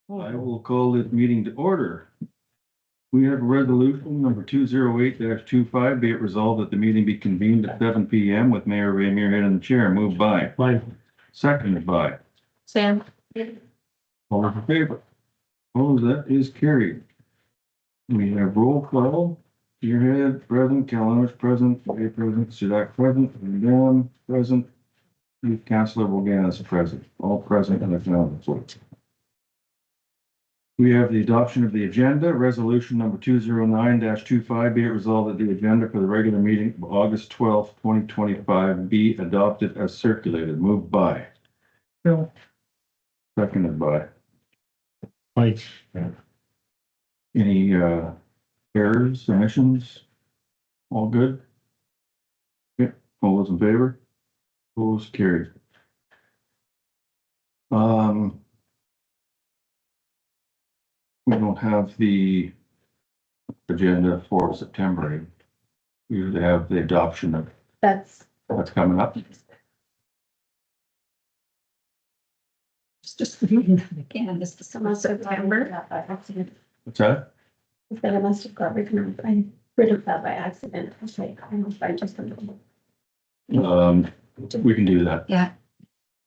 I will call this meeting to order. We have resolution number 208-25, be it resolved that the meeting be convened at 7 PM with Mayor Ray Muirhead in the chair. Moved by. Seconded by. Sam. All those in favor? Oh, that is carried. We have roll call. Muirhead present, Kalanowitz present, Ray present, Sudak present, and Dan present. Councillor Boganis present, all present and accounted. We have the adoption of the agenda, resolution number 209-25, be it resolved that the agenda for the regular meeting of August 12th, 2025 be adopted as circulated. Moved by. Bill. Seconded by. Mike. Any errors, omissions? All good? Okay, all those in favor? Opposed, carried. We don't have the agenda for September. We usually have the adoption of That's what's coming up. just again, this is September. What's that? I must have got written. I written that by accident. I say, I just. We can do that Yeah.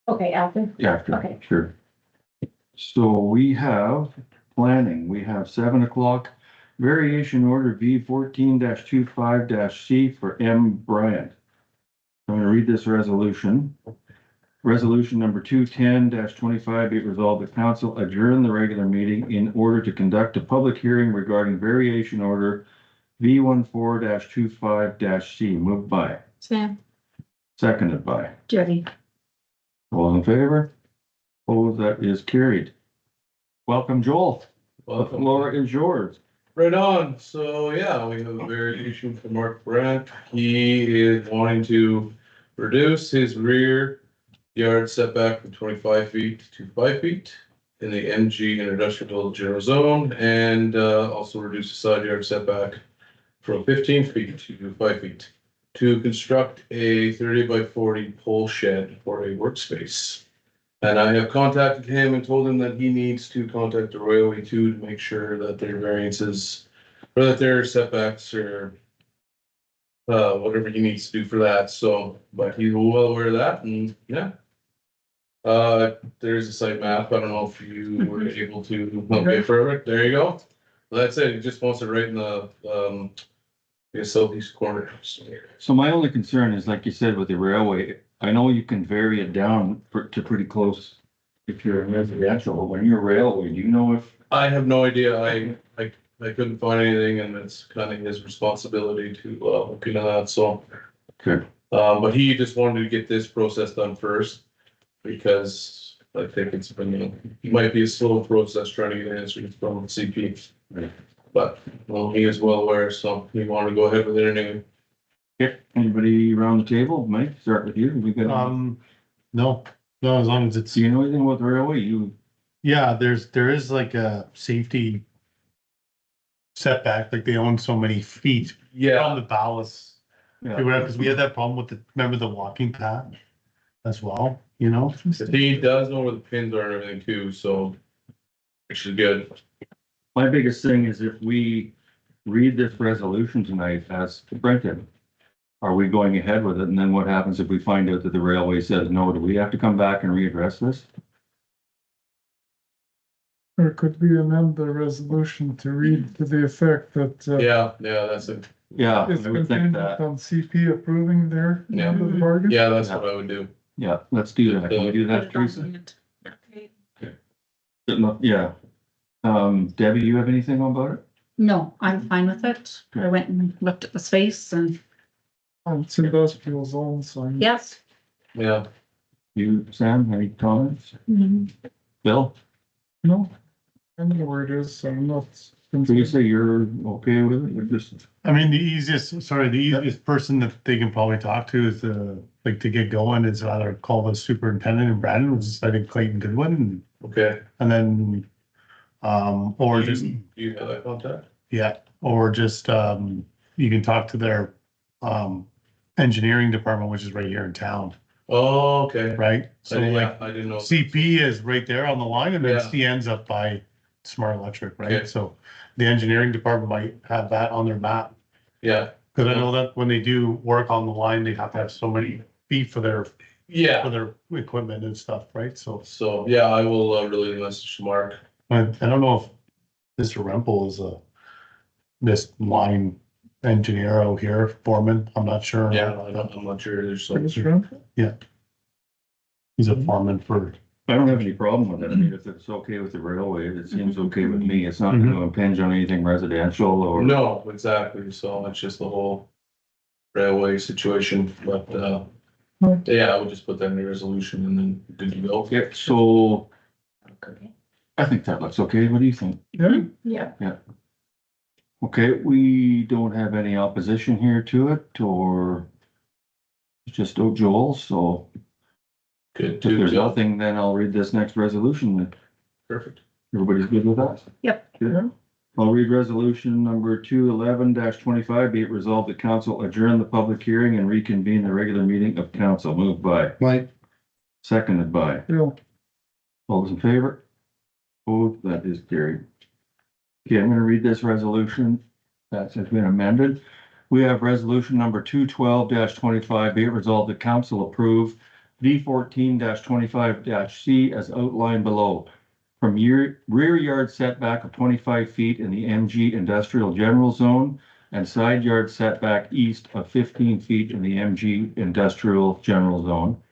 Okay, after. after. Okay. Sure. So we have planning. We have 7 o'clock variation order V 14-25-C for M Bryant. I'm going to read this resolution. Resolution number 210-25, be it resolved the council adjourn the regular meeting in order to conduct a public hearing regarding variation order V 14-25-C. Moved by. Sam. Seconded by. Jody. All in favor? Oh, that is carried. Welcome, Joel. The floor is yours. Right on. So yeah, we have a variation from Mark Brandt. He is wanting to reduce his rear yard setback from 25 feet to 5 feet in the MG and industrial general zone, and also reduce the side yard setback from 15 feet to 5 feet to construct a 30 by 40 pole shed for a workspace. And I have contacted him and told him that he needs to contact the Railway too to make sure that their variances or that their setbacks or whatever he needs to do for that. So, but he's well aware of that, and yeah. There's a site map. I don't know if you were able to. Okay, perfect. There you go. Well, that's it. He just wants it right in the southeast corner. So my only concern is, like you said, with the railway, I know you can vary it down to pretty close if you're in residential, but when you're railway, do you know if? I have no idea. I couldn't find anything, and it's kind of his responsibility to look into that. So, Okay. but he just wanted to get this process done first because I think it's been it might be a slow process trying to get answers from CP. Right. But well, he is well aware, so he wanted to go ahead with it anyway. Okay, anybody around the table? Mike, start with you. We got, No, as long as it's, do you know anything about the railway? yeah, there is like a safety setback, like they own so many feet from Yeah, the ballast. Yeah. Because we had that problem with remember the walking path as well, you know? he does know where the pins are and everything too, so which is good. My biggest thing is if we read this resolution tonight as printed, are we going ahead with it? And then what happens if we find out that the railway says no? Do we have to come back and readdress this? Or could we amend the resolution to read to the effect that Yeah, that's it. Yeah, it's I would think contingent that. on CP approving their Yeah. end of the bargain? Yeah, that's what I would do. Yeah, let's do that. Can we do that, Teresa? Yeah. Debbie, you have anything about it? No, I'm fine with it. I went and looked at the space and It's industrial zone, so. yes. Yeah. You, Sam, any comments? Bill, No, I know where it is, so I'm not. Teresa, you're okay with it? We're just, I mean, the easiest person that they can probably talk to is like to get going is either call the superintendent in Brandon, which is I think Clayton Goodwin, Okay. and then or just Do you have that contact? yeah, or just you can talk to their engineering department, which is right here in town. Oh, okay. right? So like I didn't know. CP is right there on the line and then Yeah. CN's up by Smart Electric, right? Okay. So the engineering department might have that on their map. Yeah, Cause I know that when they do work on the line, they have to have so many feet for their yeah. equipment and stuff, right? So So, yeah, I will relay the message to Mark. I don't know if Mr. Rempel is this line engineer out here, foreman, I'm not sure. I'm not sure. There's some. Chris Rump? He's a foreman for, I don't have any problem with it. I mean, if it's okay with the railway, it seems okay with me. It's not gonna impinge on anything residential or. No, exactly. So it's just the whole railway situation, but, yeah, I would just put that in the resolution and then good to go. Okay, so I think that looks okay. What do you think? Yeah, Yeah, Okay, we don't have any opposition here to it or it's just Joel, so Good if there's to go. nothing, then I'll read this next resolution. Perfect. Everybody's good with that? Yep. Good. Yeah. I'll read resolution number 211-25, be it resolved that council adjourn the public hearing and reconvene the regular meeting of council. Moved by, Mike, seconded by, Bill, all those in favor? Opposed, that is carried. Okay, I'm gonna read this resolution that has been amended. We have resolution number 212-25, be it resolved that council approve D14-25-C as outlined below. From rear yard setback of 25 feet in the MG Industrial General Zone and side yard setback east of 15 feet in the MG Industrial General Zone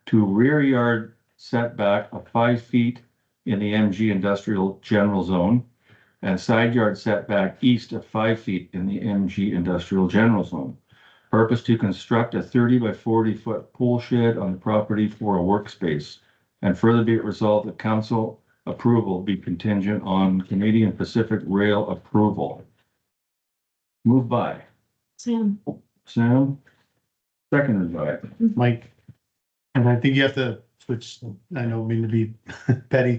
to rear yard setback of 5 feet in the MG Industrial General Zone and side yard setback east of 5 feet in the MG Industrial General Zone. Purpose to construct a 30 by 40 foot pool shed on the property for a workspace. And further be it resolved that council approval be contingent on Canadian Pacific Rail approval. Moved by Sam. Sam, seconded by, Mike. And I think you have to switch, I don't mean to be petty,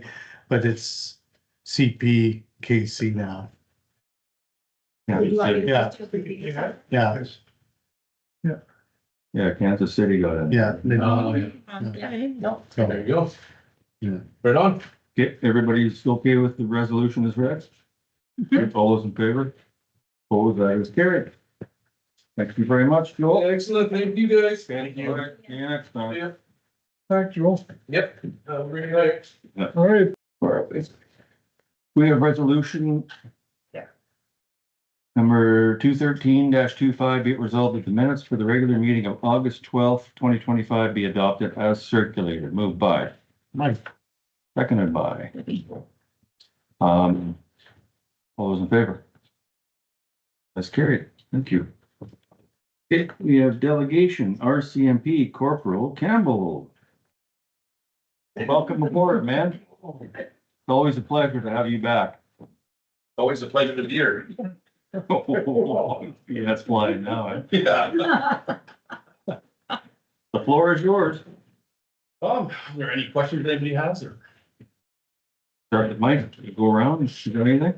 but it's CPKC now. Kansas City. Yeah. Yeah, Kansas City got it. Yeah. Oh, yeah. Okay, no. There you go. Yeah. Right on. Okay, everybody's okay with the resolution as read? All those in favor? Opposed, that is carried. Thank you very much, Joel. Excellent. Thank you, guys. Thank All right, see you next time. Yeah. thank Joel. Yep. Have a great night. All right, We have resolution. Number 213-25, be it resolved that the minutes for the regular meeting of August 12th, 2025 be adopted as circulated. Moved by, Mike, seconded by. All those in favor? That's carried. Thank you. Okay, we have delegation, RCMP Corporal Campbell. Welcome aboard, man. It's always a pleasure to have you back. Always a pleasure to be here. Yeah, it's flying now. Eh? Yeah. The floor is yours. Are there any questions that anybody has or? Start with Mike. You go around. You got anything?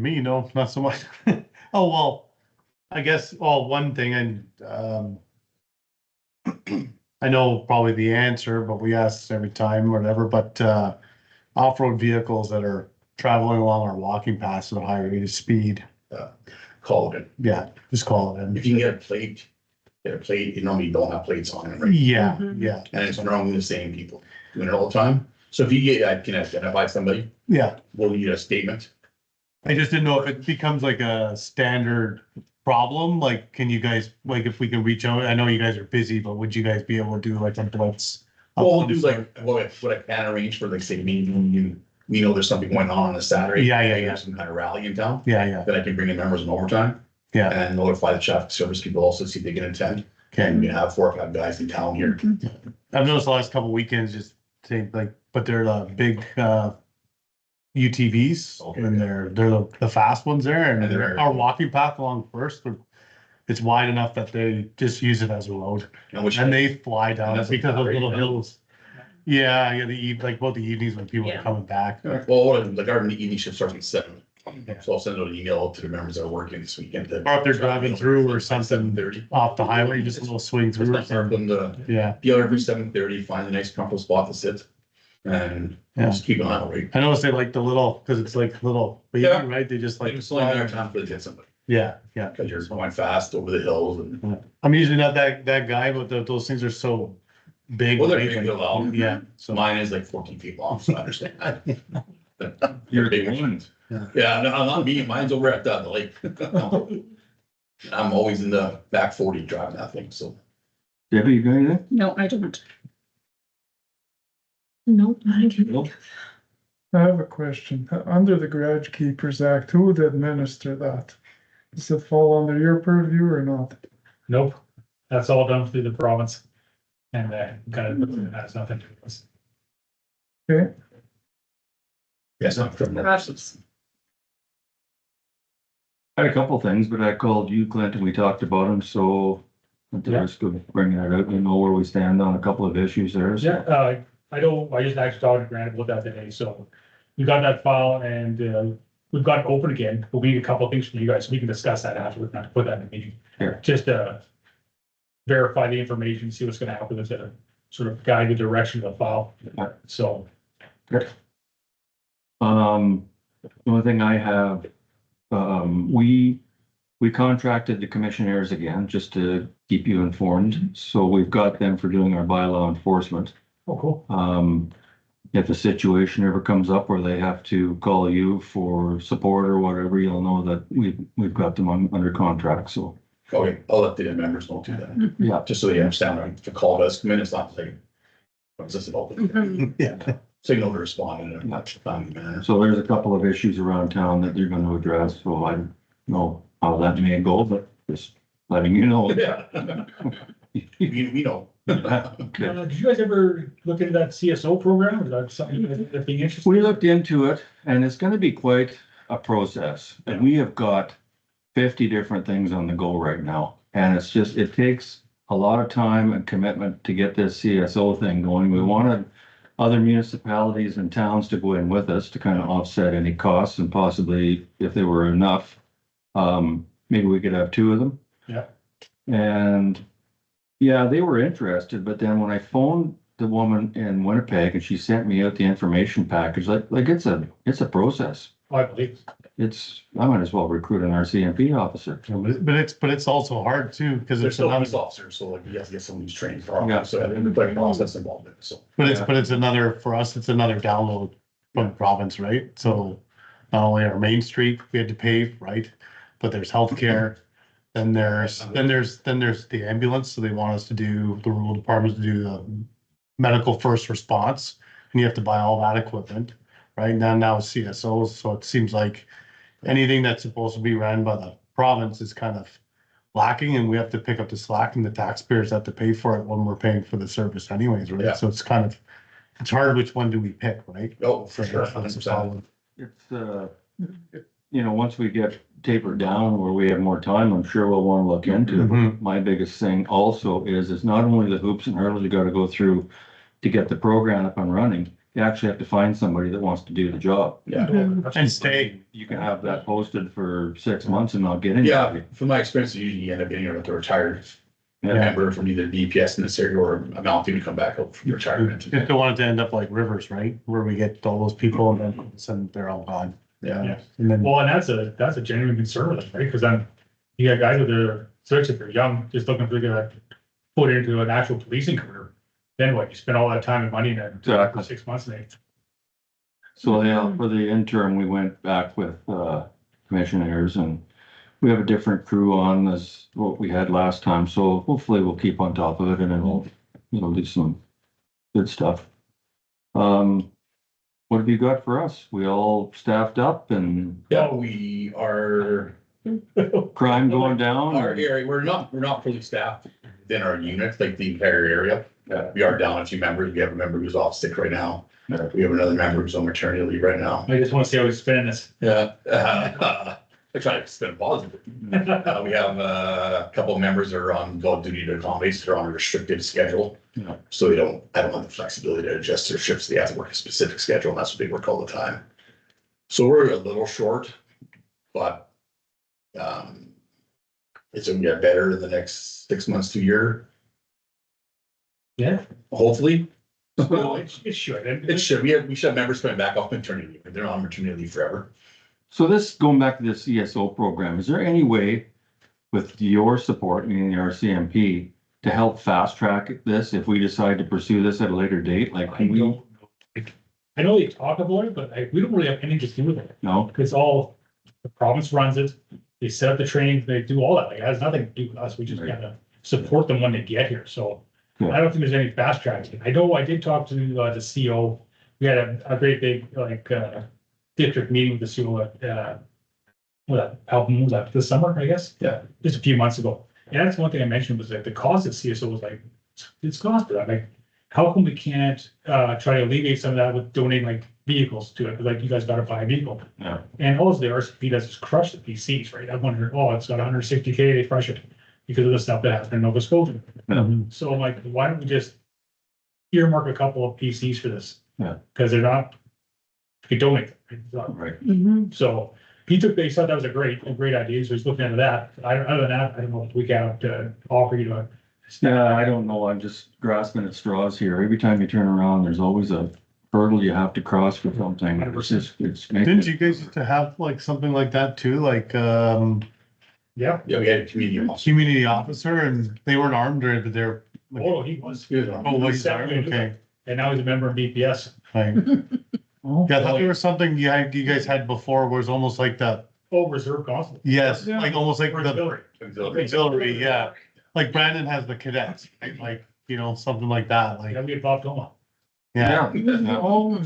me, no, not so much. Oh, well, I guess, well, one thing and, I know probably the answer, but we ask this every time or whatever, but, off-road vehicles that are traveling along our walking paths at a high rate of speed. Call it in. Yeah, just call it in. If you can get a plate, you normally don't have plates on it, right? Yeah, Mhm. yeah, And it's normally the same people doing it all the time. So if you get, I can identify somebody, yeah. we'll need a statement. I just didn't know if it becomes like a standard problem, like, can you guys, like, if we can reach out, I know you guys are busy, but would you guys be able to do like a blitz? of Well, we'll some do sort? like, what I can arrange for, like, say, me, we know there's something going on a Saturday. Yeah, yeah, yeah. There's some kind of rally in town, Yeah, yeah, that I can bring in members in overtime. Yeah. And notify the traffic service people also, see if they can attend. And okay. we have 4 or 5 guys in town here. I've noticed the last couple weekends, just think like, but they're the big, UTVs, Okay. and they're the fast ones there, and And they're- our walking path along First, it's wide enough that they just use it as a road, And which, and they fly down that's it because of a- little hills. Yeah, yeah, like both the evenings when people are Yeah. coming back. well, like our evening shift starts at 7 So I'll send out an email to the members that are working this weekend. Or if they're driving through or something 7:30. off the highway, just a little swing It's through. not hard for them to Yeah, be out every 7:30, find a nice comfortable spot to sit. And Yeah. just keep an eye out, right? I noticed they like the little, cause it's like little, baby, Yeah. right? They just Like like. it's only matter of time for the hit somebody, Yeah, yeah. because you're going fast over the hills and, I'm usually not that guy, but those things are so big. well, they're right? big, Like, they're loud. Yeah, so. Mine is like 14 feet long, so I understand. You're big the machines. one. Yeah, no, not me, mine's over at the lake. I'm always in the back 40 driving that thing, so. Debbie, you got anything? No, I don't. No, I can't. Nope. I have a question. Under the Garage Keepers Act, who would administer that? Does it fall under your purview or not? Nope, that's all done through the province. And kind of has nothing to do with us. Okay, Yes, I'm from there. I had a couple things, but I called you, Clint, and we talked about them, so at the Yeah. risk of bringing that out, we know where we stand on a couple of issues there. so. Yeah, I just actually talked to Grant about that today, so we got that file and we've got it open again, but we need a couple of things from you guys, so we can discuss that afterwards, not put that in the meeting. Sure. Just verify the information, see what's gonna happen with it, sort of guide the direction of the file. Yeah. So, The only thing I have, we contracted the commissioners again, just to keep you informed. So we've got them for doing our bylaw enforcement. oh, cool. If a situation ever comes up where they have to call you for support or whatever, you'll know that we've got them under contract, so. Okay, I'll let the members know too then, Yeah. just so they understand, right? If a call does come in, it's not like, what's this about? Yeah. So you know to respond in a timely manner. So there's a couple of issues around town that they're gonna address, so I don't know how that may go, but just letting you know. Yeah. We know. Okay. Did you guys ever look into that CSO program, or is that something that being interested? We looked into it and it's gonna be quite a process and we have got 50 different things on the go right now. And it's just, it takes a lot of time and commitment to get this CSO thing going. We wanted other municipalities and towns to go in with us to kind of offset any costs and possibly if there were enough, maybe we could have two of them. Yeah. And yeah, they were interested, but then when I phoned the woman in Winnipeg and she sent me out the information package, like it's a process. Oh, I believe. I might as well recruit an RCMP officer. But it's also hard too, because There's it's still another, police officers, so like you have to get someone who's trained for Yeah. all, so there's like a process involved in it, so. but it's another, for us, it's another download from the province, right? So not only our main street we had to pave, right? But there's healthcare, then there's the ambulance, so they want us to do, the rural departments to do the medical first response. And you have to buy all that equipment, right? Now it's CSOs, so it seems like anything that's supposed to be ran by the province is kind of lacking and we have to pick up the slack and the taxpayers have to pay for it when we're paying for the service anyways, right? Yeah. So it's kind of, it's hard which one do we pick, right? Oh, for sure, That's the 100%. problem. It's, once we get tapered down where we have more time, I'm sure we'll want to look into it. Mhm. My biggest thing also is it's not only the hoops and hurdles you gotta go through to get the program up and running. You actually have to find somebody that wants to do the job. Yeah. And stay. You can have that posted for 6 months and not get Yeah, anybody. from my experience, usually you end up getting like a retired Yeah. member from either DPS in this area or a mountain to come back out from retirement. Just don't want it to end up like Rivers, right? Where we get all those people and then suddenly they're all gone. Yeah, And then, Well, and that's a genuine concern with it, right? Because then you got guys that are, especially if they're young, just looking for to put into an actual policing career. Then what? You spend all that time and money and then Exactly. for 6 months and they So yeah, for the interim, we went back with commissioners and we have a different crew on as what we had last time. So hopefully we'll keep on top of it and it'll do some good stuff. What have you got for us? We all staffed up and yeah, we are, crime going down? our area, we're not fully staffed within our unit, like the entire area. We are down a few members. We have a member who's off sick right now. We have another member who's on maternity leave right now. I just want to see how he's spinning this. Yeah. I try to spin positive. We have a couple of members that are on call duty to accommodate, they're on a restricted schedule. Yeah. So I don't have the flexibility to adjust their shifts. They have to work a specific schedule and that's what they work all the time. So we're a little short but, it's gonna get better in the next 6 months to a year, Yeah. hopefully. Well, it should. It should, we should have members coming back off maternity leave, they're on maternity leave forever. So this, going back to the CSO program, is there any way with your support, meaning the RCMP, to help fast track this if we decide to pursue this at a later date? Like, I can we, don't know. Like, I know they talk about it, but we don't really have anything to do with it. no? It's all, the province runs it. They set up the training, they do all that. Like, it has nothing to do with us. We just Right. gotta support them when they get here. So Yeah. I don't think there's any fast tracking. I know I did talk to the CO. We had a great big, like, district meeting with the CO at, album was that this summer, I guess? Yeah. Just a few months ago. And that's one thing I mentioned was that the cost of CSO was like, it's costed. I'm like, how come we can't, try to alleviate some of that with donating like vehicles to it? 'Cause like you guys gotta buy a vehicle. Yeah. And also the RCP does is crush the PCs, right? I wonder, oh, it's got 160K, they crush it because of the stuff that happened in Nova Scotia. Yeah. So I'm like, why don't we just earmark a couple of PCs for this? Yeah. Cause they're not, you can donate them. Right. Mhm. So he thought that was a great idea. So he's looking into that. Other than that, I don't know if we can offer you to. Yeah, I don't know. I'm just grasping at straws here. Every time you turn around, there's always a hurdle you have to cross for something. It's just, it's making Didn't you guys used to have like something like that too, like, Yeah. Yeah, we had a community officer. community officer and they weren't armed or they're. like- Oh, he was. Oh, was he armed? Okay. And now he's a member of BPS. Right. Yeah, I thought there was something you guys had before where it was almost like the, Oh, reserve constable. yes, Yeah. like almost like Or the auxiliary. auxiliary, yeah. Like Brandon has the cadets, right? Like, you know, something like that, like, That'd be a Bob Toma. yeah. Oh,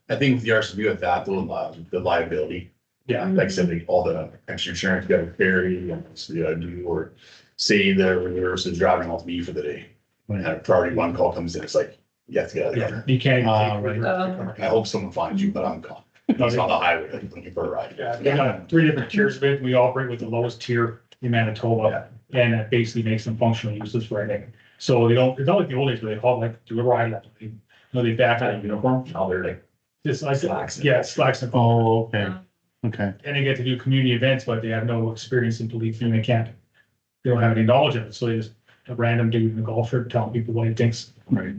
I think with the RCB with that, the liability, Yeah. like I said, like, all the extra insurance you gotta carry, and so you gotta do, or say the reverse is driving off me for the day. When a priority one call comes in, it's like, you have to get out of Yeah, there. you can't. even Ah, take right. reserve. I hope someone finds you, but I'm gone. He's on the highway, like, looking for a ride. Yeah, we got 3 different tiers of it. We operate with the lowest tier in Manitoba. And it basically makes them functionally useless for anything. So they don't, it's not like the old days where they call like do a ride. Like, no, they back Kind out, of uniform, now they're like, just like, Slacks. yeah, slacks and. Oh, okay, okay. And they get to do community events, but they have no experience in policing. They can't, they don't have any knowledge of it. So they just a random dude in a golf shirt telling people what he thinks. Right.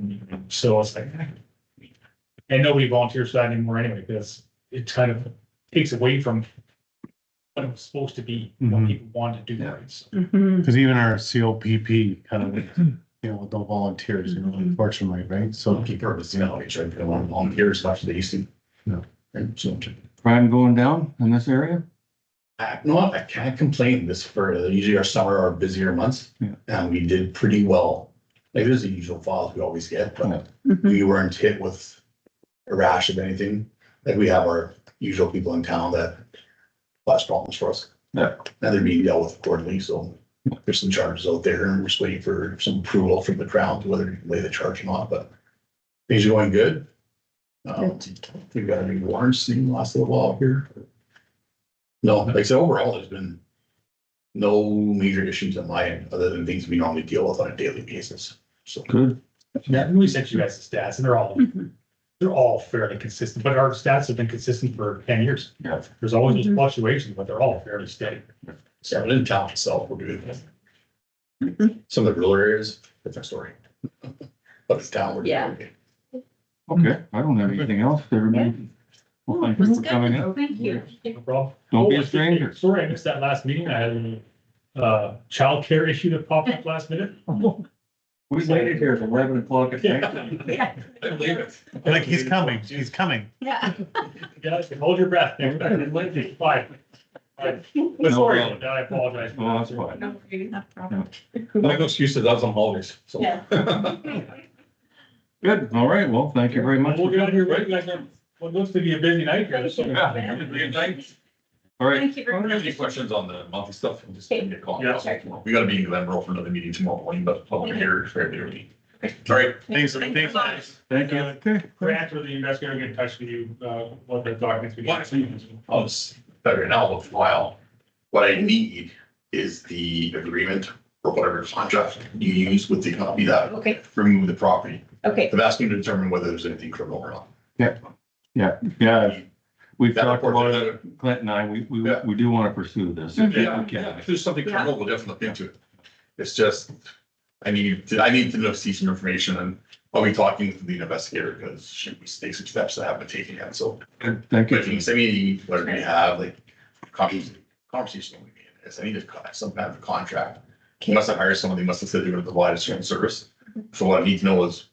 So it's like, and nobody volunteers for that anymore anyway, because it kind of takes away from what it was supposed to be, what Mhm. people want to do. Yeah. Right? So, Mhm. Cause even our COPP kind of, you know, with the volunteers, you know, unfortunately, right? so So, people are, you know, it's right, they want volunteers, much as they used to. Yeah. And so, crime going down in this area? no, I can't complain this for, usually our summer are busier months. Yeah. And we did pretty well. Like, there's the usual files we always get, but Mhm. we weren't hit with a rash of anything. Like, we have our usual people in town that cause problems for us. Yeah. And they're being dealt with accordingly, so there's some charges out there and we're just waiting for some approval from the Crown to whether to lay the charge or not, but things are going good. We've got any warrants in the last little while here. No, like I said, overall, there's been no major issues on my end, other than things we normally deal with on a daily basis, so. Good. Yeah, we sent you guys the stats and they're all fairly consistent, but our stats have been consistent for 10 years. Yeah. There's always those fluctuations, but they're all fairly steady. So in town itself, we're good. Some of the rural areas, different story. But it's town, we're doing Yeah. okay. Okay, I don't have anything else. Everybody. Well, thank you That's for coming in. good. Thank you. No problem. Don't be Oh, a stranger. Sorry, I missed that last meeting. I had a childcare issue that popped up last minute. We waited here at 11 o'clock at night. Yeah, I believe it. like, he's coming, he's coming. yeah. Yeah, hold your breath. Next time. Fine. Fine. But sorry about that. I apologize. for Oh, that. that's fine. No, worries, no problem. No excuses, I was on holidays, so. Yeah. Good. All right. Well, thank you very much. We'll get out here, right? You guys have, what looks to be a busy night here. So- All right. Thank you very Any much. questions on the monthly stuff, we'll just give me a call. Yeah. We gotta be in Glenboro for another meeting tomorrow morning, but I'll be here fairly early. All right, Thanks, Thank you thanks, so guys. Thank you. okay. Grant or the investigator will get in touch with you, what the documents we need. I'll just, better now, look for a while. What I need is the agreement or whatever contract you use with the company that Okay, remove the property. okay. I'm asking to determine whether there's anything criminal or not. Yeah. we've That talked report, about it, Clint and I, Yeah. we do wanna pursue this. if we Yeah, can. yeah, if there's something criminal, we'll definitely look into it. It's just, I need to know, see some information, and I'll be talking with the lead investigator, because she was taking some steps that haven't been taken yet, so. Thank But if you you. can send me whatever you have, like, conversation with me, is I need some kind of a contract. They must have hired someone, they must have said they were gonna provide a certain service. So what I need to know is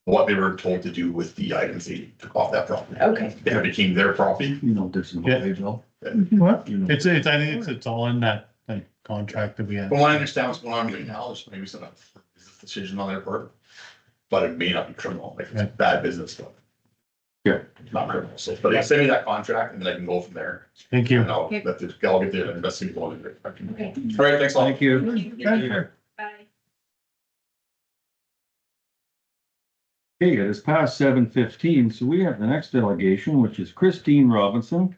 what they were told to do with the items they took off that property. Okay. If it became their property, You know, this is Yeah. Bill. What? You know. It's, I think it's all in that contract that we have. from what I understand what's going on right now, there's maybe some business decision on their part. But it may not be criminal, like it's bad business, but. Yeah. Not criminal, so, but yeah, send me that contract and then I can go from there. Thank you. And I'll get the investigate going. All Okay. right, thanks a lot. Thank you. Thank you. Bye. Okay, it is past 7:15, so we have the next delegation, which is Christine Robinson,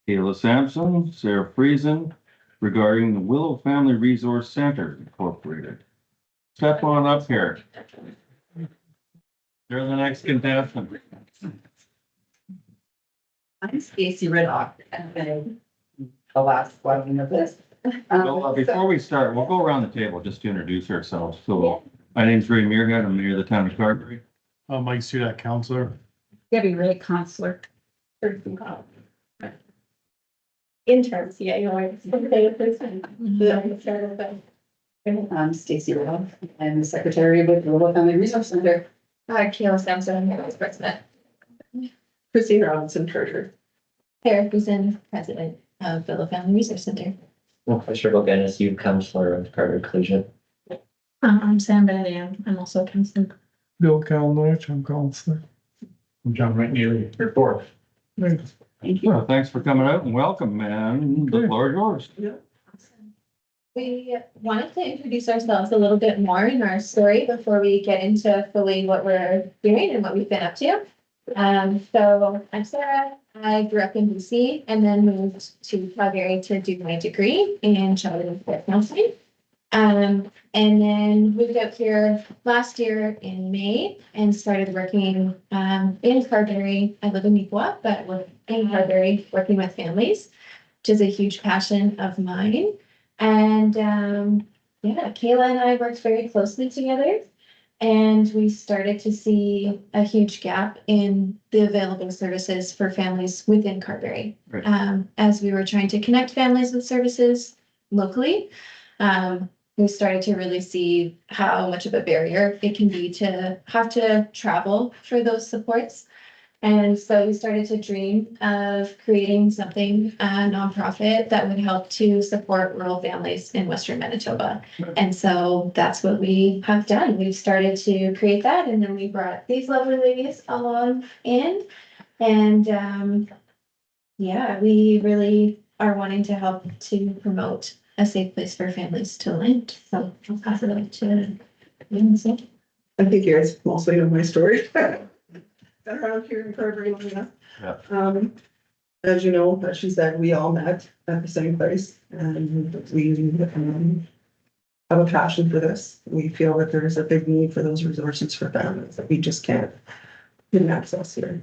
Kayla Sampson, Sarah Friesen, regarding the Willow Family Resource Center Incorporated. Step on up here. You're the next contestant. I'm Stacy Riddock, and then the last one of this. Well, before we start, we'll go around the table just to introduce ourselves. So, my name's Ray Muirhead, I'm mayor of the town of Carberry. Mike Studak, counselor. Debbie Ray, counselor. Interns, yeah, you always. I'm Stacy Riddock, I'm the secretary with the Willow Family Resource Center. Kayla Sampson, I'm vice president. Christine Robinson, treasurer. Sarah Friesen, president of Villa Family Resource Center. Fisher Boganis, youth counselor of Carter Collegiate. I'm Sam Bailey, I'm also a counselor. Bill Calnich, I'm counselor. I'm John Wright, nearly report. Thanks. Thank you. Well, thanks for coming out and welcome, man. The floor is yours. We wanted to introduce ourselves a little bit more in our story before we get into fully what we're doing and what we've been up to. So I'm Sarah. I grew up in BC and then moved to Calgary to do my degree in child and sport counseling. And then moved out here last year in May and started working in Calgary. I live in Mi'kmaq, but I work in Calgary working with families, which is a huge passion of mine. And yeah, Kayla and I worked very closely together. And we started to see a huge gap in the available services for families within Carberry. Right. As we were trying to connect families with services locally, we started to really see how much of a barrier it can be to have to travel for those supports. And so we started to dream of creating something, a nonprofit that would help to support rural families in Western Manitoba. And so that's what we have done. We've started to create that, and then we brought these lovely ladies along in. And yeah, we really are wanting to help to promote a safe place for families to land. So I'll pass it over to you. I think you guys mostly know my story. Been around here in Carberry long enough. Yeah. As you know, as she said, we all met at the same place and we have a passion for this. We feel that there is a big need for those resources for families that we just can't access here.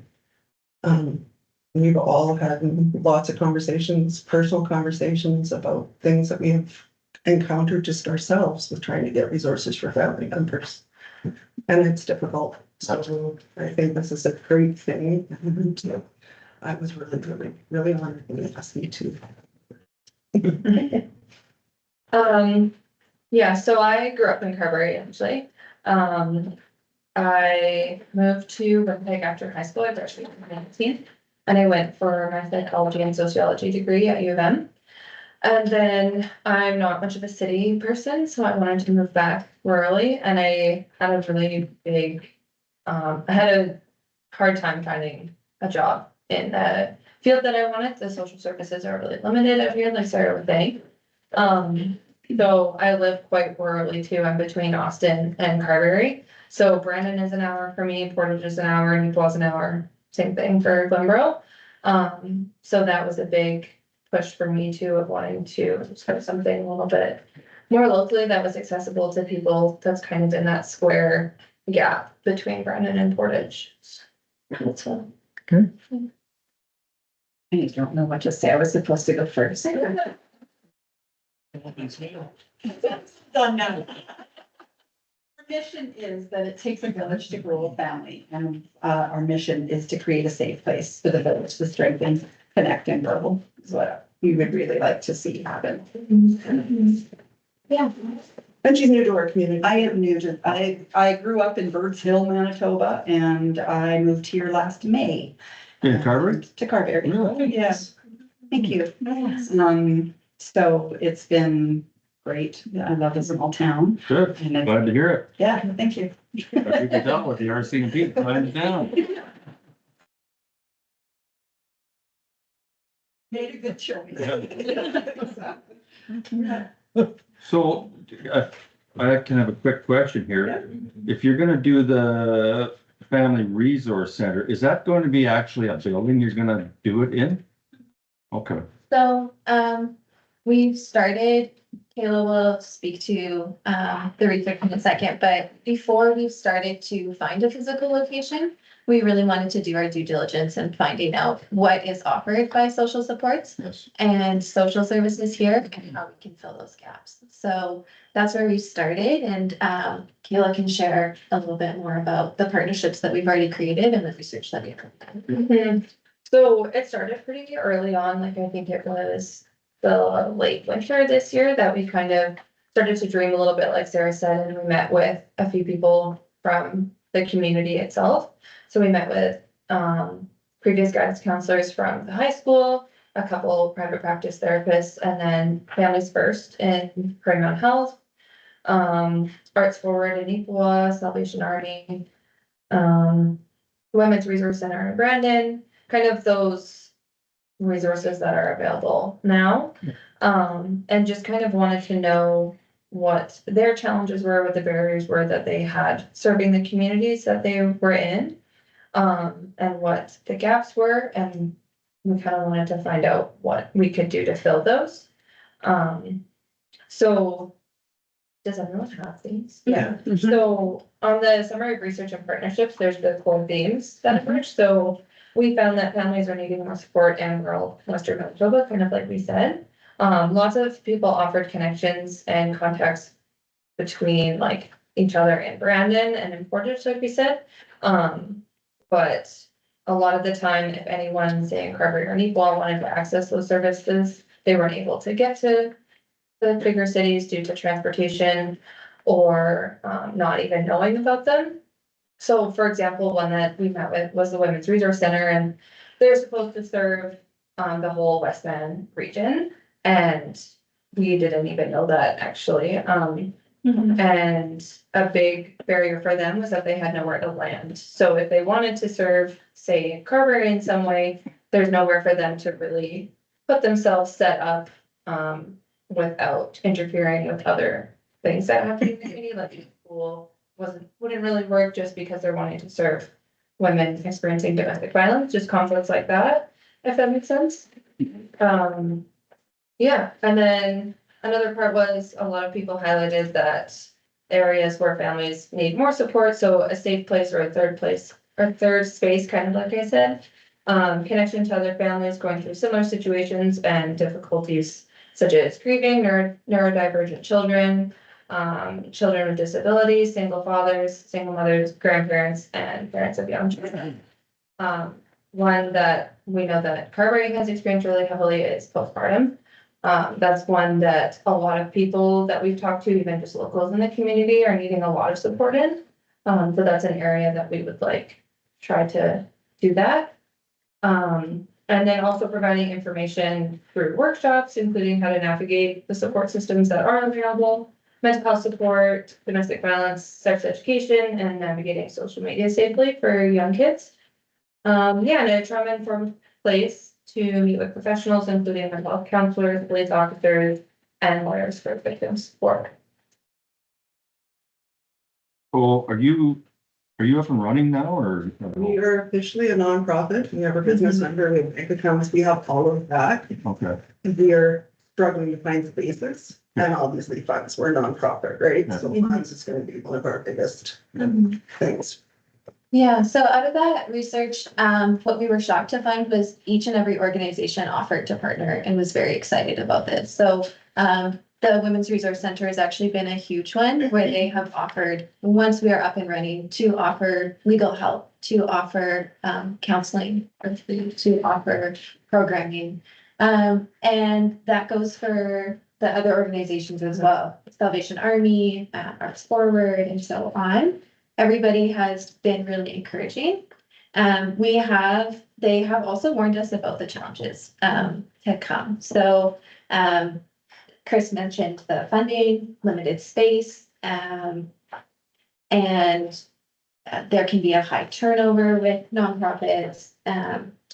We've all had lots of conversations, personal conversations about things that we have encountered just ourselves with trying to get resources for family members. And it's difficult. So I think this is a great thing. And I was really honored when they asked me to. Yeah, so I grew up in Carberry, actually. I moved to Winnipeg after high school. I graduated in 2019, and I went for my psychology and sociology degree at U of M. And then I'm not much of a city person, so I wanted to move back rurally, and I had a really big, I had a hard time finding a job in the field that I wanted. The social services are really limited out here, like Sarah was saying. So I live quite rurally too. I'm between Austin and Carberry. So Brandon is an hour for me, Portage is an hour, and Newport an hour. Same thing for Glenboro. So that was a big push for me too, of wanting to start something a little bit more locally that was accessible to people. That's kind of in that square gap between Brandon and Portage. So. Okay. I don't know what to say. I was supposed to go first. Done now. Our mission is that it takes a village to grow a family, and our mission is to create a safe place for the village to strengthen, connect, and grow. Is what we would really like to see happen. Yeah. And she's new to our community. I am new to, I grew up in Birds Hill, Manitoba, and I moved here last May. In Carver? To Carberry. Really? Yes, thank you. So it's been great. I love a small town. Good, And then, glad to hear it. yeah, thank you. You can tell with the RCMP, climbed down. Made a good choice. So, I can have a quick question here. If you're gonna do the Family Resource Center, is that going to be actually a building you're gonna do it in? Okay, So, we've started, Kayla will speak to, the research in a second, but before we've started to find a physical location, we really wanted to do our due diligence and finding out what is offered by social supports yes. and social services here and how we can fill those gaps. So that's where we started, and Kayla can share a little bit more about the partnerships that we've already created and the research that we've done. Mhm. So it started pretty early on, like I think it was the late winter this year that we kind of started to dream a little bit, like Sarah said, and we met with a few people from the community itself. So we met with previous guidance counselors from the high school, a couple private practice therapists, and then Families First in Prairie Mountain Health, Arts Forward in Equa, Salvation Army, Women's Resource Center in Brandon, kind of those resources that are available now. And just kind of wanted to know what their challenges were, what the barriers were that they had serving the communities that they were in, and what the gaps were, and we kind of wanted to find out what we could do to fill those. So does everyone have these? Yeah. So on the summary of research and partnerships, there's the core themes that emerged. So we found that families are needing more support in rural Western Manitoba, kind of like we said. Lots of people offered connections and contacts between like each other in Brandon and in Portage, like we said. But a lot of the time, if anyone, say in Carberry or Neepawa, wanted to access those services, they weren't able to get to the bigger cities due to transportation or not even knowing about them. So for example, one that we met with was the Women's Resource Center, and they're supposed to serve the whole West Van region. And we didn't even know that actually. And a big barrier for them was that they had nowhere to land. So if they wanted to serve, say, Carberry in some way, there's nowhere for them to really put themselves set up without interfering with other things that happen in the community, like the school wouldn't really work just because they're wanting to serve women experiencing domestic violence, just conflicts like that, if that makes sense. Yeah, and then another part was a lot of people highlighted that areas where families need more support, so a safe place or a third place or third space, kind of like I said. Connection to other families going through similar situations and difficulties such as grieving, neurodivergent children, children with disabilities, single fathers, single mothers, grandparents, and parents of young children. One that we know that Carberry has experienced really heavily is postpartum. That's one that a lot of people that we've talked to, even just locals in the community, are needing a lot of support in. So that's an area that we would like try to do that. And then also providing information through workshops, including how to navigate the support systems that are available, mental health support, domestic violence, sex education, and navigating social media safely for young kids. Yeah, and a trauma-informed place to meet with professionals, including mental health counselors, police officers, and lawyers for victim support. Well, are you up and running now, or? We are officially a nonprofit. We have a business number, we have bank accounts, we have all of that. Okay, We are struggling to find spaces and obviously funds. We're a nonprofit, right? So funds is gonna be one of our biggest things. Yeah, so out of that research, what we were shocked to find was each and every organization offered to partner and was very excited about this. So, the Women's Resource Center has actually been a huge one where they have offered, once we are up and running, to offer legal help, to offer, counseling, or to offer programming. And that goes for the other organizations as well, Salvation Army, Arts Forward, and so on. Everybody has been really encouraging. They have also warned us about the challenges to come. So Chris mentioned the funding, limited space, and there can be a high turnover with nonprofits.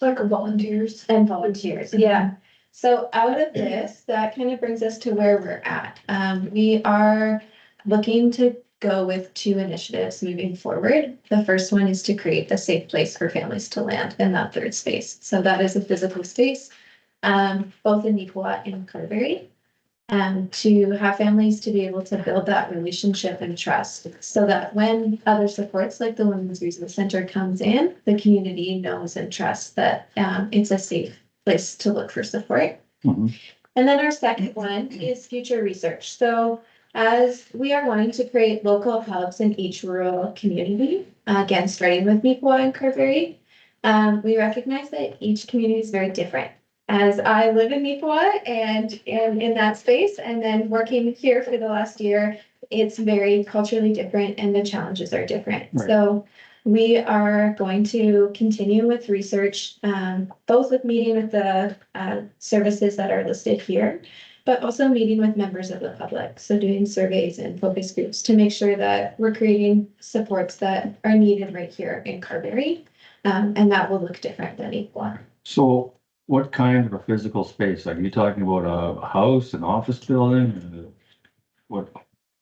Like volunteers. And volunteers, yeah. So out of this, that kind of brings us to where we're at. We are looking to go with 2 initiatives moving forward. The first one is to create a safe place for families to land in that 3rd space. So that is a physical space, both in Neepawa and Carberry, to have families to be able to build that relationship and trust so that when other supports like the Women's Resource Center comes in, the community knows and trusts that it's a safe place to look for support. Mhm. And then our second one is future research. So as we are wanting to create local hubs in each rural community, again, starting with Neepawa and Carberry, we recognize that each community is very different. As I live in Neepawa and am in that space, and then working here for the last year, it's very culturally different and the challenges are different. Right. So we are going to continue with research, both with meeting with the services that are listed here, but also meeting with members of the public. So doing surveys and focus groups to make sure that we're creating supports that are needed right here in Carberry. And that will look different than Neepawa. So what kind of a physical space? Are you talking about a house, an office building? What?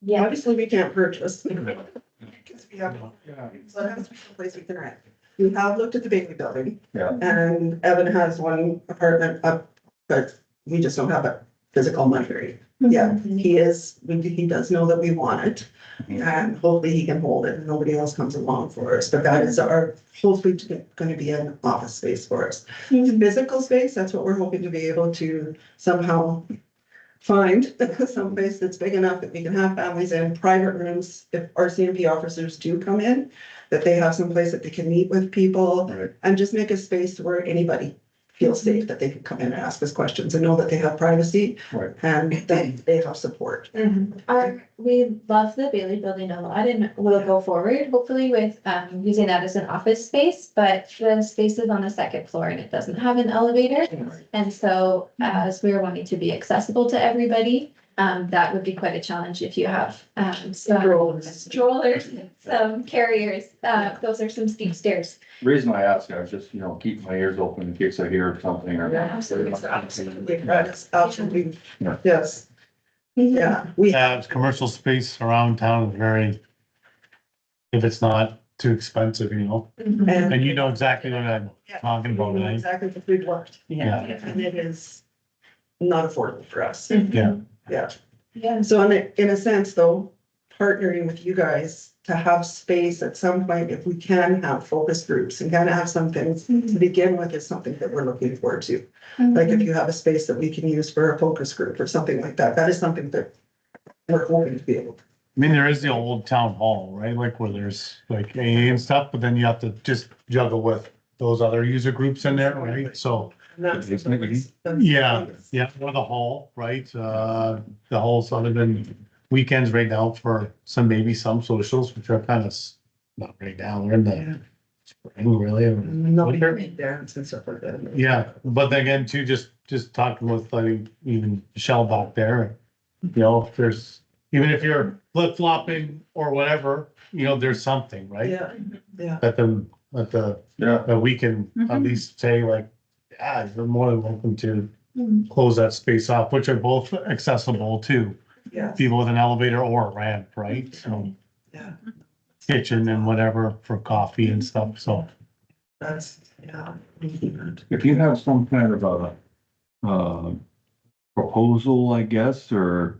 Yeah, Obviously, we can't purchase. Because we have, so it has to be a place we can rent. We have looked at the Bailey building. Yeah. And Evan has one apartment up, but we just don't have a physical money. Yeah, he does know that we want it. And hopefully he can hold it and nobody else comes along for us, but that is our, hopefully gonna be an office space for us. Physical space, that's what we're hoping to be able to somehow find some place that's big enough that we can have families in private rooms. If our CMP officers do come in, that they have some place that they can meet with people. Right. And just make a space where anybody feels safe, that they can come in and ask us questions and know that they have privacy. Right. And that they have support. We love the Bailey building a lot and we'll go forward hopefully with using that as an office space, but the space is on the 2nd floor and it doesn't have an elevator. And so as we're wanting to be accessible to everybody, that would be quite a challenge if you have some strollers, some carriers, those are some steep stairs. The reason I ask, I was just, keep my ears open in case I hear something or. Absolutely, that is absolutely, Yeah. yes. Yeah, we have, Commercial space around town is very, if it's not too expensive, and and you know exactly what I'm talking about, right? exactly what we've worked. Yeah. And it is not affordable for us. Yeah. Yeah. Yeah. So in a sense, though, partnering with you guys to have space at some point, if we can have focus groups and kind of have some things to begin with, is something that we're looking forward to. Like if you have a space that we can use for a focus group or something like that, that is something that we're hoping to be able to. I mean, there is the old town hall, right? Like where there's like AA and stuff, but then you have to just juggle with those other user groups in there, right? So, And that's- yeah, yeah, or the hall, right? The hall's other than weekends right now for maybe some socials, which are kind of not right now, we're in the spring, really. Nobody can dance and stuff like that. Yeah, but then again, too, just talking with like even Michelle back there, if there's, even if you're flip flopping or whatever, there's something, right? Yeah, yeah. That we can at least say like, yeah, you're more than welcome to close that space off, which are both accessible to Yeah, people with an elevator or a ramp, right? So yeah, kitchen and whatever for coffee and stuff, so. that's, yeah. If you have some kind of a proposal, I guess, or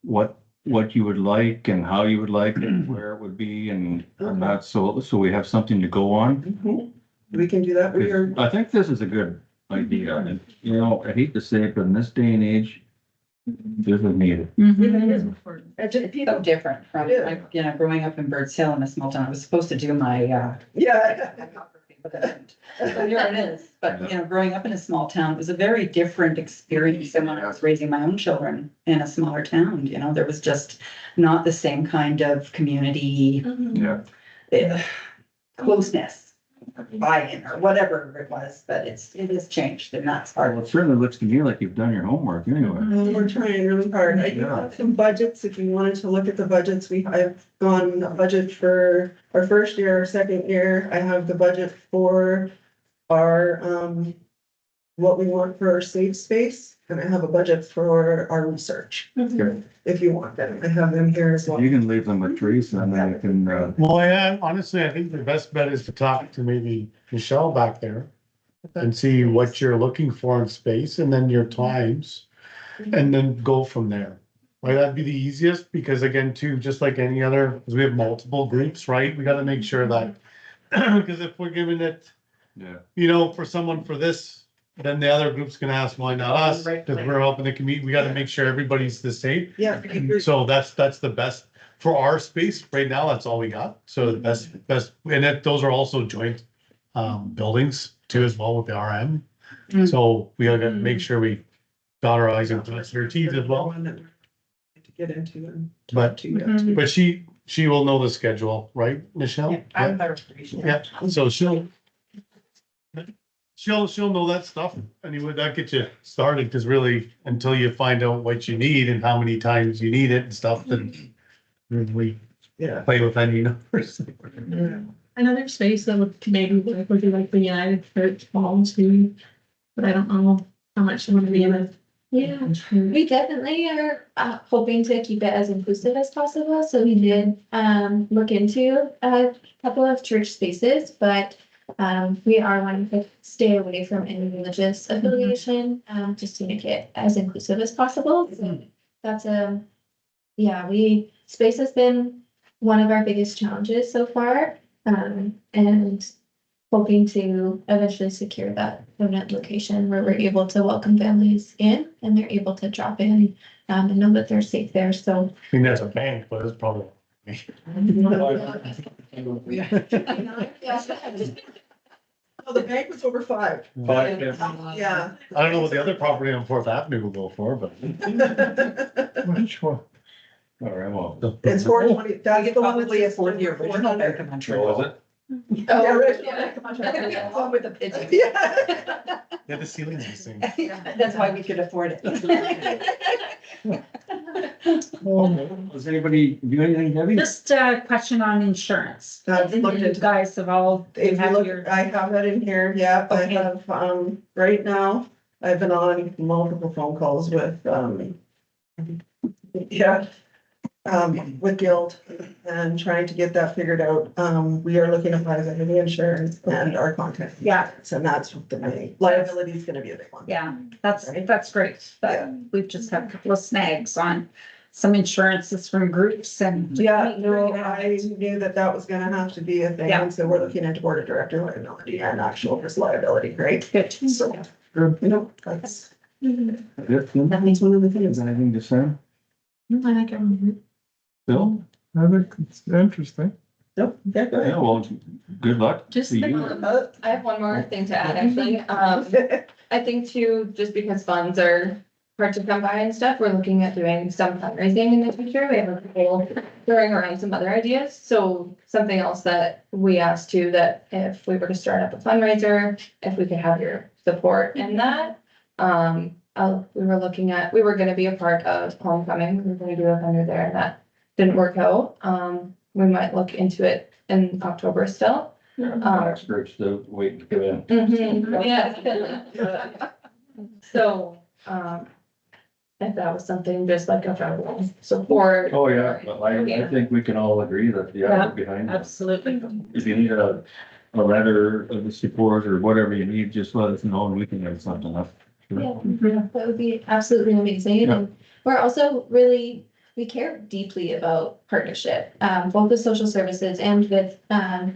what what you would like and how you would like it, where it would be and that, so we have something to go on. Mhm. We can do that. We are, I think this is a good idea, and, you know, I hate to say it, but in this day and age, this is needed. It's so different from, Yeah. like, you know, growing up in Birds Hill in a small town. I was supposed to do my, yeah. but I didn't. So here it is. But, you know, growing up in a small town, it was a very different experience than when I was raising my own children in a smaller town. You know, there was just not the same kind of community Yeah. closeness, buy-in or whatever it was, but it has changed and that's Well, hard. it certainly looks to me like you've done your homework anyway. We're trying really hard. I do have some budgets. If you wanted to look at the budgets, I've gone a budget for our first year, our second year. I have the budget for our, what we want for our safe space. And I have a budget for our research, Okay. if you want them. I have them here as well. You can leave them with Teresa and then you can, Well, yeah, honestly, I think the best bet is to talk to maybe Michelle back there and see what you're looking for in space and then your times. And then go from there. Right, that'd be the easiest, because again, too, just like any other, because we have multiple groups, right? We gotta make sure that, because if we're giving it, yeah. you know, for someone for this, then the other group's gonna ask, why not us? Because we're helping the community, we gotta make sure everybody's the same. Yeah. So that's the best, for our space, right now, that's all we got. So the best, and those are also joint buildings too, as well with the RM. Mm. So we gotta make sure we dot our i's and cross our t's as well. One that we need to get into and But- talk to you. But she will know the schedule, right, Michelle? I'm better appreciative. Yeah, so she'll know that stuff. Anyway, that gets you started, because really, until you find out what you need and how many times you need it and stuff, then we Yeah. play with any numbers. Another space that would maybe work would be like the United Church Hall too, but I don't know how much you want to be in it. Yeah, we definitely are hoping to keep it as inclusive as possible, so we did look into a couple of church spaces, but we are wanting to stay away from any religious affiliation, just to make it as inclusive as possible. So that's space has been one of our biggest challenges so far, and hoping to eventually secure that permanent location where we're able to welcome families in and they're able to drop in and know that they're safe there. So I mean, there's a bank, but it's probably. Oh, the bank was over 5. Yeah. I don't know what the other property on Fourth Avenue will go for, but. Which one? All right, well. It's 420. That's the one Probably a that's fourth year original Bank of Montreal. Was it? Yeah, right. One with a pigeon. Yeah. Yeah, the ceiling's missing. That's why we could afford it. Does anybody do anything, Debbie? Just a question on insurance. I've looked You into guys have all, If you have look, your, I have that in here, yeah, I Okay. have, right now, I've been on multiple phone calls with, yeah. With Guild and trying to get that figured out. We are looking at liability insurance and our content. Yeah. So that's the main, liability is gonna be a big one. yeah, that's great. Yeah. But we've just had a couple of snags on some insurances from groups and. Yeah, no, I knew that was gonna have to be a thing, Yeah. and so we're looking into board of director liability and actual risk liability, right? Good. So, you know, that's. That means one of the things. Anything to say? No, I think I'm. Bill? I think it's interesting. Nope, yeah, go Yeah, well, good luck Just to you. I have one more thing to add, actually. ahead. I think too, just because funds are hard to come by and stuff, we're looking at doing some fundraising in the future. We have a couple throwing around some other ideas. So something else that we asked too, that if we were to start up a fundraiser, if we could have your support in that. We were gonna be a part of Homecoming. We were gonna do a fundraiser there and that didn't work out. We might look into it in October still. Experts to wait to get in. Yeah. So, if that was something just like a federal support. Oh, yeah, but I think we can all agree that, yeah, we're behind it. Absolutely. If you need a letter of support or whatever you need, just let us know and we can write something up. yeah, that would be absolutely amazing. Yeah. And we're also really we care deeply about partnership, both with social services and with,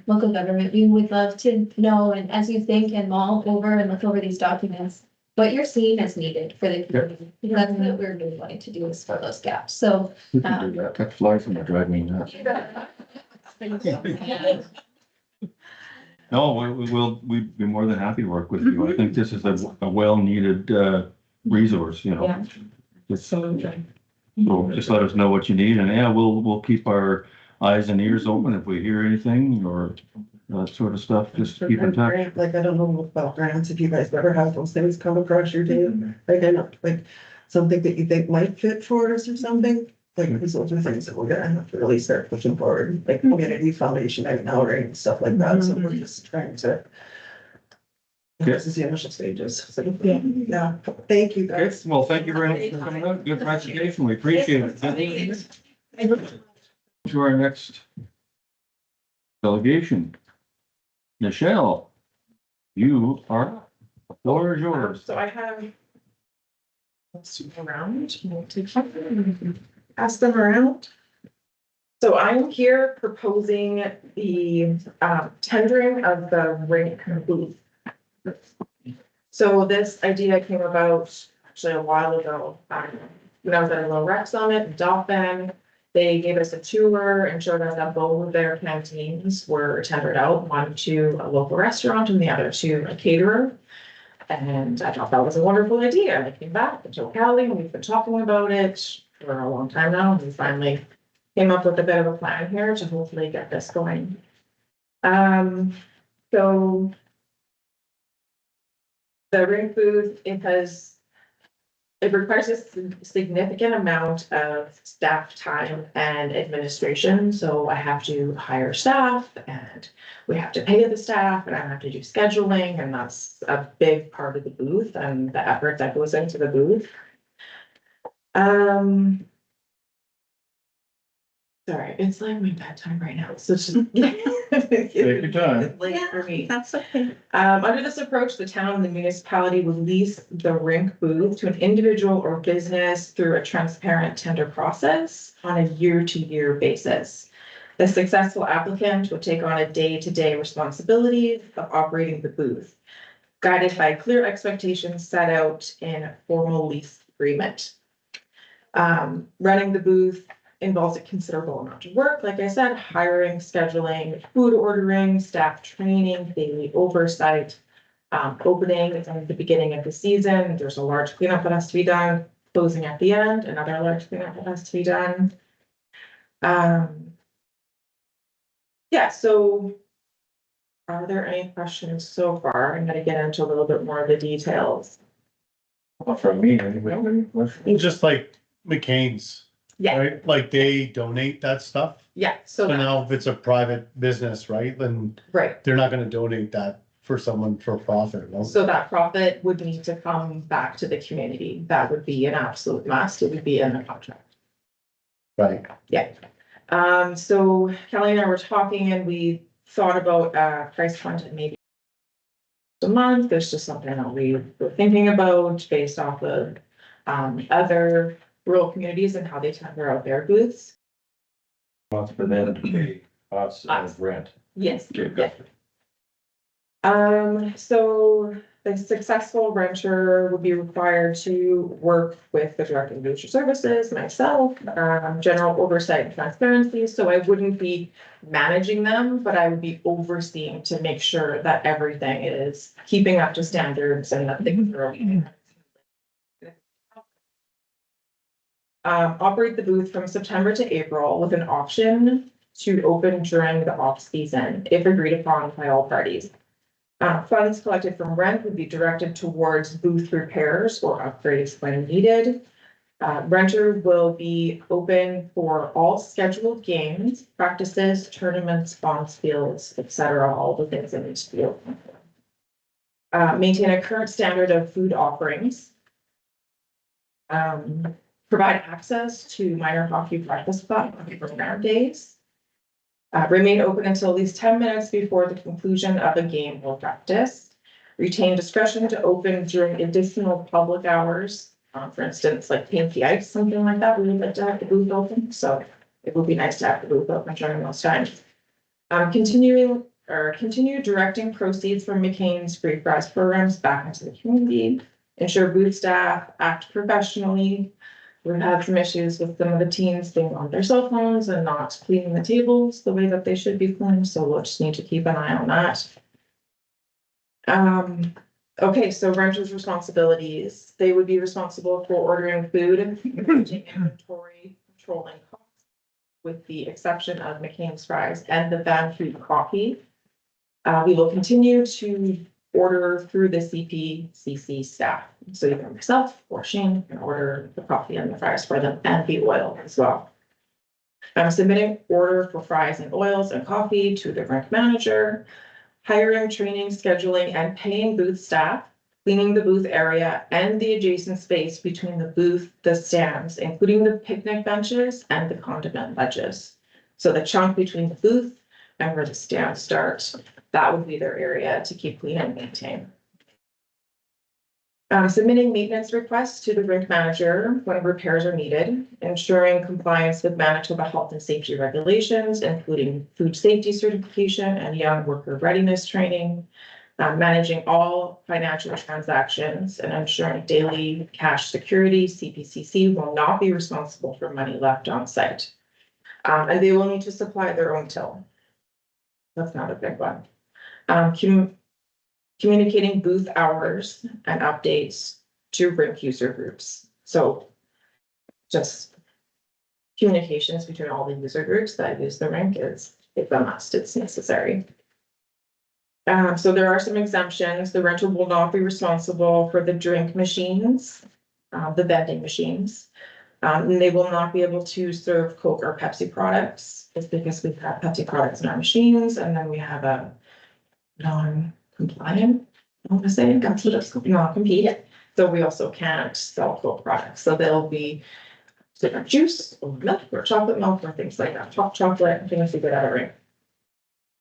local government. We would love to know, and as you think and mull over and look over these documents, what you're seeing is needed for the community. Because that's what we're really wanting to do is fill those gaps. So, We can do that. That flies in the drive me nuts. No, we'd be more than happy to work with you. I think this is a well-needed, resource, you know. Yeah. Just, so just let us know what you need and yeah, we'll keep our eyes and ears open if we hear anything or that sort of stuff. Just keep in touch. Grant, like, I don't know about grants, if you guys ever have those things come across your day, like, I know, like, something that you think might fit for us or something. Like, those are things that we're gonna have to really start pushing forward, like community foundation right now, right, and stuff like that, so we're just trying to. This is the initial stages, so, yeah, thank you Okay, guys. well, thank you very much for coming out. Good presentation. We appreciate it. To our next delegation. Michelle, you are, the floor is yours. So I have. Let's go around, we'll take some, pass them around. So I'm here proposing the tendering of the rink booth. So this idea came about actually a while ago, when I was at a Little Rec Summit in Dauphin. They gave us a tour and showed us that both of their canteens were tendered out, one to a local restaurant and the other to a caterer. And I thought that was a wonderful idea. I came back and told Callie, and we've been talking about it for a long time now. We finally came up with a bit of a plan here to hopefully get this going. So the rink booth, it requires a significant amount of staff time and administration. So I have to hire staff and we have to pay the staff and I have to do scheduling, and that's a big part of the booth and the effort that goes into the booth. Sorry, it's like my bedtime right now, so it's just. Take your time. It's late for me. That's okay. Under this approach, the town and the municipality will lease the rink booth to an individual or business through a transparent tender process on a year-to-year basis. The successful applicant will take on a day-to-day responsibility of operating the booth, guided by clear expectations set out in a formal lease agreement. Running the booth involves a considerable amount of work, like I said, hiring, scheduling, food ordering, staff training, daily oversight, opening at the beginning of the season. There's a large cleanup that has to be done, closing at the end, another large cleanup that has to be done. Yeah, so are there any questions so far? I'm gonna get into a little bit more of the details. Well, from me, anybody have any questions? Just like McCain's, Yeah, right? Like they donate that stuff. yeah, So so, now if it's a private business, right, then right. they're not gonna donate that for someone for profit, no? So that profit would need to come back to the community. That would be an absolute must. It would be in the contract. Right. Yeah. So Kelly and I were talking and we thought about price point at maybe a month. There's just something that we were thinking about based off of other rural communities and how they tender out their booths. Wants for them to pay us as rent. Yes. Okay, Yeah. So the successful renter would be required to work with the Director of Leisure Services, myself, general oversight and transparency. So I wouldn't be managing them, but I would be overseeing to make sure that everything is keeping up to standards and that things are okay. Operate the booth from September to April with an option to open during the off season if agreed upon by all parties. Funds collected from rent would be directed towards booth repairs or upgrades when needed. Renter will be open for all scheduled games, practices, tournaments, bonds, fields, etc., all the things that need to be open. Maintain a current standard of food offerings. Provide access to minor hockey practice club for parent days. Remain open until at least 10 minutes before the conclusion of a game or practice. Retain discretion to open during additional public hours, For instance, like Pinky Ice, something like that, we would like to have the booth open, so it would be nice to have the booth open during those times. Continue directing proceeds from McCain's free prize programs back into the community. Ensure booth staff act professionally. We've had some issues with some of the teams being on their cell phones and not cleaning the tables the way that they should be cleaned, so we'll just need to keep an eye on that. Okay, so renters' responsibilities. They would be responsible for ordering food, managing inventory, controlling costs, with the exception of McCain's Fries and the Van Food Coffee. We will continue to order through the CPCC staff. So either myself or Shane can order the coffee and the fries for them and the oil as well. I'm submitting order for fries and oils and coffee to the rink manager, hiring, training, scheduling, and paying booth staff, cleaning the booth area and the adjacent space between the booth, the stands, including the picnic benches and the condiment ledges. So the chunk between the booth and where the stands start, that would be their area to keep clean and maintain. Submitting maintenance requests to the rink manager when repairs are needed, ensuring compliance with Manitoba health and safety regulations, including food safety certification and young worker readiness training, managing all financial transactions and ensuring daily cash security. CPCC will not be responsible for money left on site. And they will need to supply their own till. That's not a big one. Communicating booth hours and updates to rink user groups. So just communications between all the user groups that use the rink is a must, it's necessary. So there are some exemptions. The renter will not be responsible for the drink machines, the vending machines. And they will not be able to serve Coke or Pepsi products. It's because we've had Pepsi products in our machines and then we have a non-compliant, I want to say, non-compete. So we also can't sell Coke products. So there'll be different juice or milk or chocolate milk or things like that, hot chocolate, things we get out of ring.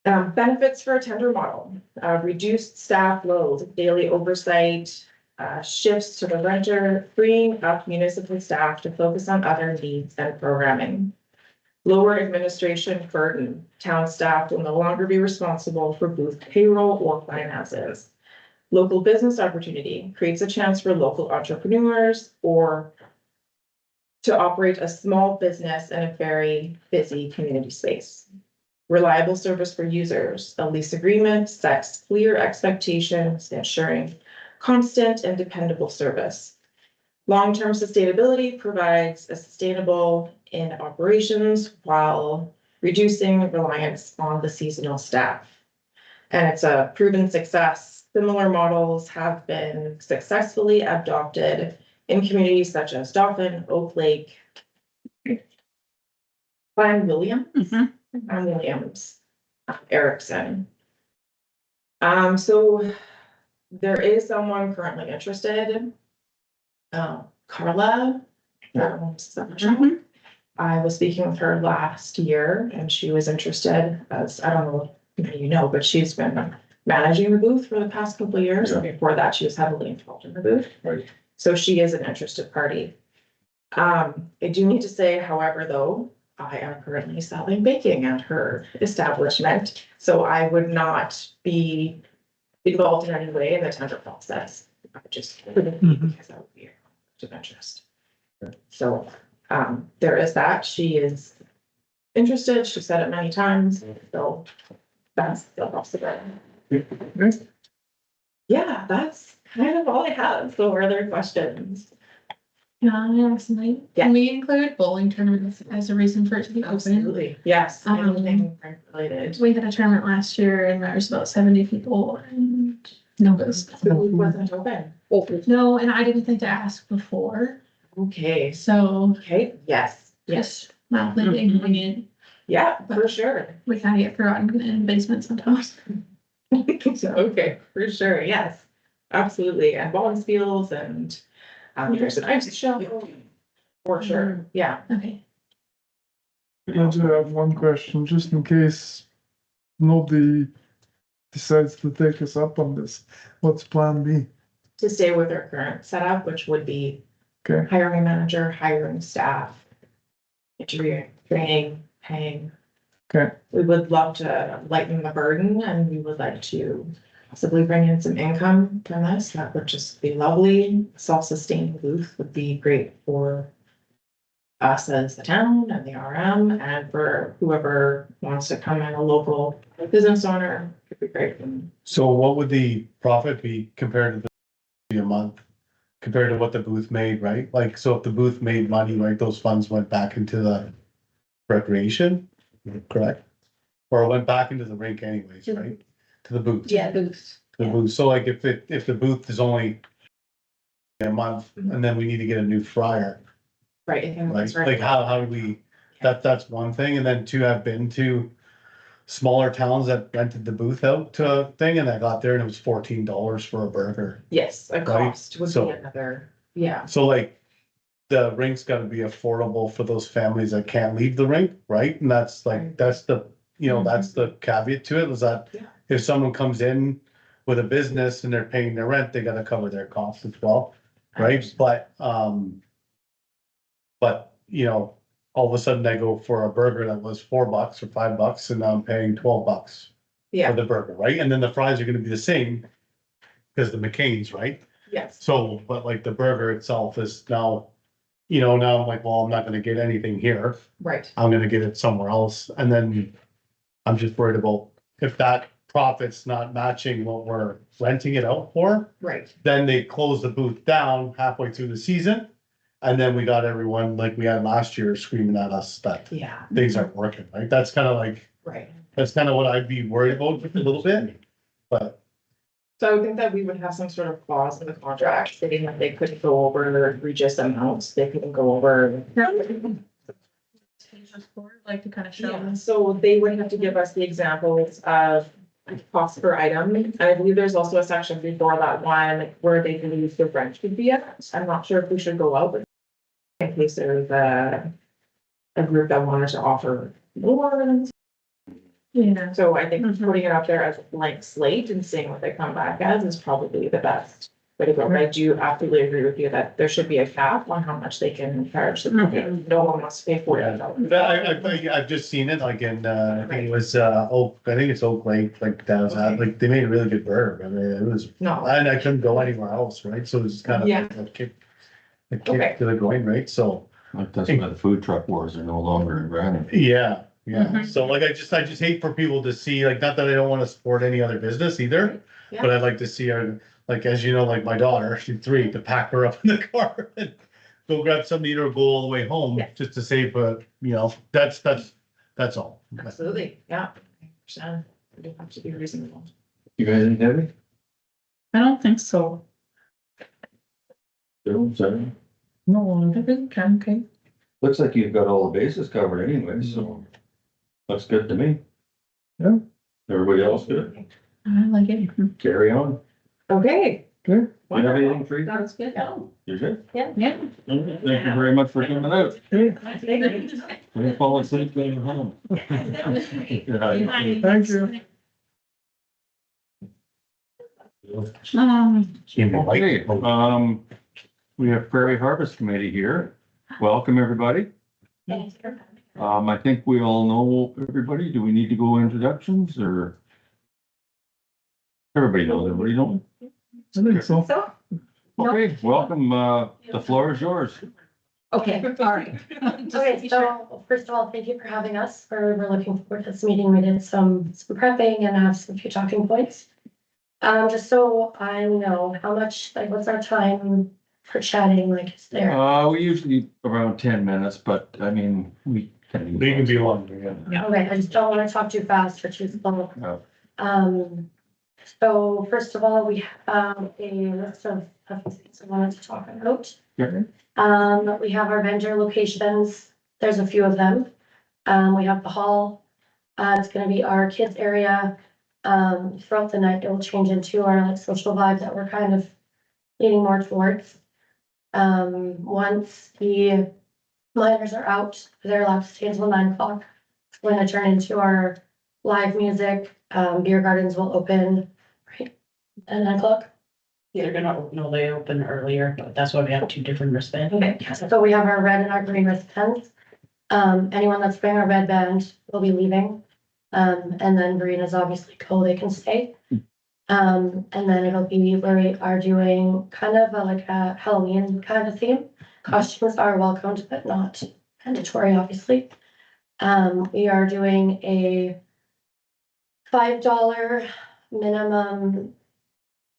Benefits for a tender model, reduced staff load, daily oversight, shifts to the renter, freeing up municipal staff to focus on other needs and programming. Lower administration burden. Town staff will no longer be responsible for booth payroll or finances. Local business opportunity creates a chance for local entrepreneurs or to operate a small business in a very busy community space. Reliable service for users. A lease agreement sets clear expectations, ensuring constant and dependable service. Long-term sustainability provides a sustainable in operations while reducing reliance on the seasonal staff. And it's a proven success. Similar models have been successfully adopted in communities such as Dauphin, Oak Lake, Glen Williams, Erickson. So there is someone currently interested. Carla. I was speaking with her last year and she was interested, as I don't know if you know, but she's been managing the booth for the past couple of years. And before that, she was heavily involved in the booth. Right. So she is an interested party. I do need to say, however, though, I am currently selling baking at her establishment, so I would not be involved in any way in the tender process. I just wouldn't be because that would be a conflict of interest. So there is that. She is interested. She said it many times. So that's the possibility. Yeah, that's kind of all I have. So are there questions? Can I ask something? Yeah. Can we include bowling tournaments as a reason for it to be open? Absolutely. Yes. Anything related. We had a tournament last year and there was about 70 people and no, it wasn't open. No, and I didn't think to ask before. Okay. So. Okay, yes. Yes. Mildly inconvenient. Yeah, for sure. We kind of get forgotten in the basement sometimes. Okay, for sure, yes. Absolutely. And bowling fields and there's an ice show. For sure, yeah. Okay. I do have one question, just in case nobody decides to take us up on this. What's plan B? To stay with our current setup, which would be Okay. hiring a manager, hiring staff, interviewing, training, paying. Okay. We would love to lighten the burden and we would like to possibly bring in some income from this. That would just be lovely. Self-sustaining booth would be great for us as the town and the RM and for whoever wants to come in, a local business owner, it'd be great. So what would the profit be compared to a month? Compared to what the booth made, right? Like, so if the booth made money, right, those funds went back into the recreation, correct? Or it went back into the rink anyways, right? To the booth. Yeah, booths. The booth, so like if the booth is only a month and then we need to get a new fryer, Right. I think like, that's right. like how do we, that's one thing, and then two, I've been to smaller towns that rented the booth out to a thing, and I got there and it was $14 for a burger. Yes, a cost would be So- another, yeah. So like, the rink's gotta be affordable for those families that can't leave the rink, right? And that's like, that's the, you know, that's the caveat to it, is that Yeah. if someone comes in with a business and they're paying their rent, they gotta cover their costs as well, right? But, you know, all of a sudden I go for a burger that was $4 or $5 and now I'm paying $12 for Yeah, the burger, right? And then the fries are gonna be the same because the McCain's, right? yes, So, but like the burger itself is now, you know, now I'm like, well, I'm not gonna get anything here. right. I'm gonna get it somewhere else. And then I'm just worried about if that profit's not matching what we're renting it out for, Right. then they close the booth down halfway through the season. And then we got everyone like we had last year screaming at us that Yeah, things aren't working, right? That's kind of like, right. that's kind of what I'd be worried about a little bit. But So I would think that we would have some sort of clause in the contract stating that they couldn't go over egregious amounts, they couldn't go over. Like to kind of show Yeah, them. so they would have to give us the examples of cost per item. And I believe there's also a section before that one where they believe the rent should be at. I'm not sure if we should go out with in case there's a group that wanted to offer more. Yeah. So I think putting it up there as a blank slate and seeing what they come back as is probably the best way to go. But I do absolutely agree with you that there should be a cap on how much they can charge the public. No one wants to pay $40. I've just seen it like in, I think it was, I think it's Oak Lake, like down south, like they made a really good burger. I mean, it was, No, and I couldn't go anywhere else, right? So it was kind of Yeah. like a kick Okay. to the groin, right? So, Like that's why the food truck wars are no longer in Brandon. yeah. So like, I just hate for people to see, like, not that I don't want to support any other business either, Yeah. but I'd like to see her, like, as you know, like my daughter, she's 3, to pack her up in the car and go grab something to eat or go all the way home, Yeah. just to save, but, you know, that's all. absolutely, yeah. 100%. We do have to be reasonable. You guys ain't heavy? I don't think so. Sorry. No, I think I'm okay. Looks like you've got all the bases covered anyway, so looks good to me. Yeah. Everybody else good? I like it. Carry on. Okay. Okay. You have anything for you? Sounds good. You're good? Yeah. Thank you very much for coming out. We fall asleep going home. Yeah. Thank you. Okay, we have Prairie Harvest Committee here. Welcome, everybody. I think we all know everybody. Do we need to go introductions or? Everybody knows everybody, don't we? I think so. So, Okay, welcome, the floor is yours. okay, all right. Okay, so first of all, thank you for having us. We're looking forward to this meeting. We did some prepping and have some few talking points. Just so I know how much, like, what's our time for chatting, like, is there? We usually around 10 minutes, but I mean, we can. They can be longer, yeah. Okay, I just don't wanna talk too fast or too slow. No. So first of all, we have a list of things I wanted to talk about. Yeah. We have our vendor locations. There's a few of them. We have the hall. It's gonna be our kids area. Throughout the night, it will change into our like social vibe that we're kind of leaning more towards. Once the minors are out, they're allowed to stay until 9 o'clock. It's going to turn into our live music. Beer gardens will open right at 9 o'clock. They're gonna, no, they open earlier, but that's why we have two different wristbands. Okay, so we have our red and our green wristbands. Anyone that's wearing a red band will be leaving. And then green is obviously cool, they can stay. And then it'll be where we are doing kind of like a Halloween kind of theme. Costumes are welcomed, but not mandatory, obviously. We are doing a $5 minimum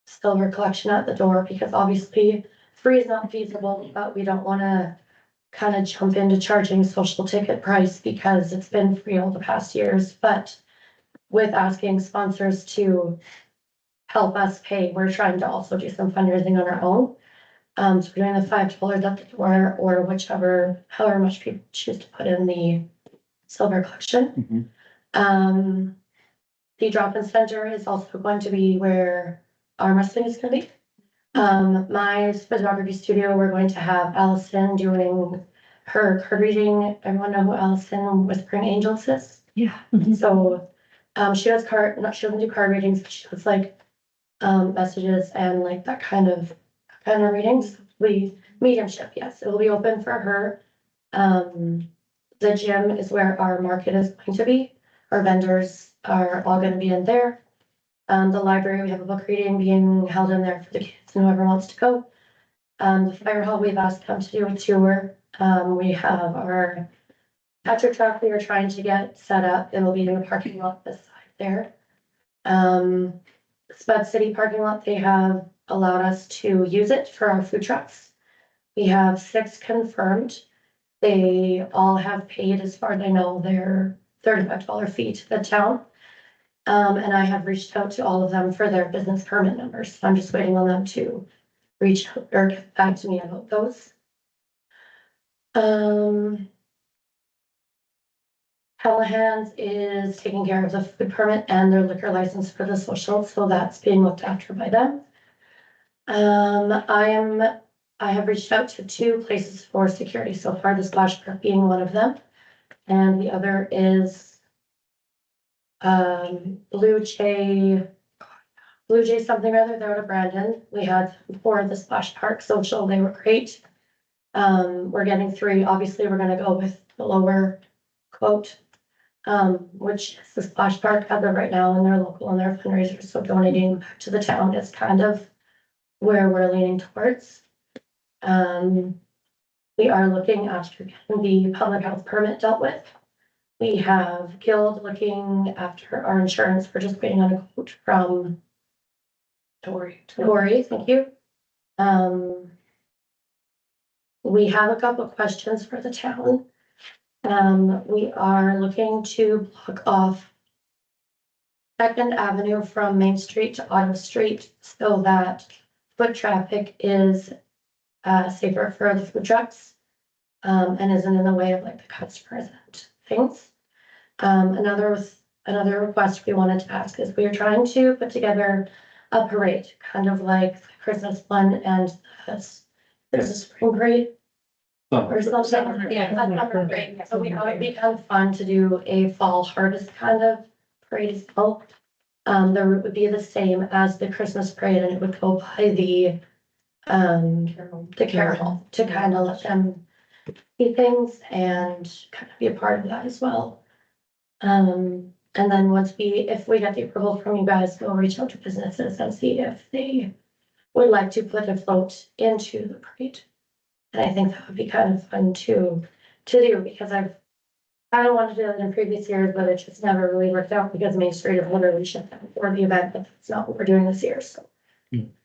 silver collection at the door, because obviously free is not feasible, but we don't wanna kind of jump into charging social ticket price because it's been free all the past years, but with asking sponsors to help us pay, we're trying to also do some fundraising on our own. So we're doing the $5 at the door, or whichever, however much people choose to put in the silver collection. The drop-in center is also going to be where arm wrestling is gonna be. My photography studio, we're going to have Allison doing her card reading. Everyone know who Allison Whispering Angels is? Yeah. So, she does she doesn't do card readings, but she does like, messages and like that kind of readings. Mediumship, yes, it will be open for her. The gym is where our market is going to be. Our vendors are all gonna be in there. The library, we have a book reading being held in there for the kids and whoever wants to go. The fire hall, we've asked them to do a tour. We have our Patrick truck we are trying to get set up. It'll be in the parking lot beside there. Spud City parking lot, they have allowed us to use it for our food trucks. We have 6 confirmed. They all have paid, as far as I know, their $35 fee to the town. And I have reached out to all of them for their business permit numbers. So I'm just waiting on them to reach out or get back to me about those. Callahan's is taking care of the food permit and their liquor license for the social, so that's being looked after by them. I have reached out to 2 places for security so far, the Splash Park being one of them. And the other is Blue Jay something or other, they're out of Brandon. We had for the Splash Park social, they were great. We're getting 3, obviously, we're gonna go with the lower quote, which is the Splash Park as of right now, and they're local and they're fundraisers, so donating back to the town is kind of where we're leaning towards. We are looking after getting the public health permit dealt with. We have Guild looking after our insurance. We're just waiting on a quote from Tori, thank you. We have a couple of questions for the town. We are looking to block off 2nd Avenue from Main Street to Auto Street so that foot traffic is safer for the food trucks and isn't in the way of like the customers and things. Another request we wanted to ask is we are trying to put together a parade, kind of like the Christmas one and there's a spring parade or something. Yeah, a summer parade. So we thought it'd be kind of fun to do a fall harvest kind of parade as well. The route would be the same as the Christmas parade and it would go by the Carol to kind of let them see things and kind of be a part of that as well. And then if we get the approval from you guys, we'll reach out to businesses and see if they would like to put a float into the parade. And I think that would be kind of fun to do because I've kind of wanted to do it in previous years, but it just never really worked out because Main Street is literally shut down for the event, but that's not what we're doing this year, so.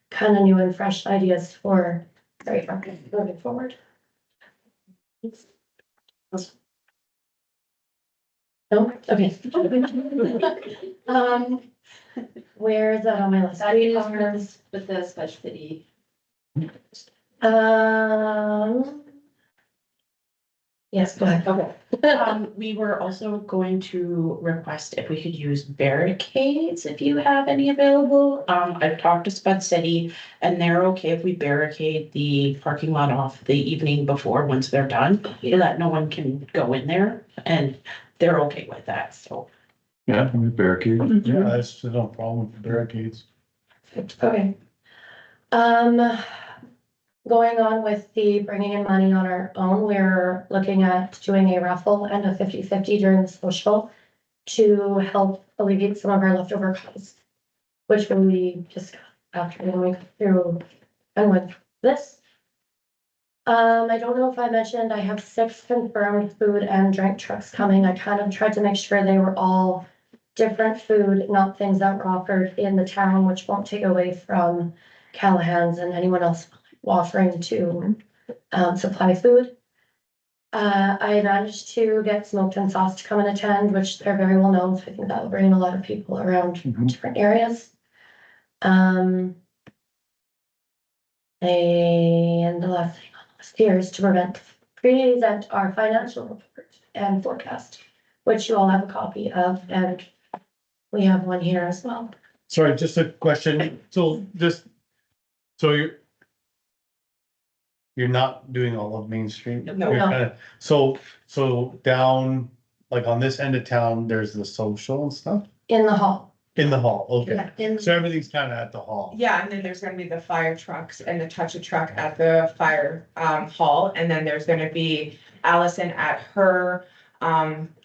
Kind of new and fresh ideas for moving forward. No, okay. Where is that on my list? That is with the Splash City. Yes, go ahead. Okay. We were also going to request if we could use barricades, if you have any available. I've talked to Spud City and they're okay if we barricade the parking lot off the evening before, once they're done, so that no one can go in there, and they're okay with that, so. Yeah, barricade. Yeah, that's no problem with barricades. Okay. Going on with the bringing in money on our own, we're looking at doing a raffle and a 50-50 during the social to help alleviate some of our leftover costs, which will be discussed after when we go through and with this. I don't know if I mentioned, I have 6 confirmed food and drink trucks coming. I kind of tried to make sure they were all different food, not things that were offered in the town, which won't take away from Callahan's and anyone else offering to supply food. I managed to get Smoked and Sauce to come and attend, which they're very well known, so I think that will bring a lot of people around different areas. And the last thing on the list here is to present our financial report and forecast, which you all have a copy of, and we have one here as well. Sorry, just a question. So you're not doing all of Main Street? No. You're so down, like on this end of town, there's the social and stuff In the hall. in the hall, okay. Yeah, in, So everything's kind of at the hall. Yeah, and then there's gonna be the fire trucks and the touch a truck at the fire hall, and then there's gonna be Allison at her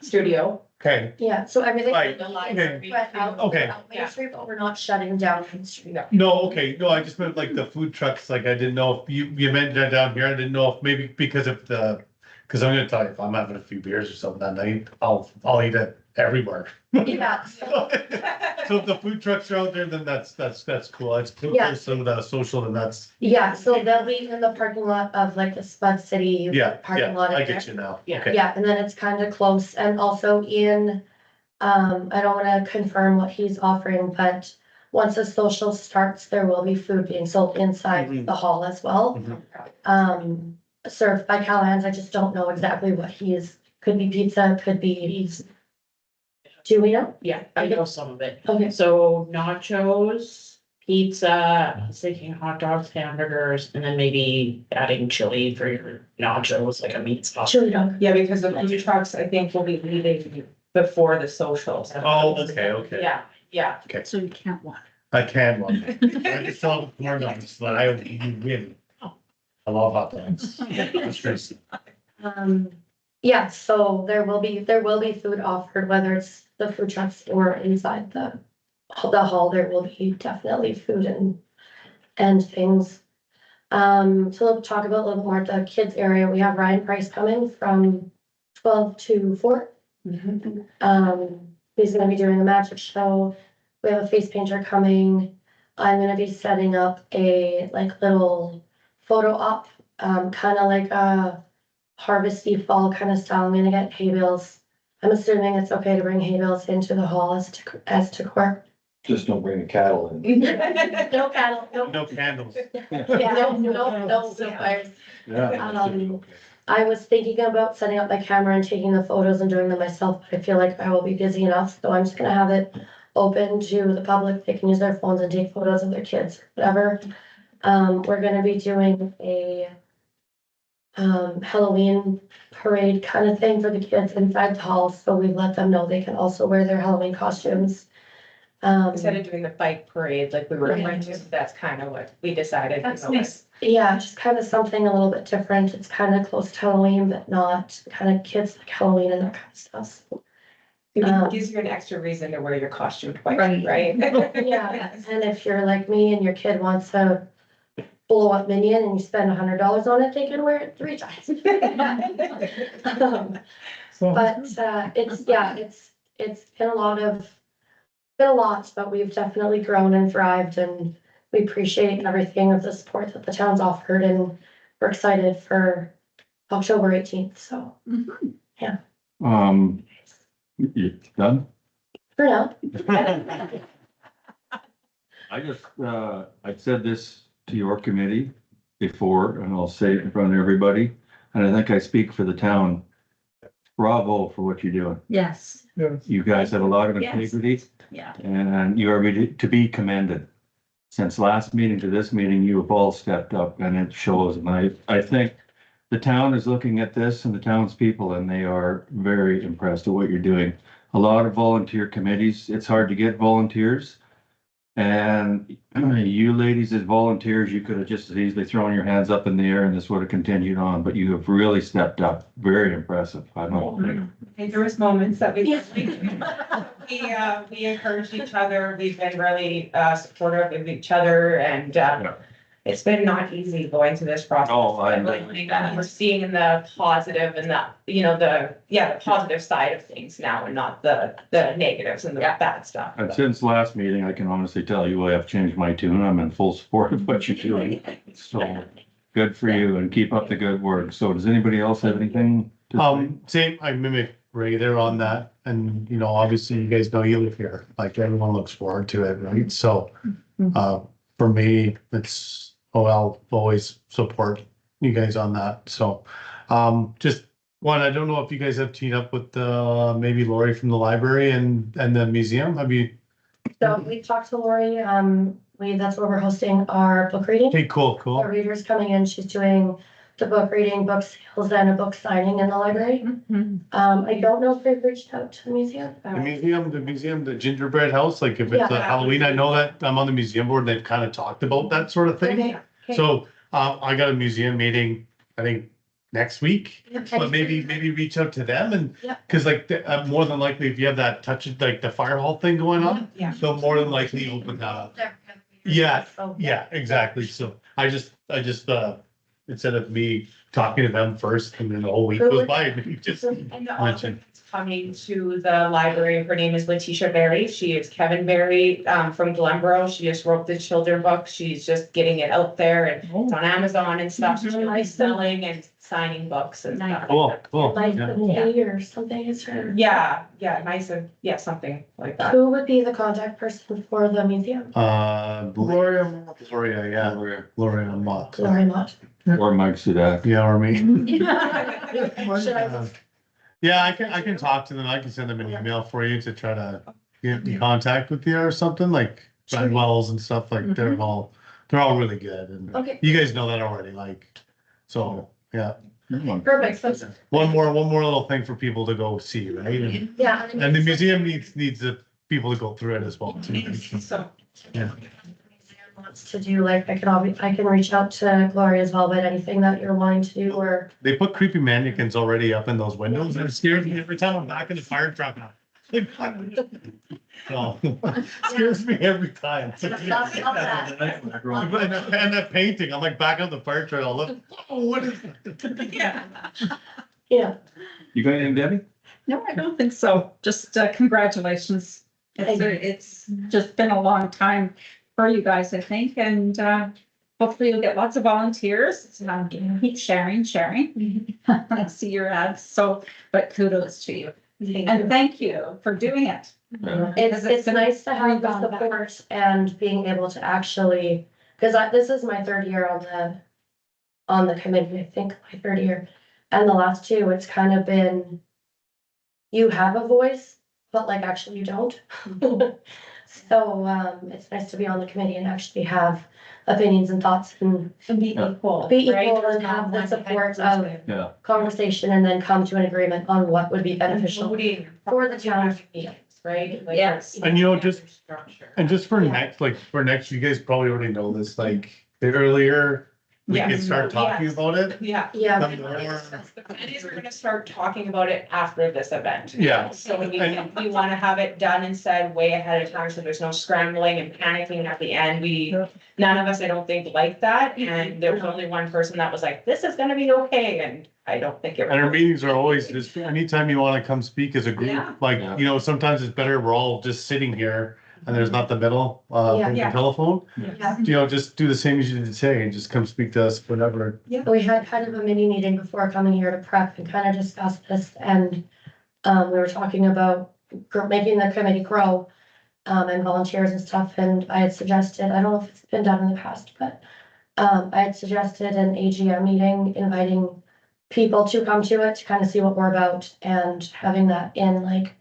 studio. Okay, yeah, so everything. Right, The lines okay. are spread out Okay. throughout Main Street, but we're not shutting down Main Street. no, okay, no, I just meant like the food trucks, like I didn't know if you mentioned that down here, I didn't know if maybe because of cause I'm gonna tell you, if I'm having a few beers or something that night, I'll eat it everywhere. Yeah, so- So if the food trucks are out there, then that's cool, it's cool, Yeah. some of the social, then that's, yeah, so they'll be in the parking lot of like the Spud City. yeah, Parking lot. I in get there. you now, Yeah. okay. Yeah, and then it's kind of close, and also in, I don't wanna confirm what he's offering, but once the social starts, there will be food being sold inside Mhm. the hall as well. Mhm. Served by Callahan's, I just don't know exactly what he is, could be pizza, could be. Do we know? Yeah, I know some of it. Okay, So nachos, pizza, I was thinking hot dogs, hamburgers, and then maybe adding chili for your nachos, like a meat sauce. chili dog. Yeah, because the food trucks, I think, will be leaving before the socials. Oh, okay. Yeah, yeah. So you can't walk. I can one. I just saw the corn dogs, but I win. I love hot dogs. That's great. Yeah, so there will be food offered, whether it's the food trucks or inside the hall, there will be definitely food and things. So we'll talk about a little more at the kids area. We have Ryan Price coming from 12 to 4. He's gonna be doing a magic show. We have a face painter coming. I'm gonna be setting up a like little photo op, kind of like a harvesty fall kind of style. I'm gonna get hay bales. I'm assuming it's okay to bring hay bales into the hall as decor. Just don't bring the cattle in. No cattle, no. No candles. Yeah, no fires. Yeah. I was thinking about setting up my camera and taking the photos and doing them myself, but I feel like I will be busy enough, so I'm just gonna have it open to the public. They can use their phones and take photos of their kids, whatever. We're gonna be doing a Halloween parade kind of thing for the kids inside the hall, so we let them know they can also wear their Halloween costumes. Instead of doing the bike parade like we were going to, that's kind of what we decided. to go with. Yeah, just kind of something a little bit different. It's kind of close to Halloween, but not kind of kids like Halloween and that kind of stuff. It gives you an extra reason to wear your costume twice, right? Yeah, and if you're like me and your kid wants a blow up minion and you spend $100 on it, they can wear it 3 times. But it's been a lot, but we've definitely grown and thrived, and we appreciate everything of the support that the town's offered, and we're excited for October 18th, so. You done? For now. I just, I've said this to your committee before, and I'll say it in front of everybody, and I think I speak for the town. Bravo for what you're doing. Yes. You guys have a lot of Yes. integrity, Yeah. and you are to be commended. Since last meeting to this meeting, you have all stepped up, and it shows, and I think the town is looking at this and the townspeople, and they are very impressed with what you're doing. A lot of volunteer committees, it's hard to get volunteers. And you ladies as volunteers, you could have just as easily thrown your hands up in the air and this would have continued on, but you have really stepped up. Very impressive. I don't think. And there was moments that we encouraged each other. We've been really supportive of each other and it's been not easy going through this process. Oh, I know. We're seeing the positive and the positive side of things now and not the negatives and the bad stuff. And since last meeting, I can honestly tell you I have changed my tune. I'm in full support of what you're doing. So good for you and keep up the good work. So does anybody else have anything to say? Same, I mimic Ray there on that, and you know, obviously you guys know you live here, like everyone looks forward to it, right? So, for me, it's, I'll always support you guys on that, so, just one, I don't know if you guys have teamed up with, maybe Lori from the library and the museum, have you? So we talked to Lori, that's where we're hosting our book reading. Okay, cool, Our reader's coming in, she's doing the book reading, book sales, and a book signing in the library. I don't know if they've reached out to the museum. The museum, the gingerbread house, like if it's Yeah. a Halloween, I know that I'm on the museum board, they've kind of talked about that sort of thing. Okay. So, I got a museum meeting, I think, next week, but maybe reach out to them and, Yeah. cause like, more than likely, if you have that like the fire hall thing going on, Yeah. they'll more than likely open that up. Yeah, yeah, exactly. So I just, instead of me talking to them first and then the whole week goes by, you just And the author mention. that's coming to the library, her name is Letitia Berry. She is Kevin Berry from Glenboro. She just wrote the children book. She's just getting it out there and it's on Amazon and stuff. She's really selling and signing books and stuff. Cool. Like Yeah. the tea or something is her. Yeah, nice and something like that. Who would be the contact person for the museum? Gloria, yeah, Gloria Mott. Lori Mott. Or Mike Sudak? Yeah, or me. Should I? Yeah, I can talk to them. I can send them an email for you to try to get in contact with you or something like Brad Wells and stuff like they're all really good and Okay. you guys know that already, like, so, yeah. Perfect. So, One more little thing for people to go see, right? And- yeah. And the museum needs the people to go through it as well too. So, Yeah. Wants to do, like, I can reach out to Gloria as well, but anything that you're wanting to do or. They put creepy mannequins already up in those windows and it scares me every time I'm back in the fire truck. No, scares me every time. Stop that. And that painting, I'm like back on the fire truck, I'll look, oh, what is that? Yeah. You got anything, Debbie? No, I don't think so. Just congratulations. Thank you. It's just been a long time for you guys, I think, and hopefully you'll get lots of volunteers. Keep sharing. I see your ads, so, but kudos to you. And thank you for doing it. It's nice to have the support and being able to actually, because this is my third year on the committee, I think, my third year. And the last two, it's kind of been, you have a voice, but like actually you don't. So, it's nice to be on the committee and actually have opinions and thoughts and be equal. be right? equal and have the support of Yeah. conversation and then come to an agreement on what would be beneficial Voting for the town. right? Like, Yes. And you know, just- Structure. And just for next, you guys probably already know this, like, the earlier we can Yes. start talking Yes. about it. Yeah. Yeah. the more- The plan is we're gonna start talking about it after this event. Yeah. So we wanna have it done and said way ahead of time, so there's no scrambling and panicking at the end. None of us, I don't think, like that, and there was only one person that was like, this is gonna be okay, and I don't think it. And our was. meetings are always just, anytime you wanna come speak as a group, Yeah. like, you know, sometimes it's better, we're all just sitting here and there's not the middle, from Yeah. the telephone. Yeah. You know, just do the same as you did today and just come speak to us whenever. We had kind of a mini meeting before coming here to prep and kind of discuss this and we were talking about making the committee grow and volunteers and stuff. And I had suggested, I don't know if it's been done in the past, but I had suggested an AGM meeting, inviting people to come to it to kind of see what we're about and having that in like,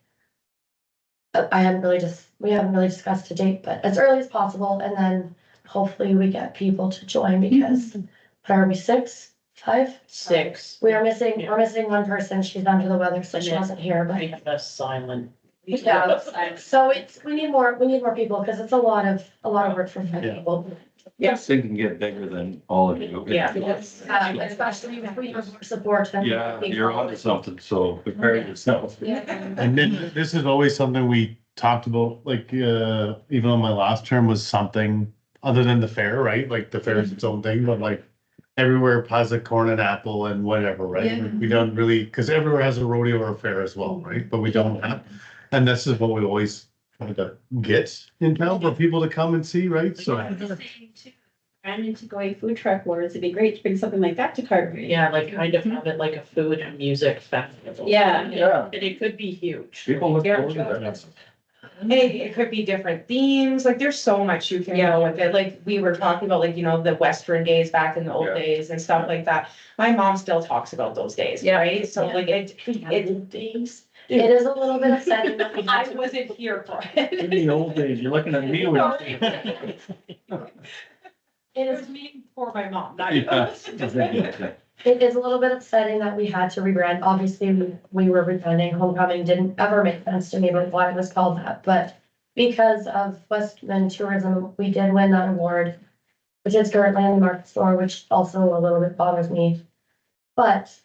we haven't really discussed to date, but as early as possible. And then hopefully we get people to join because what are we, 6, 5? 6. We're missing one person. She's under the weather, so she wasn't here, but We have a silent Yeah, so we need more people, because it's a lot of work for five Yeah. people. This thing can get bigger than all of you. Especially if we have more support. and- Yeah, you're onto something, so prepare yourself. Yeah. And then this is always something we talked about, like, even on my last term was something other than the fair, right? Like the fair is its own thing, but like everywhere has a corn and apple and whatever, right? Yeah. We don't really, because everywhere has a rodeo or a fair as well, right? But we don't have, and this is what we always try to get in town for people to come and see, right? So. Brandon to go a food truck wars, it'd be great to bring something like that to Carberry. Yeah, like kind of have it like a food and music festival. Yeah. Yeah. And it could be huge. People look Yeah. forward to that. It could be different themes, like there's so much you can go with it, like we were talking about, like, you know, the Western days back in the old Yeah. days and stuff like that. My mom still talks about those days, Yeah. right? So Yeah. like it days. It is a little bit upsetting that we I have to. wasn't here for it. In the old days, you're looking at me when you say. It It is was me for my mom, not Yeah. you. It is a little bit upsetting that we had to rebrand. Obviously, we were rebranding. Homecoming didn't ever make sense to me about why it was called that, but because of Westman Tourism, we did win that award, which is currently in the market store, which also a little bit bothers me. But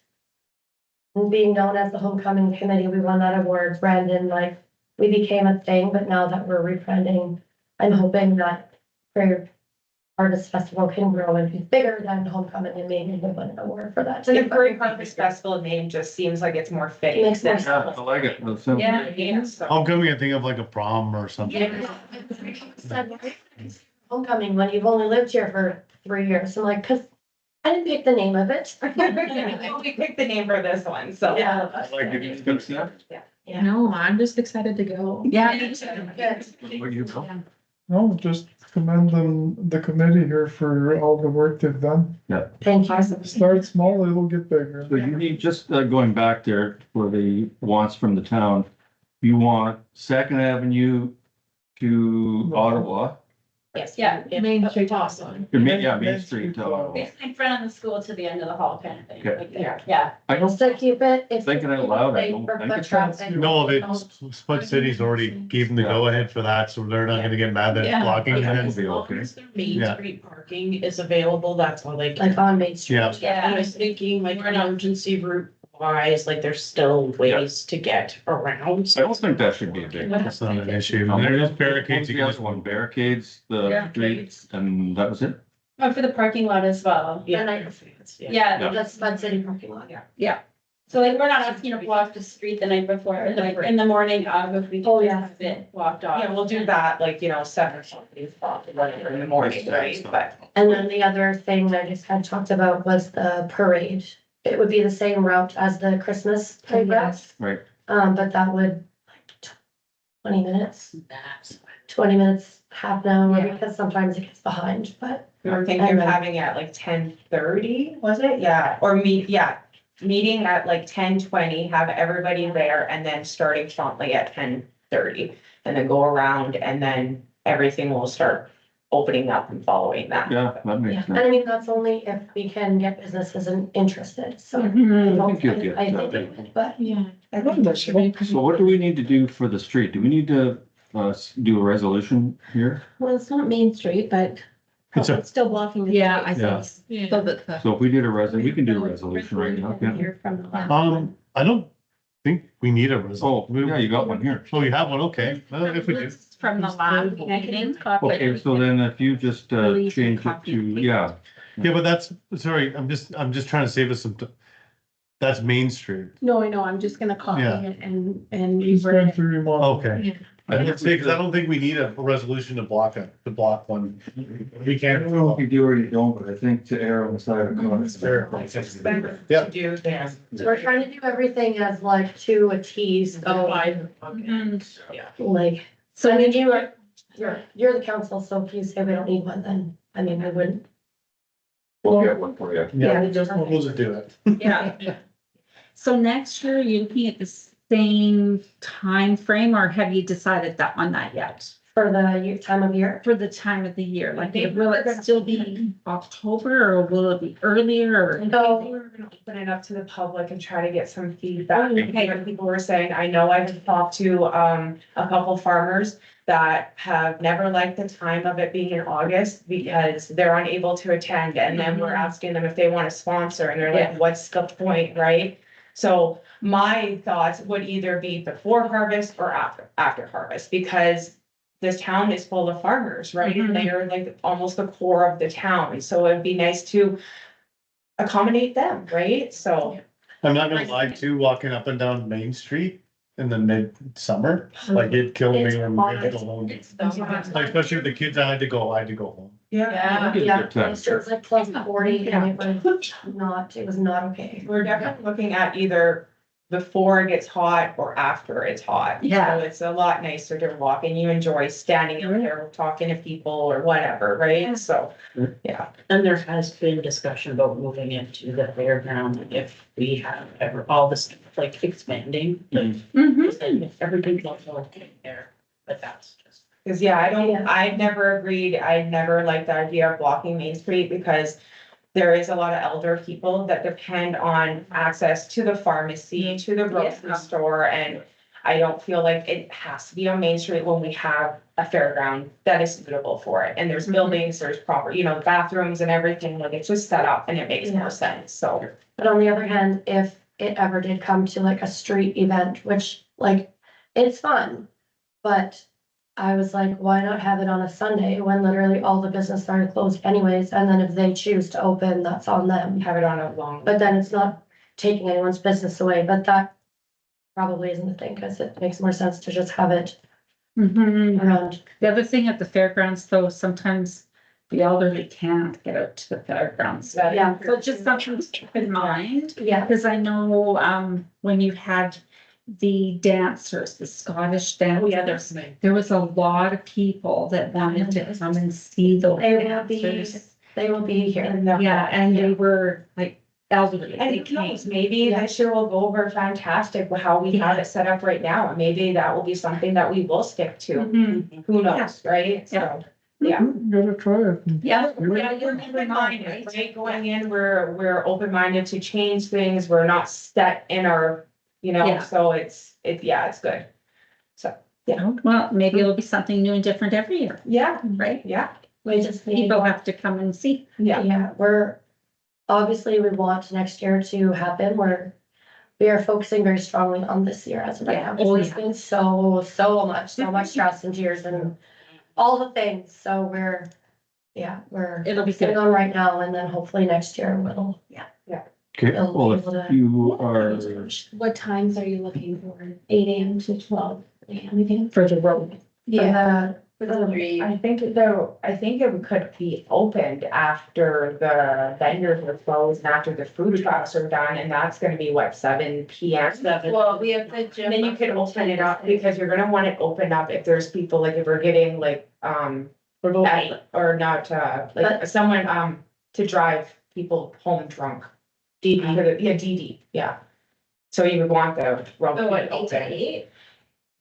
being known as the Homecoming Committee, we won that award. Brandon, like, we became a thing, but now that we're rebranding, I'm hoping that Prairie Artist Festival can grow and be bigger than Homecoming, and maybe we'll win an award for that. And the too. Prairie Harvest Festival name just seems like it's more fitting. Makes more Yeah, I like it. That sounds- Yeah, so. Homecoming, I think of like a prom or something. Homecoming, when you've only lived here for 3 years, I'm like, cause I didn't pick the name of it. We picked the name for this one, so. Yeah. I like it. It's good stuff. Yeah. No, I'm just excited to go. Yeah. Good. What you know? No, just commend them, the committee here for all the work they've done. Thank you. Start small, it'll get bigger. So you need, just going back there for the wants from the town, you want Second Avenue to Ottawa, Yes. Yeah. Main Street awesome. Main Street to Ottawa. Basically in front of the school to the end of the hall kind of thing, Okay. like there, yeah. I don't, Just to keep it, if. Thinking out loud, I safe don't for think foot it's traffic. No, Spud City's already gave them the go ahead for that, so they're not gonna get mad that it's Yeah. blocking it. That'll be As long okay. as their Main Yeah. Street parking is available, that's all they can. Like on Main Street. Yeah. And I was thinking like emergency route wise, like there's still ways to get around. I don't think that should be a big. That's not an issue. There is barricades. You can The just other one, barricades, the Yeah. streets, and that was it? Oh, for the parking lot as well. Yeah. And I- Yeah, Yeah. That's Spud City parking lot. so like, we're not asking to block the street the night before, like in the morning of, if we. Oh, can yeah. have it blocked off. Yeah, we'll do that, like, you know, 7 or something, whatever in the morning, right? But And then the other thing I just had talked about was the parade. It would be the same route as the Christmas parade route. Right. But that would like 20 minutes, 20 minutes, half an hour, Yeah. because sometimes it gets behind, but. we were thinking of having it at like 10:30, was it? Yeah, or meeting at like 10:20, have everybody there, and then starting promptly at 10:30. And then go around, and then everything will start opening up and following that. Yeah, that Yeah, makes and sense. I mean, that's only if we can get businesses interested, so. Mhm. I think you'll get I that. think, it, but Yeah. I think that should be. So what do we need to do for the street? Do we need to, do a resolution here? Well, it's not Main Street, but It's a- it's still blocking. the Yeah, street. Yeah. So that the. So if we did we can do a resolution right now, yeah? Here from the last. I don't think we need a result. Oh, yeah, you got one here. Oh, you have one, okay, well, if we do. This is From the last meeting. Okay, so then if you just, Release and change it copy. to, yeah, Yeah, but that's, sorry, I'm just trying to save us some, that's Main Street. No, I know, I'm just gonna copy Yeah. it and He's reword going it. through remodel. Okay. I didn't say, cause I don't think we need a resolution to block one. We I can't. don't know if you do or you don't, but I think to err on the side of caution. It's fair. To do this. So we're trying to do everything as like to a T, so like, so I mean, you're the council, so if you say we don't need one, then, I mean, we wouldn't. We'll get one for you. Yeah, we'll just do it. Yeah. So next year, are you looking at the same time frame, or have you decided that on that yet? For the time of year? For the time of the year, like, They will were it gonna- still be October or will it be earlier or? So, We were gonna open it up to the public and try to get some feedback. Okay. What people were saying, I know I've talked to, a couple farmers that have never liked the time of it being in August because they're unable to attend, and then we're asking them if they want to sponsor, and they're like, what's the point, right? So my thoughts would either be before harvest or after harvest, because this town is full of farmers, right? And they are like almost the core of the town, so it'd be nice to accommodate them, right? So. I'm not gonna lie too, walking up and down Main Street in the midsummer, like it killed me when we had to go home. Like, especially with the kids, I had to go home. yeah, Good yeah, time. it was like plus 40 and it was not okay. We're definitely looking at either before it gets hot or after it's hot. Yeah. So it's a lot nicer to walk and you enjoy standing out there talking to people or whatever, right? So, yeah. And there has been discussion about moving into the fairground if we have ever, all this like expanding. And if everything's also okay there, but that's just. Cause I'd never agreed, I'd never liked the idea of blocking Main Street because there is a lot of elder people that depend on access to the pharmacy, to the grocery store, and I don't feel like it has to be on Main Street when we have a fairground that is suitable for it. And there's buildings, there's proper, bathrooms and everything, like it's just set up and it makes more sense, so. But on the other hand, if it ever did come to like a street event, which like, it's fun, but I was like, why not have it on a Sunday when literally all the business started closed anyways, and then if they choose to open, that's on them. Have it on a long. But then it's not taking anyone's business away, but that probably isn't the thing, because it makes more sense to just have it around. The other thing at the fairgrounds, though, sometimes the elderly can't get out to the fairgrounds. Yeah. So it's just something to keep in mind, Yeah, because I know, when you had the dancers, the Scottish dancers, there was a lot of people that wanted to come and see those dancers. they will be here. Yeah, and they were like elderly. And They who knows, came. maybe this year will go over fantastic with how we have it set up right now, and maybe that will be something that we will stick to. Mhm. Who knows, right? So, yeah. Gotta try it. Yeah. Yeah, we're open-minded, right? Going in, we're open-minded to change things. We're not set in our, Yeah. so it's good. So, yeah. Well, maybe it'll be something new and different every year, Yeah, right? yeah, We just need, People have to come and see. yeah. obviously we want next year to happen, we are focusing very strongly on this year as of right now. Oh, It's been so much stress and tears and all the things, so we're It'll be focusing good. on right now, and then hopefully next year we'll, Okay, They'll well, be able if to- you are, What times are you looking for? 8 AM to 12 AM again? For the road. I think it could be opened after the vendors are closed and after the food trucks are done, and that's gonna be what, 7 PM? Well, we have the gym. Then you could open it up, because you're gonna want it open up if there's people, like if we're getting like, or not, like someone, to drive people home drunk. DD, yeah. So you would want the road So what, 8 to open. 8?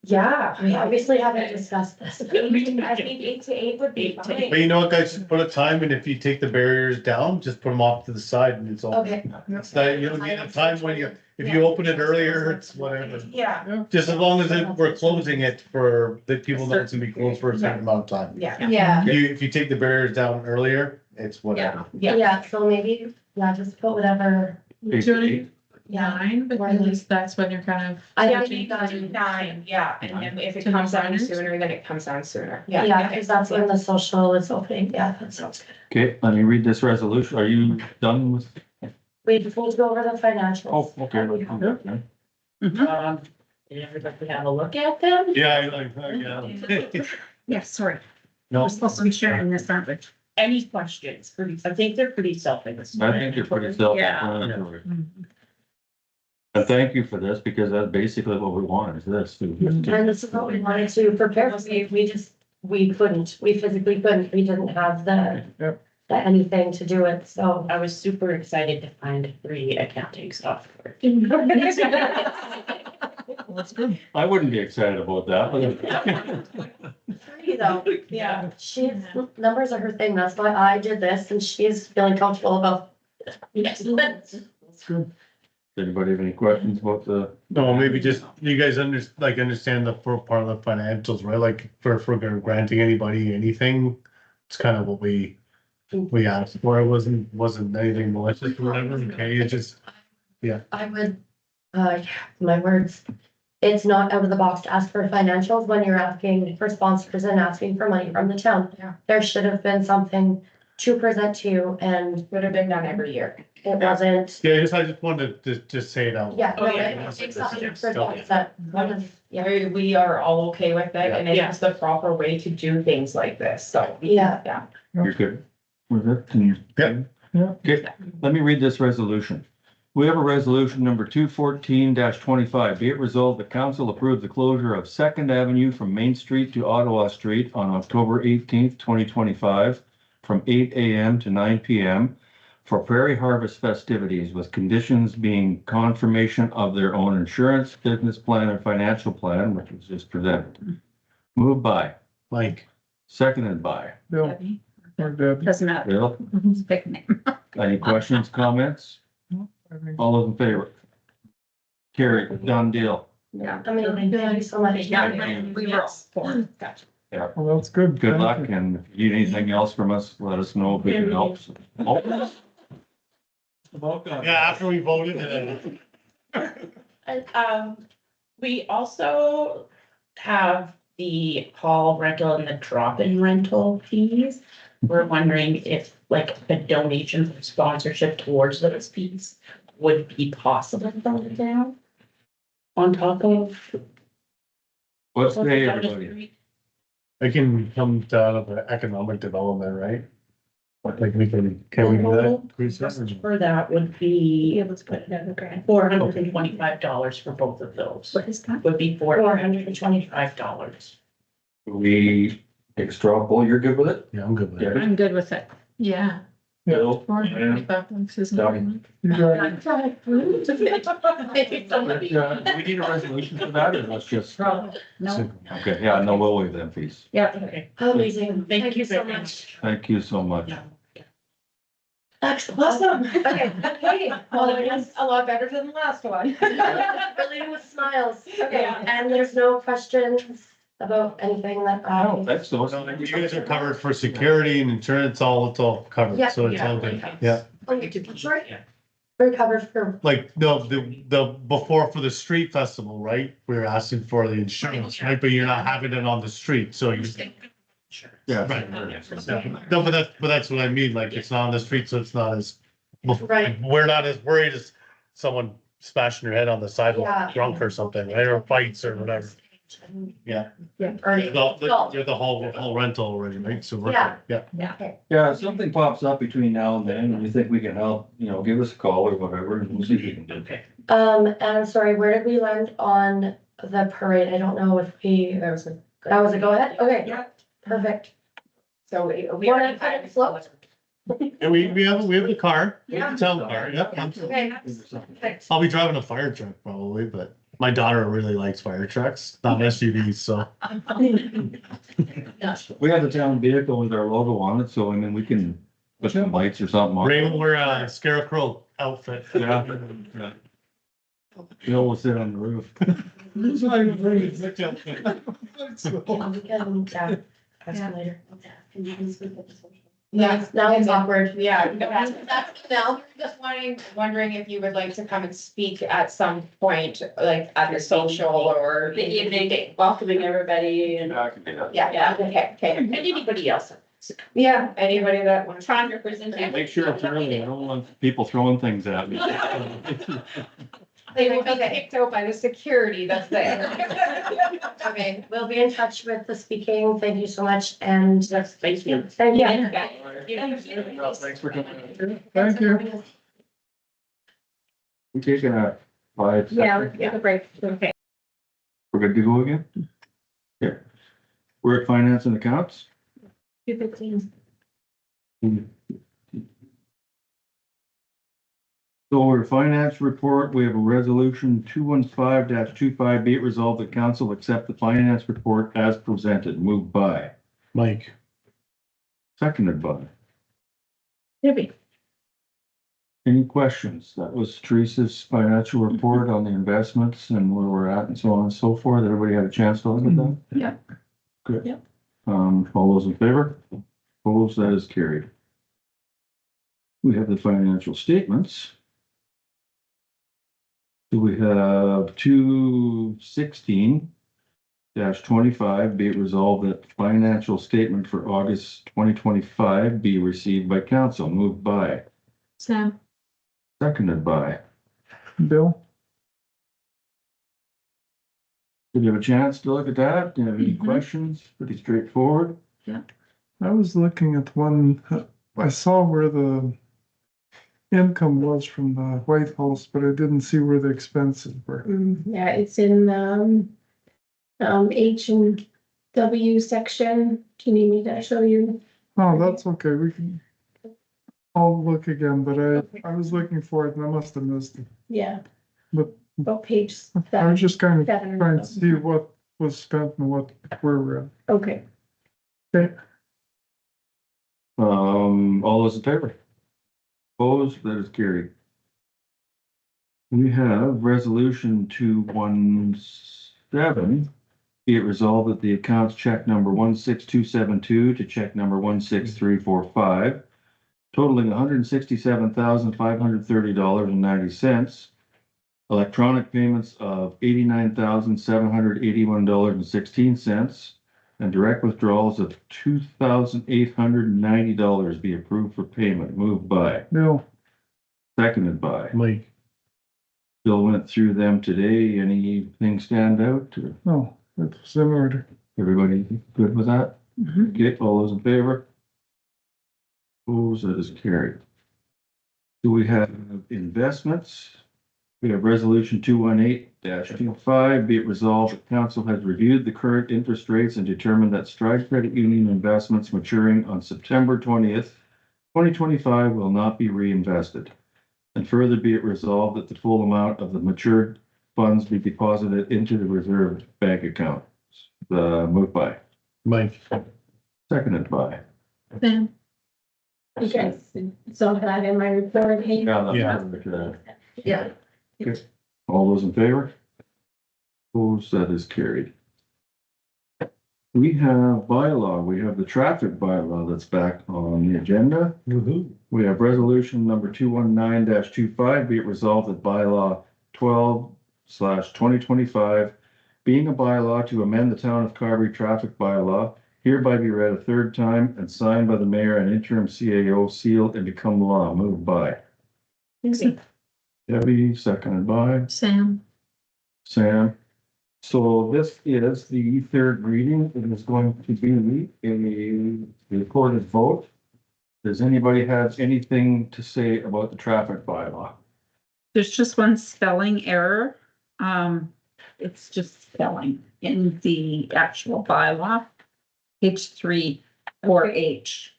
Yeah. we obviously haven't discussed this. I think 8 to 8 would be fine. But you know what, guys, just put a time, and if you take the barriers down, just put them off to the side and it's all. Okay. It's that, you'll get a time when if you open it earlier, it's whatever. Yeah, Just as long as we're closing it for, the people know it's gonna be closed for a certain amount of time. yeah, Yeah. If you take the barriers down earlier, it's whatever. yeah. Yeah, so maybe, just put whatever, Doing yeah. 9, because that's when you're kind of. I Yeah, think nine, yeah, and then if it To the comes down runners? sooner, then it comes down sooner. Yeah, because that's when the social is opening, yeah, that sounds good. okay, let me read this resolution. Are you done with? We just need to go over the financials. Oh, okay, let's do that then. Did everybody have a look at them? Yeah, Yeah, sorry. No, We're supposed to be sharing this, aren't we? Any questions? I think they're pretty self-explanatory. I think you're pretty self-explanatory. And thank you for this, because that's basically what we want, is this. And this is what we wanted to prepare, for. we physically couldn't, we didn't have the anything to do it, so. I was super excited to find free accounting software. I wouldn't be excited about that. happy though. Yeah. She's, numbers are her thing. That's why I did this and she's feeling comfortable about. Yes. That's good. Does anybody have any questions about the? No, maybe just, you guys understand the for part of the financials, right? Like for granting anybody anything, it's kind of what we asked for. It wasn't anything malicious or whatever, okay? It's just, I would, my words, it's not out of the box to ask for financials when you're asking for sponsors and asking for money from the town. Yeah. There should have been something to present to you and Would have been done every year. it wasn't. yeah, I just wanted to just say it out. Yeah, Oh, no, yeah. it takes something for that. Yeah, We are all okay with it and Yeah. it's the proper way to do things like this, so. yeah. Yeah. You're good with it? Can you? Yeah. Yeah, okay, let me read this resolution. We have a resolution number 214-25. Be it resolved, the council approved the closure of Second Avenue from Main Street to Ottawa Street on October 18th, 2025, from 8 AM to 9 PM for Prairie Harvest festivities, with conditions being confirmation of their own insurance, business plan, and financial plan, which was just presented. Moved by, Like, seconded by, Bill, Debbie. or Debbie. Doesn't matter. Bill. It's a big name. Any questions, comments? I think All those in favor? Carrie, done deal. Yeah, I mean, thank you so much. Yeah, we were all for. Gotcha. Well, that's good. Good Thank luck, you. and if you need anything else from us, let us know if we can help. yeah, after we voted, And, we also have the hall rental and the drop-in rental fees. We're wondering if like a donation or sponsorship towards those fees would be possible from the town? On top of. Let's pay everybody. it can come down of the economic development, right? Like we can we do that? Chris? Just for that would be Let's put it on the grant. $425 for both of those. What is that? Would be $425. We take a straw poll, you're good with it? Yeah, I'm good with it. I'm good with it. Yeah. Bill? Or Ann? $425 isn't Done. You got it. Do we need a resolution for that, or let's just? No, Okay, yeah, no, we'll waive them fees. yeah. Okay. Amazing. Thank you so very much. Thank you so much. Excellent. Awesome. Okay, okay. Well, it is a lot better than the last one. Related with smiles. Okay, Yeah. and there's no questions about anything that I don't I. think so. No, you guys are covered for security and insurance, it's all covered, Yeah. so it's all good, yeah. We're covered for, Like, no, the, before for the street festival, right? We were asking for the insurance, right? But you're not having it on the street, so you. Yeah. Right. No, but that's what I mean, like, it's not on the street, so it's not as, right, we're not as worried as someone smashing their head on the Yeah. sidewalk drunk or something, right? Or fights or whatever. Yeah. or, You're the whole rental already, right? So we're, Yeah. yeah. Yeah, if something pops up between now and then, and you think we can help, give us a call or whatever, and we'll see what we can do. and I'm sorry, where did we land on the parade? I don't know if we, That was a go ahead? Okay, Yeah. perfect. So we Wanna already put it had. slow? And we have the car, we have the town car, yeah. Okay, perfect. I'll be driving a fire truck probably, but my daughter really likes fire trucks, not SUVs, so. We have the town vehicle with our logo on it, so I mean, we can put some lights or something on. Raymond, wear a scarecrow outfit. Yeah. Yeah. Bill will sit on the roof. It's not even very- Yeah, we can, yeah, ask him later. Yeah, Now it's awkward. Yeah, that's now, we're just wondering if you would like to come and speak at some point, like at the social or. The evening, welcoming everybody and. I can do that. Yeah, okay, okay. And anybody else. Yeah, anybody that wants. Trying to represent. Make sure it's early. I don't want people throwing things at me. They will be kicked out by the security that's there. Okay, we'll be in touch with the speaking. Thank you so much, and Thank you. thank you. Thanks for coming. Thank you. We taking a 5 Yeah, second? let's take a break. Okay. We're good to go again? Yeah. We're at finance and accounts. 2:15. So our finance report, we have a resolution 215-25, be it resolved, the council accept the finance report as presented. Moved by, Mike. Seconded by. Debbie. Any questions? That was Teresa's financial report on the investments and where we're at and so on and so forth. Everybody had a chance to look at that? Yeah. Good. Yeah. All those in favor? Opposed, that is carried. We have the financial statements. So we have 216-25, be it resolved that financial statement for August 2025 be received by council. Moved by. Sam. Seconded by. Bill, Did you have a chance to look at that? Do you have any questions? Pretty straightforward. I was looking at one, I saw where the income was from the White House, but I didn't see where the expenses were. Yeah, it's in, H and W section. Do you need me to show you? Oh, that's okay, we can, I'll look again, but I was looking for it and I must have missed it. Yeah. But About page I seven. was just kind of Seven or trying to something. see what was spent and where we're at. Okay. Okay, All those in favor? Opposed, that is carried. We have resolution 217. Be it resolved that the accounts check number 16272 to check number 16345, totaling $167,530.90. Electronic payments of $89,781.16. And direct withdrawals of $2,890 be approved for payment. Moved by. Bill, Seconded by. Mike. Bill went through them today. Anything stand out? Or no, it was in order. everybody good with that? Okay, all those in favor? Opposed, that is carried. Do we have investments? We have resolution 218-25, be it resolved that council has reviewed the current interest rates and determined that Stride Credit Union investments maturing on September 20th, 2025 will not be reinvested. And further be it resolved that the full amount of the matured funds be deposited into the reserve bank account. Moved by. Mike. Seconded by. Sam. You guys saw that in my report. Hey. Yeah. Yeah. Okay. All those in favor? Opposed, that is carried. We have bylaw, we have the traffic bylaw that's back on the agenda. We have resolution number 219-25, be it resolved that bylaw 12/2025, being a bylaw to amend the town of Carberry traffic bylaw, hereby be read a third time and signed by the mayor and interim CAO, sealed and become law. Moved by. Debbie, seconded by Sam. Sam. So this is the third reading. It is going to be a recorded vote. Does anybody have anything to say about the traffic bylaw? There's just one spelling error. It's just spelling in the actual bylaw. Page 3 or H.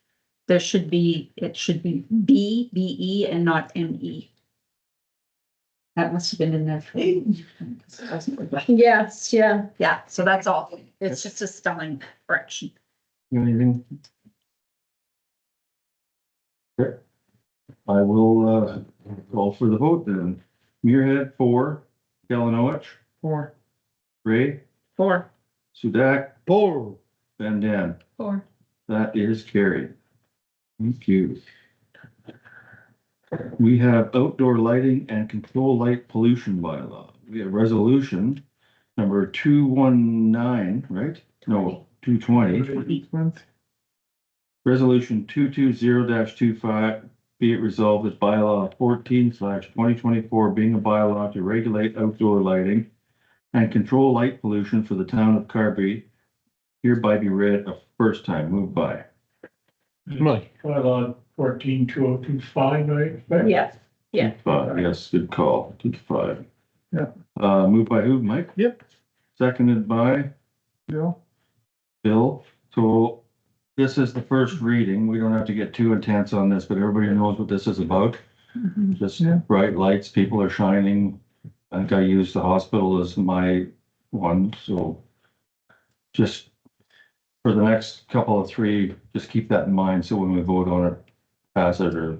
There should be, it should be B-E and not M-E. That must have been in there. Yes, yeah. Yeah, so that's all. It's just a spelling correction. Anything? Okay. I will, call for the vote then. Muirhead, 4. Kalanowitz, 4. Ray, 4. Sudak, 4. Van Dam. 4. That is carried. Thank you. We have outdoor lighting and control light pollution bylaw. We have resolution number 219, right? No, 220. Resolution 220-25, be it resolved that bylaw 14/2024 being a bylaw to regulate outdoor lighting and control light pollution for the town of Carberry hereby be read a first time. Moved by. Mike. Bylaw 14/2025, right? Yeah. Yeah. Yes, good call. 2-5. Yeah. Moved by who, Mike? Yep. Seconded by Bill, Bill. So this is the first reading. We don't have to get too intense on this, but everybody knows what this is about. Just bright lights, people are shining. I think I use the hospital as my one, so just for the next couple of three, just keep that in mind, so when we vote on it, pass it, or,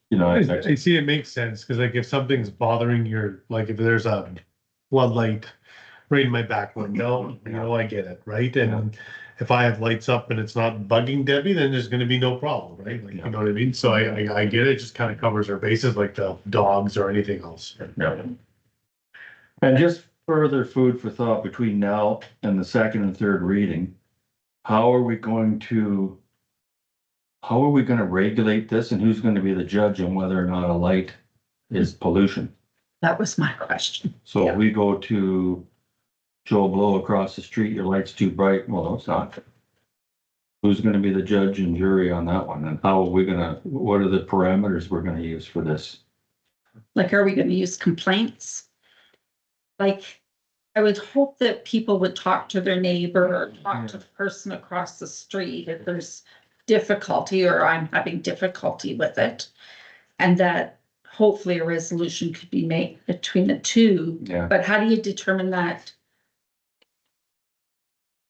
you know, I see it makes sense, cause like if something's bothering your, like if there's a floodlight right in my back window, you know, I get it, right? And if I have lights up and it's not bugging Debbie, then there's gonna be no problem, right? Like, you know what I mean? So I get it, just kind of covers our bases like the dogs or anything else. Yeah. And just further food for thought between now and the second and third reading, how are we going to regulate this, and who's gonna be the judge on whether or not a light is pollution? That was my question. So if we go to Joe Blow across the street, your light's too bright, well, no, it's not. Who's gonna be the judge and jury on that one, and how are we gonna, what are the parameters we're gonna use for this? Like, are we gonna use complaints? Like, I would hope that people would talk to their neighbor or talk to the person across the street if there's difficulty or I'm having difficulty with it. And that hopefully a resolution could be made between the two. Yeah. But how do you determine that?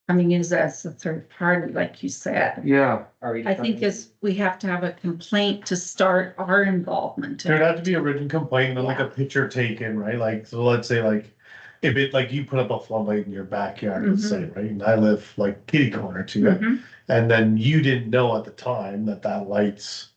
Coming in as a third party, like you said. Yeah. I think we have to have a complaint to start our involvement. There'd have to be a written complaint and like a picture taken, right? Like, so let's say like, if it, like you put up a floodlight in your backyard, let's say, right? And I live like kitty corner to it. And then you didn't know at the time that that light's,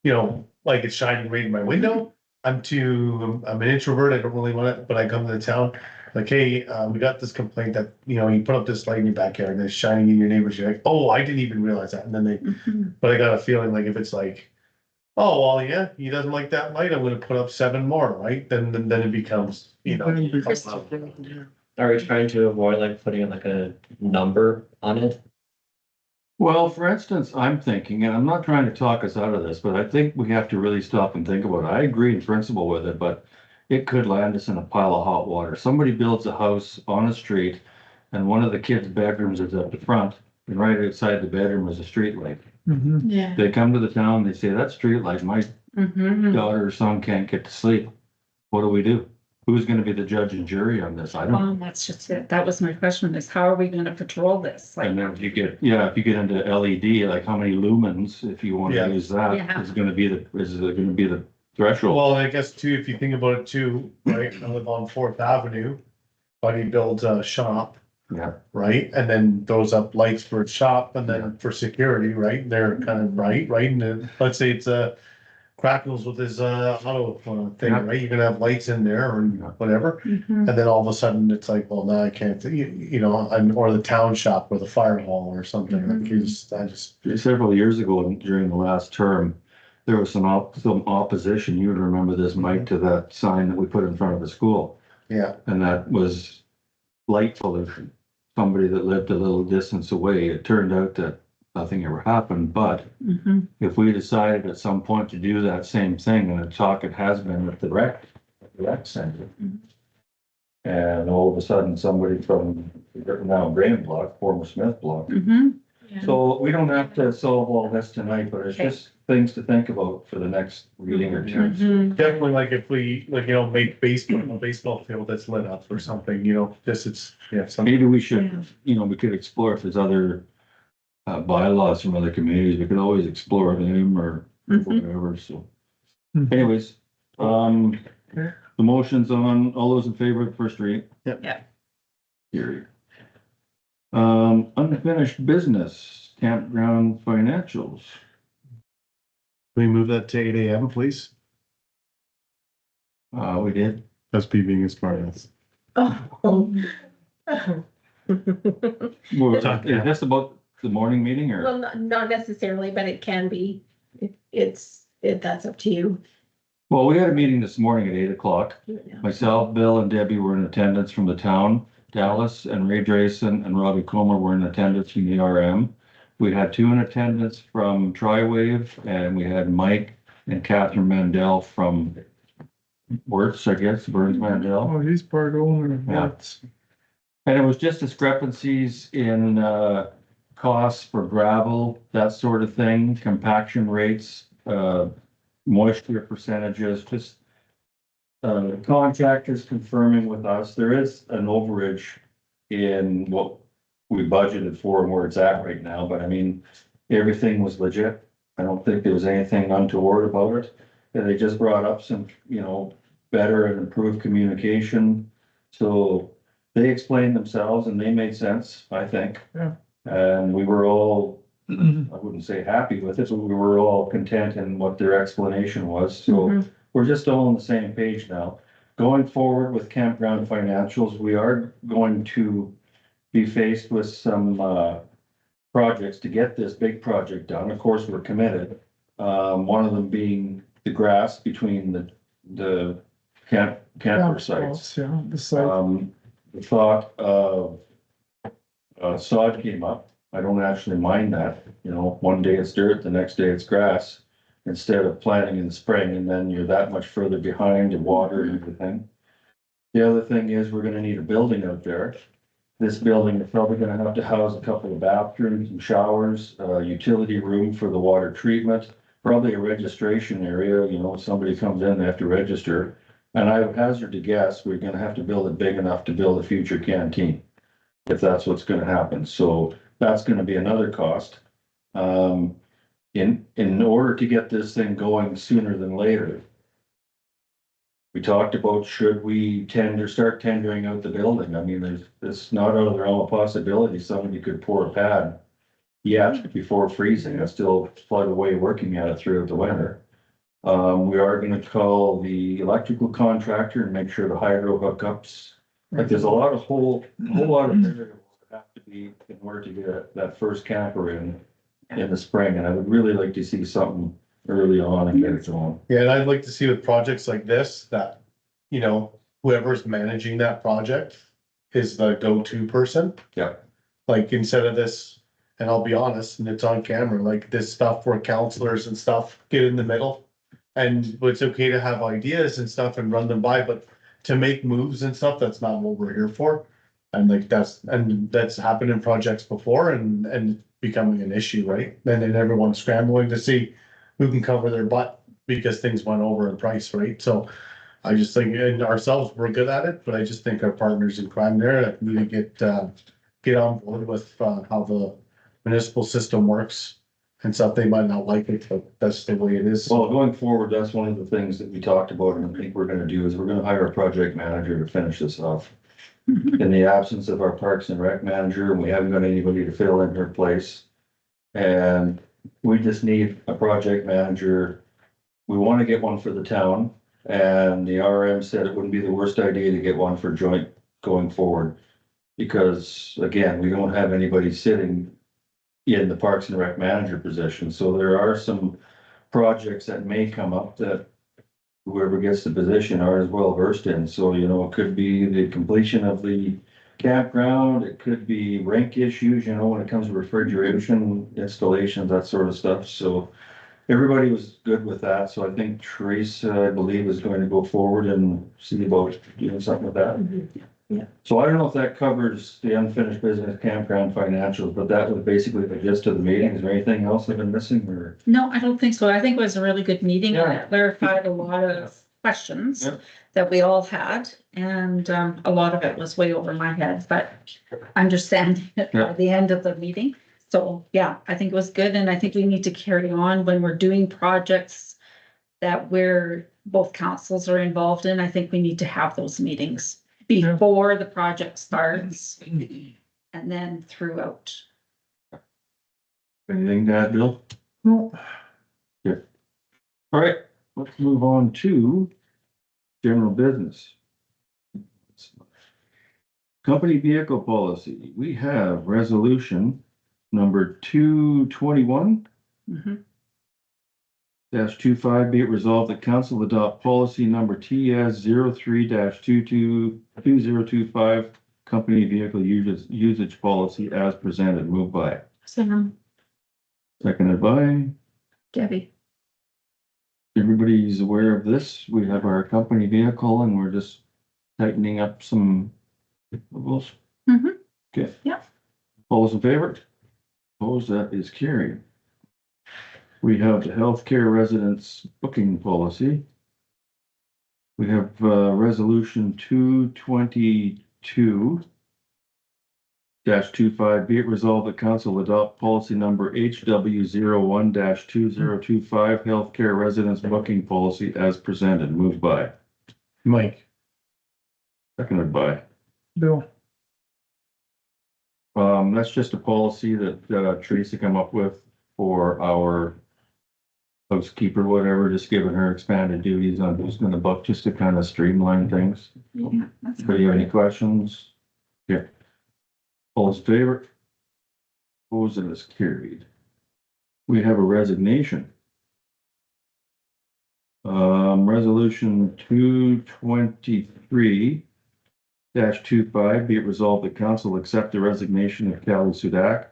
you know, like it's shining right in my window. I'm an introvert. I don't really want it, but I come to the town. Like, hey, we got this complaint that, you know, you put up this light in your backyard and it's shining in your neighbor's. You're like, oh, I didn't even realize that. And then but I got a feeling like if it's like, oh, well, yeah, he doesn't like that light, I'm gonna put up 7 more, right? Then it becomes, you know. Are we trying to avoid like putting like a number on it? Well, for instance, I'm thinking, and I'm not trying to talk us out of this, but I think we have to really stop and think about it. I agree in principle with it, but it could land us in a pile of hot water. Somebody builds a house on a street and one of the kids' bedrooms is at the front, and right outside the bedroom is a street light. Yeah. They come to the town, they say, that street light, my daughter or son can't get to sleep. What do we do? Who's gonna be the judge and jury on this? I don't know. That's just it. That was my question, is how are we gonna patrol this? Like, And then if you get into LED, like how many lumens, if you wanna use that, Yeah. is it gonna be the threshold? Well, I guess too, if you think about it too, right, I live on 4th Avenue. Buddy builds a shop, Yeah. right? And then throws up lights for a shop and then for security, right? They're kind of right? And then, let's say it's Crackles with his auto thing, Yeah. right? You're gonna have lights in there or whatever. And then all of a sudden it's like, well, now I can't, you know, or the town shop or the fire hall or something. Like I just. Several years ago, during the last term, there was some opposition, you would remember this, Mike, to that sign that we put in front of the school. Yeah. And that was light pollution. Somebody that lived a little distance away. It turned out that nothing ever happened, but if we decided at some point to do that same thing, and the talk it has been with the rec center. And all of a sudden, somebody from now Graham Block, former Smith Block. So we don't have to solve all this tonight, but it's just things to think about for the next reading or two. Definitely, like if we, like, you know, make a baseball field that's lit up or something, you know, Maybe we should, you know, we could explore if there's other bylaws from other communities. We could always explore them or whatever, so. Anyways, the motion's on, all those in favor of the first reading? Yeah. Carried. Unfinished business, campground financials. Can we move that to 8 AM, please? We did. That's being as part of this. Oh. Well, is this about the morning meeting or? Well, not necessarily, but it can be. That's up to you. Well, we had a meeting this morning at 8 o'clock. Myself, Bill and Debbie were in attendance from the town. Dallas and Ray Drayson and Robbie Comer were in attendance from the RM. We had 2 in attendance from Triwave, and we had Mike and Catherine Mandel from Wertz, I guess, Burns Mandel. Oh, he's part owner of Yeah. Wertz. And it was just discrepancies in costs for gravel, that sort of thing, compaction rates, moisture percentages, just contractors confirming with us, there is an overage in what we budgeted for and where it's at right now, but I mean, everything was legit. I don't think there was anything untoward about it. And they just brought up some, you know, better and improved communication. So they explained themselves and they made sense, I think. Yeah. And we were all, I wouldn't say happy with it, but we were all content in what their explanation was. So we're just all on the same page now. Going forward with campground financials, we are going to be faced with some projects to get this big project done. Of course, we're committed. One of them being the grass between the camper sites. Yeah, the site. The thought of sod came up. I don't actually mind that, you know, one day it's dirt, the next day it's grass. Instead of planting in the spring and then you're that much further behind in water and everything. The other thing is we're gonna need a building out there. This building is probably gonna have to house a couple of bathrooms and showers, utility room for the water treatment, probably a registration area, you know, if somebody comes in, they have to register. And I would hazard to guess, we're gonna have to build it big enough to build a future canteen. If that's what's gonna happen, so that's gonna be another cost. In order to get this thing going sooner than later. We talked about should we start tendering out the building, I mean, it's not out of the realm of possibility, somebody could pour a pad. Yet before freezing, I still plug away working at it throughout the winter. We are gonna call the electrical contractor and make sure the hydro hookups. Like there's a lot of whole lot of variables that have to be in order to get that first camper in the spring, and I would really like to see something early on and get it going. Yeah, and I'd like to see with projects like this, that, you know, whoever's managing that project is the go-to person. Yeah. Like instead of this, and I'll be honest, and it's on camera, like this stuff where counselors and stuff get in the middle. And it's okay to have ideas and stuff and run them by, but to make moves and stuff, that's not what we're here for. And like that's happened in projects before and becoming an issue, right? And then everyone's scrambling to see who can cover their butt because things went over in price, right? So I just think, and ourselves, we're good at it, but I just think our partners in crime there need to get on board with how the municipal system works and stuff. They might not like it, but that's the way it is. Well, going forward, that's one of the things that we talked about, and I think we're gonna do is we're gonna hire a project manager to finish this off. In the absence of our Parks and Rec manager, and we haven't got anybody to fill in her place. And we just need a project manager. We wanna get one for the town, and the RM said it wouldn't be the worst idea to get one for joint going forward. Because again, we don't have anybody sitting in the Parks and Rec manager position, so there are some projects that may come up that whoever gets the position are as well versed in, so, you know, it could be the completion of the campground, it could be rink issues, you know, when it comes to refrigeration, installations, that sort of stuff, so everybody was good with that, so I think Teresa, I believe, is going to go forward and see about doing something with that. Yeah. So I don't know if that covers the unfinished business campground financials, but that was basically the gist of the meeting. Is there anything else I've been missing or? No, I don't think so. I think it was a really good meeting. Yeah. It clarified a lot of questions Yeah. that we all had. And a lot of it was way over my head, but understanding it by Yeah. the end of the meeting. So, yeah, I think it was good. And I think we need to carry on when we're doing projects that both councils are involved in. I think we need to have those meetings before the project starts and then throughout. Anything to add, Bill? No. Good. All right, let's move on to general business. Company vehicle policy. We have resolution number 221. -25, be it resolved that council adopt policy number TS 03-222025, company vehicle usage policy as presented. Moved by. Sam, Seconded by. Debbie. Everybody's aware of this. We have our company vehicle and we're just tightening up some rules. Okay. Yeah. All those in favor? Opposed, that is carried. We have the healthcare residence booking policy. We have resolution 222. 25, be it resolved that council adopt policy number HW 01-2025, healthcare residence booking policy as presented. Moved by, Mike, seconded by. Bill, That's just a policy that Teresa come up with for our housekeeper, whatever, just giving her expanded duties on who's gonna book, just to kind of streamline things. Yeah, that's Do you have any questions? Yeah. All those in favor? Opposed, and is carried. We have a resignation. Resolution 223-25, be it resolved that council accept the resignation of Callie Sudak,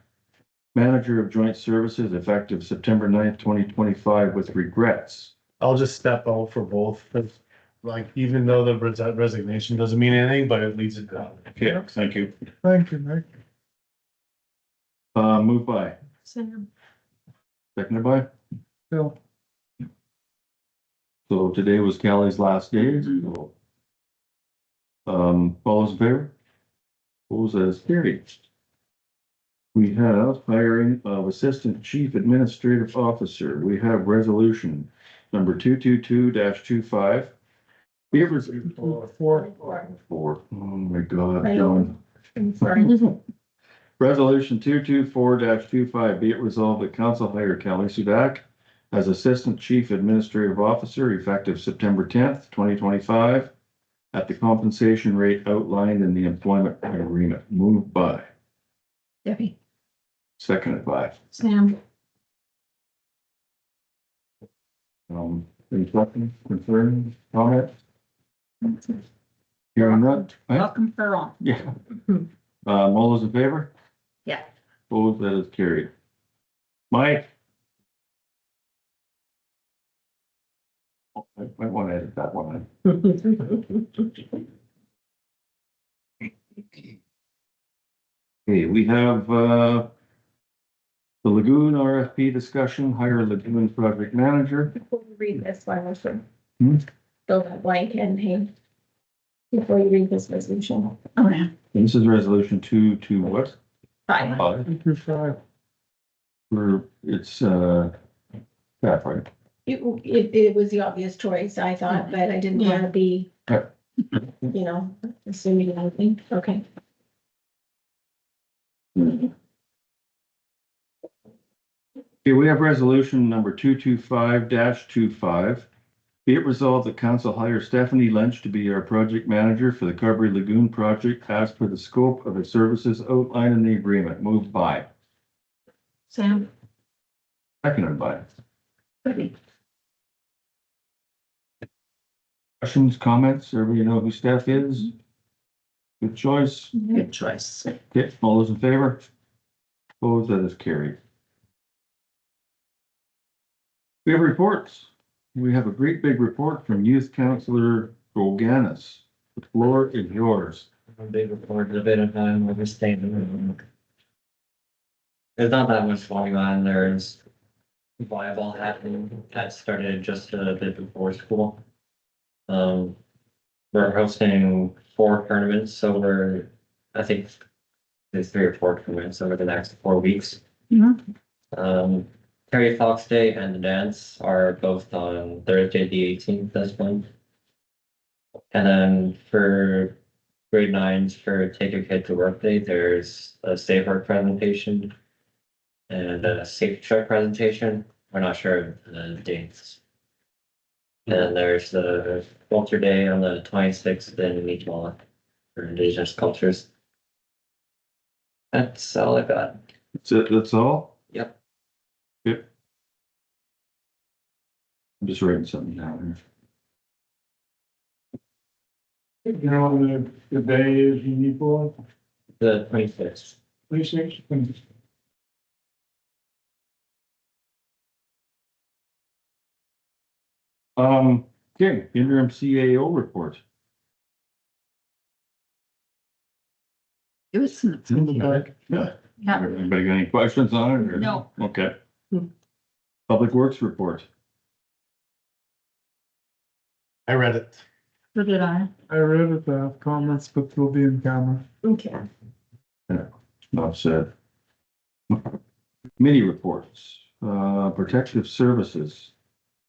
Manager of Joint Services, effective September 9th, 2025, with regrets. I'll just step out for both, 'cause, like, even though the resignation doesn't mean anything, but it leads it down. Okay, thank you. thank you, Mike. Moved by, Sam. seconded by. Bill, So today was Callie's last day. So, all those in favor? Opposed, as carried. We have hiring of Assistant Chief Administrative Officer. We have resolution number 222-25. Be it resolved. four, Four. Oh my God, John. I'm sorry. Resolution 224-25, be it resolved that council hire Kelly Sudak as Assistant Chief Administrative Officer effective September 10th, 2025, at the compensation rate outlined in the employment agreement. Moved by, Debbie. seconded by. Sam. Any questions, concerns, comments? Hearing none? Right? Welcome for all. Yeah. All those in favor? Yeah. Opposed, that is carried. Mike? I might want to edit that one. Okay, we have, the Lagoon RFP discussion, hire Lagoon project manager. Before you read this one, I should Hmm? fill that blank in, hey. Before you read this resolution. Oh, yeah. This is resolution 2 what? Fine. 225. It's, that right? It was the obvious choice, I thought, but I didn't want to be, Yeah. you know, assuming anything. Okay. Okay, we have resolution number 225-25. Be it resolved that council hire Stephanie Lynch to be our project manager for the Carberry Lagoon project as per the scope of the services outlined in the agreement. Moved by, Sam. seconded by. Debbie. Questions, comments? Everybody know who Steph is? Good choice. Good choice. Okay, all those in favor? Opposed, that is carried. We have reports. We have a great big report from Youth Counselor Roganis. The floor is yours. They reported a bit of time overstatement. There's not that much going on. There's volleyball happening. That started just a bit before school. We're hosting 4 tournaments over, I think there's 3 or 4 tournaments over the next 4 weeks. Terry Fox Day and the dance are both on Thursday, the 18th this month. And then for grade 9s for Take Your Kid to Work Day, there's a Safe Work presentation and a Safe Truck presentation. We're not sure of the dates. And there's the Culture Day on the 26th in Meatball for Indigenous cultures. That's all I got. That's it, that's all? Yep. Yep. I'm just writing something down here. You know, the day is unique one, The 26th. 26. Okay, interim CAO report. It was in the. In the back. Yeah. Yeah. Anybody got any questions on it? or- No. Okay. Public Works report. I read it. So did I. I read it, I have comments, but they'll be in camera. Okay. Enough said. Committee reports, protective services.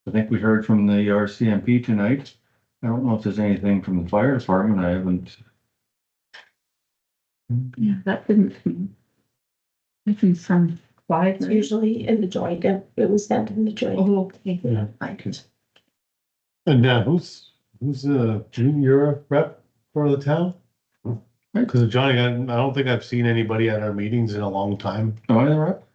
I think we heard from the RCMP tonight. I don't know if there's anything from the fire department. I haven't. Yeah, that didn't. I think from Clyde. It's usually in the joint, it was sent in the joint. Oh, okay. Yeah. Right. And who's you're a rep for the town? Because Johnny, I don't think I've seen anybody at our meetings in a long time. Am I the rep?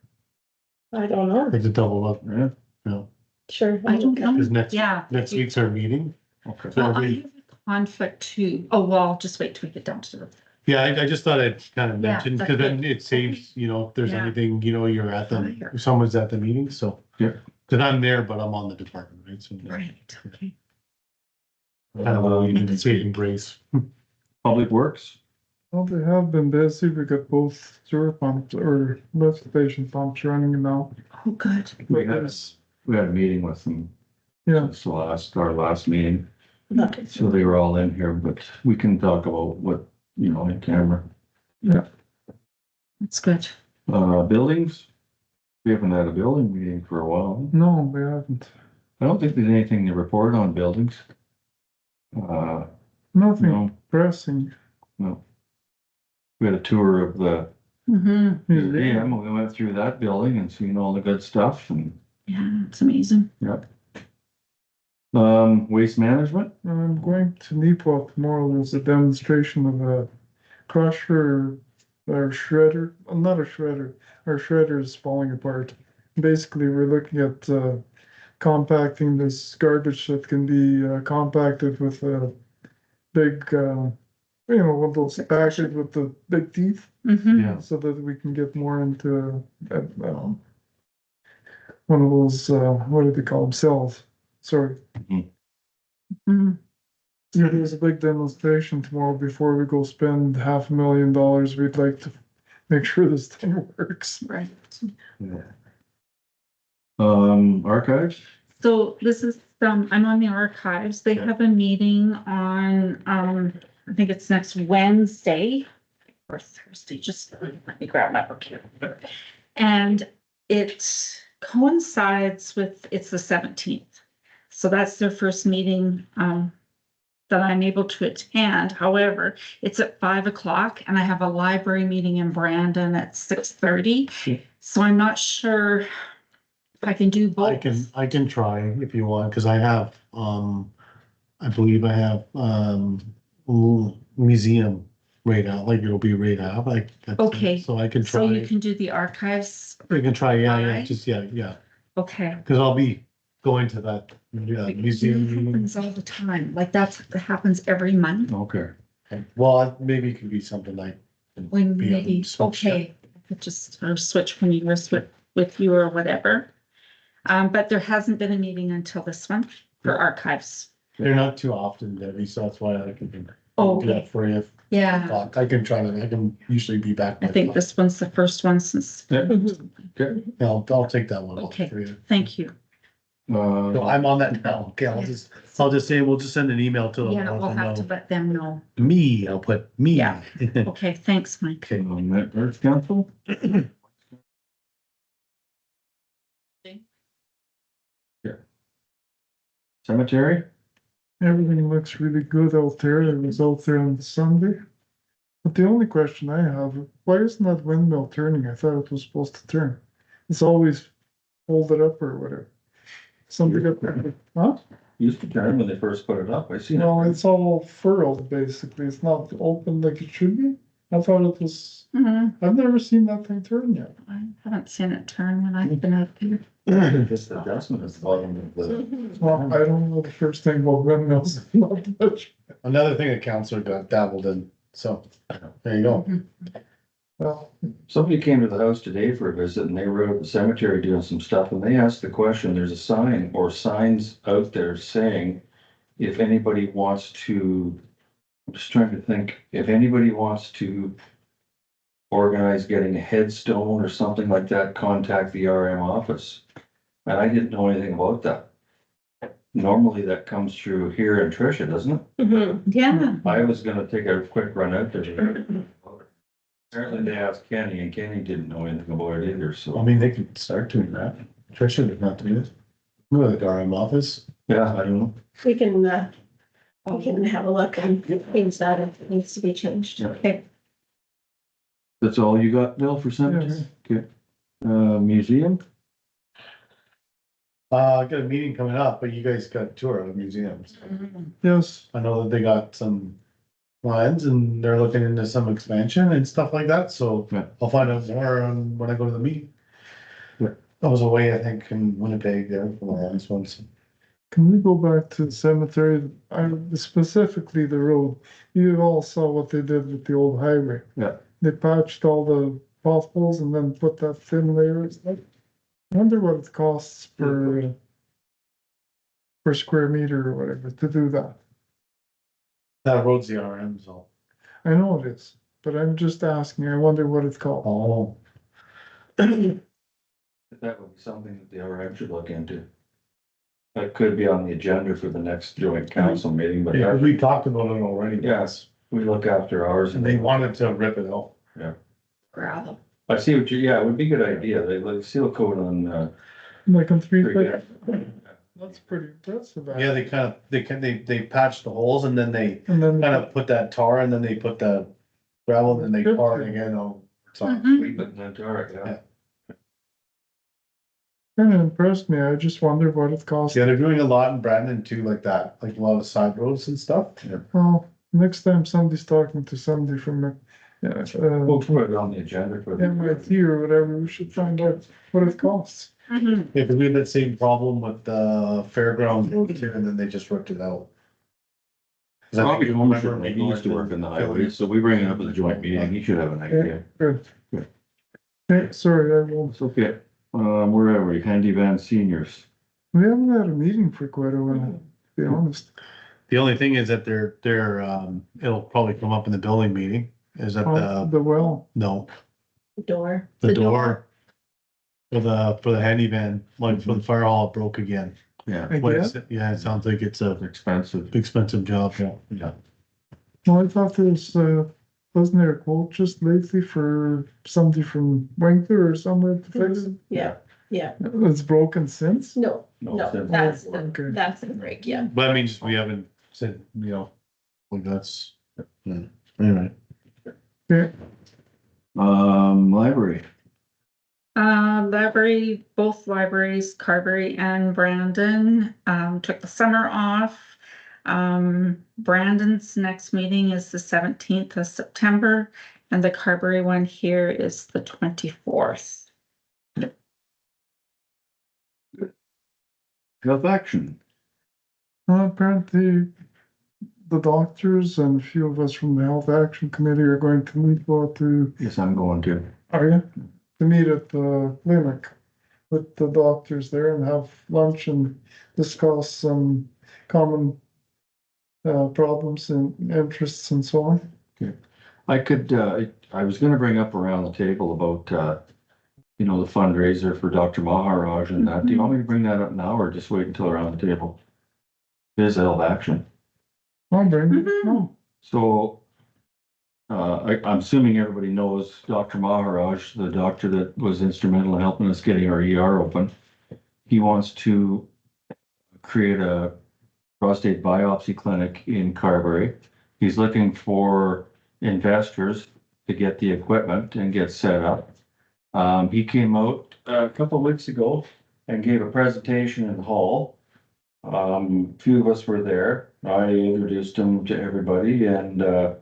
I don't know. I have to double up, Yeah. no, Sure. I don't know. because next Yeah. week's our meeting. Okay. So Well, I we- have a conflict too. Oh, well, just wait till we get down to the. Yeah, I just thought I'd kind of Yeah, mention, that's because then good. it saves, if there's Yeah. anything, you're at Fire. the, someone's at the meeting, so. Yeah. Because I'm there, but I'm on the department, right, so. Right, okay. Kind of you can save grace. Public Works, Well, they have been busy. We got both sewer pumps or lift station pumps running now. Oh, good. we had a meeting with them. Yeah. It's our last meeting. Okay. So they were all in here, but we can talk about what, in camera. That's good. Buildings. We haven't had a building meeting for a while. No, we haven't. I don't think there's anything to report on buildings. Nothing No, pressing. no. We had a tour of the Mm-hmm. museum. We went through that building and seen all the good stuff and, Yeah, it's amazing. yep. Waste management. I'm going to Neepawa tomorrow. There's a demonstration of a crusher or shredder, not a shredder. Our shredder is falling apart. Basically, we're looking at compacting this garbage that can be compacted with a big, one of those packets with the big teeth, Mm-hmm. Yeah. so that we can get more into one of those, what do they call them, cells? Sorry. Mm-hmm. Yeah, there's a big demonstration tomorrow before we go spend $500,000. We'd like to make sure this thing works. Right. Archives. So this is, I'm on the archives. They have a meeting on, I think it's next Wednesday or Thursday, just let me grab my book here. And it coincides with, it's the 17th. So that's their first meeting, that I'm able to attend. However, it's at 5 o'clock and I have a library meeting in Brandon at 6:30. So I'm not sure if I can do both. I can try if you want, because I have, I believe I have, museum right out, like it'll be right out, like. Okay. So I can So you try, can do the archives. I can try, yeah, Alright. just, yeah, Okay. because I'll be going to that, museum It meeting. happens all the time. Like that happens every month. Okay. Well, maybe it could be something like. When be maybe, switched okay, I could just, or switch when you were with you or whatever. But there hasn't been a meeting until this one for archives. They're not too often, Debbie, so that's why I can do Okay. that for you. Yeah, I can try to, I can usually be back. I think this one's the first one since, Yeah. Okay. I'll take that one. Okay. For you. thank you. No, I'm on that now. Okay, I'll just say, we'll just send an email to them. Yeah, let we'll them have to know. let them know. Me, I'll put me. Yeah. Okay, thanks, Mike. Okay. Earth Council. Yeah. Cemetery. Everything looks really good out there. I was out there on Sunday. But the only question I have, why isn't that windmill turning? I thought it was supposed to turn. It's always folded up or whatever. Somebody got there, huh? Used to turn when they first put it up. I seen it. No, it's all furrowed basically. It's not open like it should be. I thought it was, I've never seen that thing turn yet. I haven't seen it turn when I've been out there. Just adjustment is the bottom of the. Well, I don't know the first thing about windmills. Not much. Another thing that counselor got dabbled in, so, there you go. Well, Somebody came to the house today for a visit and they were out at the cemetery doing some stuff and they asked the question, there's a sign or signs out there saying, if anybody wants to, I'm just trying to think, if anybody wants to organize getting a headstone or something like that, contact the RM office. And I didn't know anything about that. Normally that comes through here in Tricia, doesn't it? Yeah. I was gonna take a quick run out there. Apparently they asked Kenny and Kenny didn't know anything about it either, I so. mean, they could start doing that. Tricia did not do it. No, the RM office. Yeah, I don't know. We can have a look and things that it needs to be changed. Yeah. Okay. That's all you got, Bill, for cemetery? Okay. Museum? I got a meeting coming up, but you guys got a tour of the museums. Yes, I know that they got some plans and they're looking into some expansion and stuff like that, so Yeah. I'll find out more on when I go to the meeting. Yeah. I was away, I think, in Winnipeg there for my last one, so. can we go back to the cemetery, specifically the road? You all saw what they did with the old highway. Yeah. They patched all the potholes and then put that thin layer. I wonder what it costs per square meter or whatever to do that. That road's the RM, so. I know it is, but I'm just asking, I wonder what it's called. Oh. That would be something that the RM should look into. That could be on the agenda for the next joint council meeting, but Yeah, we talked about it already. yes, we look after ours. And they wanted to rip it out. Gravel. I see what you, yeah, it would be a good idea. They like seal coat on, Like on three, Pretty that's pretty impressive. Yeah, they patched the holes and then they And then, kind of put that tar and then they put the gravel and they tar it again on. sweep it and then tar it, yeah. kind of impressed me, I just wonder what it costs. Yeah, they're doing a lot in Brandon too, like that, like a lot of side roads and stuff. Well, next time somebody's talking to somebody from, We'll put it on the agenda for the. MIT or whatever, we should find out what it costs. Yeah, because we had that same problem with the fairgrounds road too, and then they just ripped it out. 'Cause I think Robbie you Holmes, remember he maybe used to work in the highway, so we bring it up at the joint meeting. He should have an idea. Good. Good. Okay, sorry, I won't. It's okay. Where are we? Handy Van Seniors. We haven't had a meeting for quite a while, to be honest. The only thing is that it'll probably come up in the building meeting, is that The well, no, Door. the door. For the handy van, like for the fire hall, it broke again. Yeah, What is it? Yeah, it sounds like it's a expensive. expensive job, yeah. well, I thought there was, wasn't there a quote just lately for somebody from Winkler or somewhere to fix it? Yeah, yeah. It's broken since? No, No, no, it's that's, okay. that's the break, yeah. But I mean, just we haven't said, like that's, anyway. Okay, Library. Library, both libraries, Carberry and Brandon, took the summer off. Brandon's next meeting is the 17th of September, and the Carberry one here is the 24th. Health action. apparently the doctors and a few of us from the Health Action Committee are going to meet, go to, Yes, I'm going to. are you? To meet at the clinic with the doctors there and have lunch and discuss some common problems and interests and so on. I could, I was gonna bring up around the table about, the fundraiser for Dr. Maharaj and that. Do you want me to bring that up now or just wait until around the table? It is Health Action. I'll bring it. Oh, So, I'm assuming everybody knows Dr. Maharaj, the doctor that was instrumental in helping us getting our ER open. He wants to create a prostate biopsy clinic in Carberry. He's looking for investors to get the equipment and get set up. He came out a couple of weeks ago and gave a presentation in the hall. Few of us were there. I introduced him to everybody and,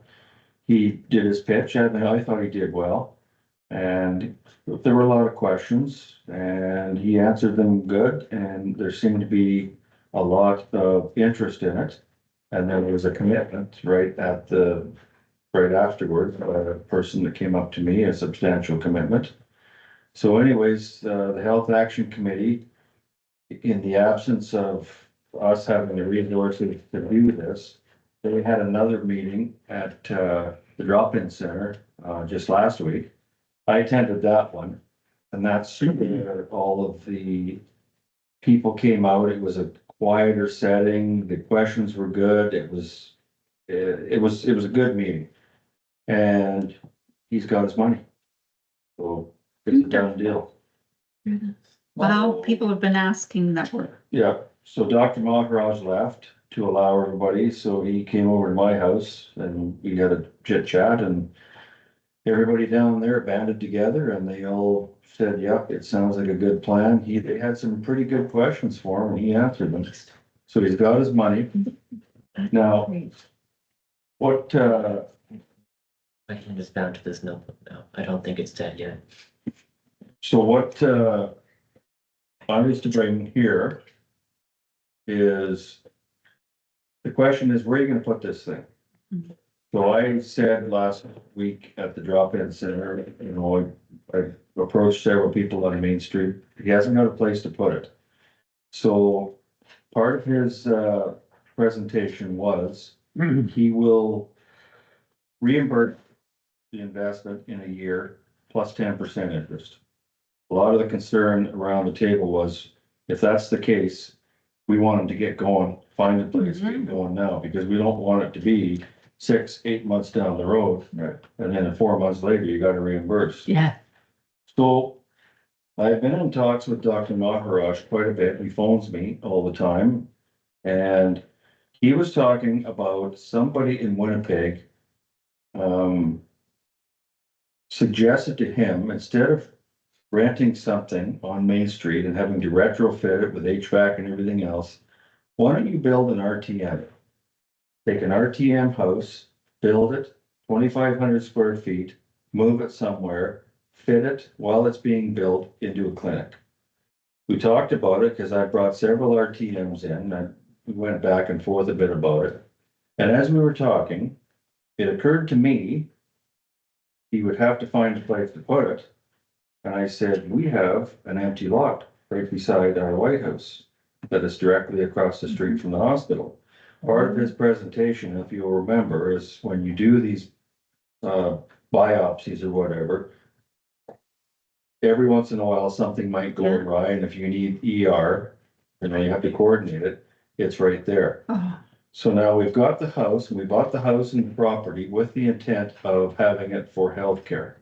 he did his pitch and I thought he did well. And there were a lot of questions and he answered them good and there seemed to be a lot of interest in it. And there was a commitment right afterward, a person that came up to me, a substantial commitment. So anyways, the Health Action Committee, in the absence of us having the resources to do this, they had another meeting at the drop-in center just last week. I attended that one, and that's where all of the people came out. It was a quieter setting. The questions were good. It was a good meeting. And he's got his money. So it's a done deal. Wow, people have been asking that we're. Yeah, so Dr. Maharaj left to allow everybody, so he came over to my house and we had a chit chat and everybody down there banded together and they all said, yep, it sounds like a good plan. They had some pretty good questions for him and he answered them. So he's got his money. Now, what, I can just bound to this notebook now. I don't think it's dead yet. so what, I was to bring here is, the question is, where are you gonna put this thing? So I said last week at the drop-in center, you know, I approached several people on Main Street. He hasn't got a place to put it. So part of his, presentation was, he will reimburse the investment in a year plus 10% interest. A lot of the concern around the table was, if that's the case, we want them to get going, find a place, get going now, because we don't want it to be 6-8 months down the road. Right. And then 4 months later, you gotta reimburse. Yeah. So I've been in talks with Dr. Maharaj quite a bit. He phones me all the time. And he was talking about somebody in Winnipeg, suggested to him, instead of renting something on Main Street and having to retrofit it with HVAC and everything else, why don't you build an RTM? Take an RTM house, build it, 2,500 square feet, move it somewhere, fit it while it's being built into a clinic. We talked about it because I brought several RTMs in and we went back and forth a bit about it. And as we were talking, it occurred to me, he would have to find a place to put it. And I said, we have an empty lot right beside our White House that is directly across the street from the hospital. Part of his presentation, if you'll remember, is when you do these biopsies or whatever, every once in a while, something might go awry, and if you need ER, you know, you have to coordinate it, it's right there. So now we've got the house, and we bought the house and the property with the intent of having it for healthcare.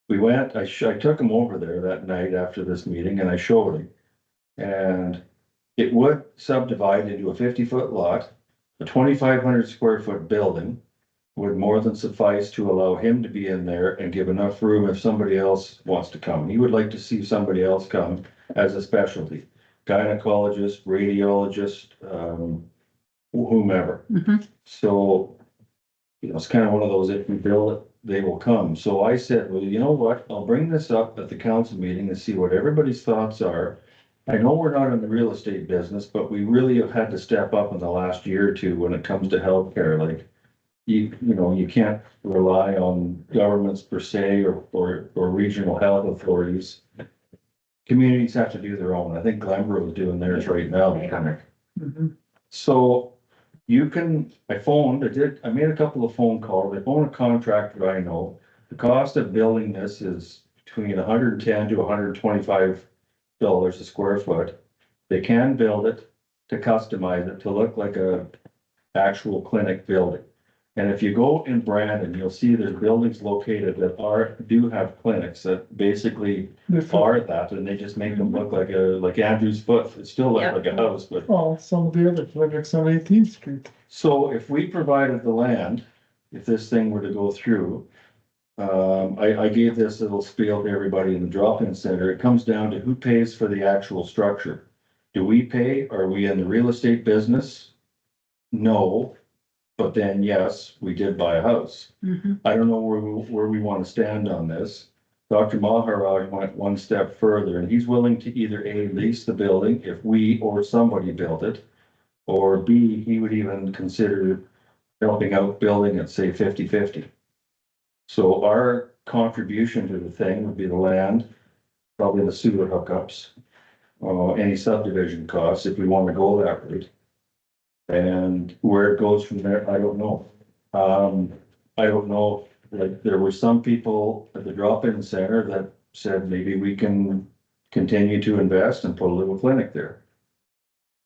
We went, I took him over there that night after this meeting and I showed him. And it would subdivide into a 50-foot lot, a 2,500 square foot building would more than suffice to allow him to be in there and give enough room if somebody else wants to come. He would like to see somebody else come as a specialty, gynecologist, radiologist, whomever. So, you know, it's kind of one of those, if we build it, they will come. So I said, well, you know what, I'll bring this up at the council meeting and see what everybody's thoughts are. I know we're not in the real estate business, but we really have had to step up in the last year or two when it comes to healthcare. Like, you know, you can't rely on governments per se or regional health authorities. Communities have to do their own. I think Glenboro is doing theirs right now. So you can, I made a couple of phone calls. I phoned a contractor I know. The cost of building this is between $110 to $125 a square foot. They can build it to customize it to look like a actual clinic building. And if you go in Brandon, you'll see there's buildings located that do have clinics that basically are that, and they just make them look like Andrew's Foot. It still looks like a house, but. Well, some of the other clinics on 18th Street. So if we provided the land, if this thing were to go through, I gave this little spiel to everybody in the drop-in center. It comes down to who pays for the actual structure. Do we pay? Are we in the real estate business? No. But then, yes, we did buy a house. I don't know where we want to stand on this. Dr. Maharaj went one step further and he's willing to either A, lease the building if we or somebody built it, or B, he would even consider helping out building at say 50-50. So our contribution to the thing would be the land, probably the sewer hookups, any subdivision costs if we want to go that route. And where it goes from there, I don't know. I don't know, like, there were some people at the drop-in center that said maybe we can continue to invest and put a little clinic there.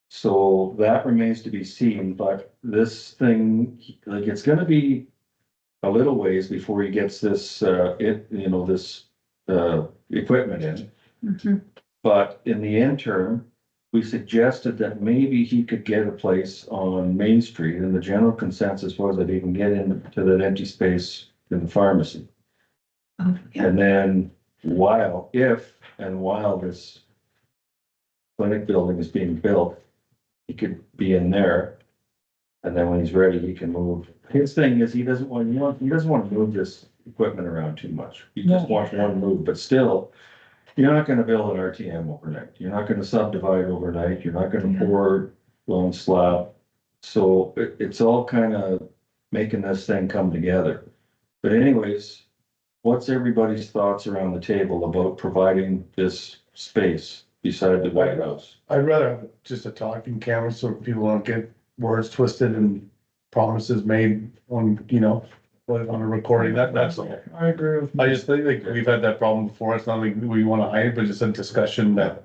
So that remains to be seen, but this thing, like, it's gonna be a little ways before he gets this, this, equipment in. Mhm. But in the interim, we suggested that maybe he could get a place on Main Street, and the general consensus was that he can get into that empty space in the pharmacy. Oh, yeah. And then while this clinic building is being built, he could be in there. And then when he's ready, he can move. His thing is, he doesn't want to move this equipment around too much. He just wants one move, but still, you're not gonna build an RTM overnight. You're not gonna subdivide overnight. You're not gonna pour one slab. So it's all kind of making this thing come together. But anyways, what's everybody's thoughts around the table about providing this space beside the White House? I'd rather have just a talking camera so people don't get words twisted and promises made on, on a recording, that's all. I agree with. I just think like we've had that problem before. It's not like we want to hide it, but just a discussion that,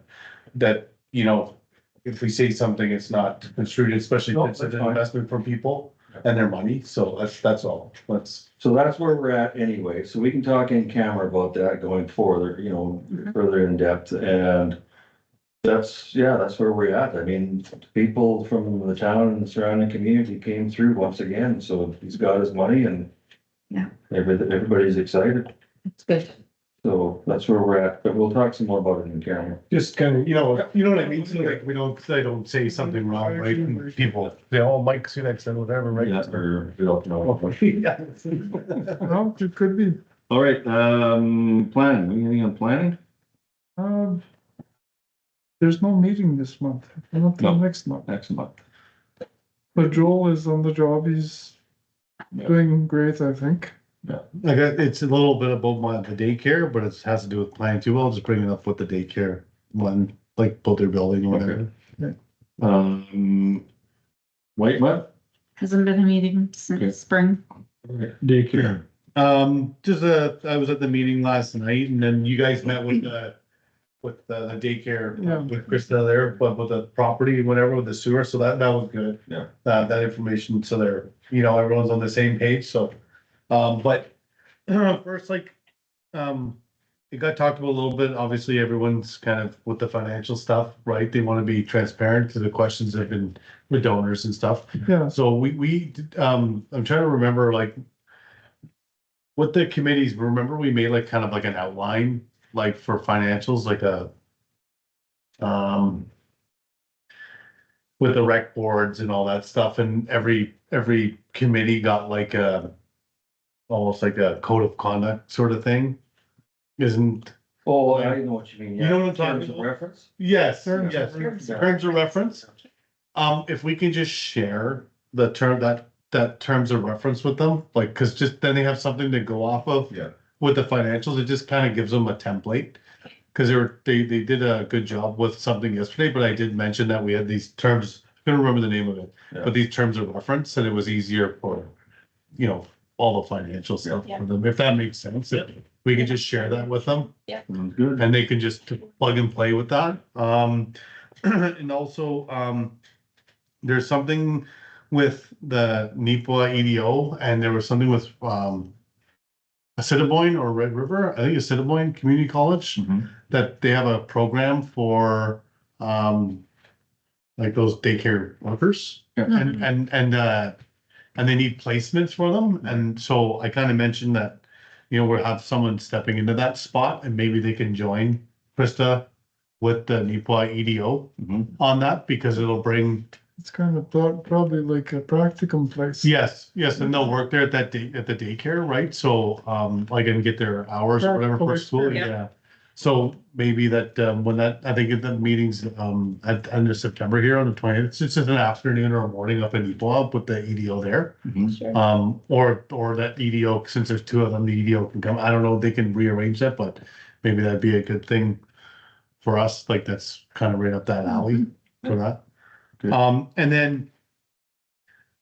if we say something, it's not construed, especially if it's an investment for people and their money. So that's all. So that's where we're at anyway. So we can talk in camera about that going forward, further in depth. And that's where we're at. I mean, people from the town and the surrounding community came through once again. So he's got his money and everybody's excited. It's good. So that's where we're at, but we'll talk some more about it in camera. Just kind of, you know what I mean? So like, I don't say something wrong, right? And people say, oh, Mike Sudex and whatever, right? Yeah, or we don't know. No, it could be. All right, planning, anything on planning? There's no meeting this month, not till next month. Next month. But Joel is on the job, he's doing great, I think. Yeah. Like, it's a little bit about the daycare, but it has to do with planning too. I'll just bring it up with the daycare one, like build their building or whatever. White Mud? Hasn't been a meeting since spring. Daycare. I was at the meeting last night and then you guys met with the daycare, with Krista there, but with the property, whatever, with the sewer, so that was good. Yeah. That information, so they're, everyone's on the same page, so, but first, it got talked about a little bit, obviously, everyone's kind of with the financial stuff, right? They want to be transparent to the questions that have been with donors and stuff. Yeah. So I'm trying to remember, what the committees, remember we made kind of like an outline, for financials, with the rec boards and all that stuff, and every committee got almost like a code of conduct sort of thing. Isn't? Oh, I know what you mean. You know what I'm talking Terms of about? reference? Yes, Terms of yes, reference. terms of reference. If we can just share the term, that terms of reference with them, cause just then they have something to go off of. Yeah. With the financials, it just kind of gives them a template. Cause they did a good job with something yesterday, but I did mention that we had these terms, I couldn't remember the name of it, but these terms of reference, and it was easier for, all the financial stuff for them, if that makes sense. If we could just share that with them. Sounds good. And they can just plug and play with that. And also, there's something with the Neepawa EDO, and there was something with, Assiniboine or Red River, I think Assiniboine Community College, that they have a program for, those daycare workers. And they need placements for them. And so I kind of mentioned that, we'll have someone stepping into that spot and maybe they can join Krista with the Neepawa EDO on that, because it'll bring. It's kind of probably like a practicum place. Yes, and they'll work there at the daycare, right? So, and get their hours or whatever for school, yeah. So maybe that, when I think the meeting's, at end of September here on the 20th, it's just an afternoon or a morning up in Neepawa with the EDO there. Or that EDO, since there's two of them, the EDO can come, I don't know, they can rearrange that, but maybe that'd be a good thing for us, that's kind of right up that alley for that. And then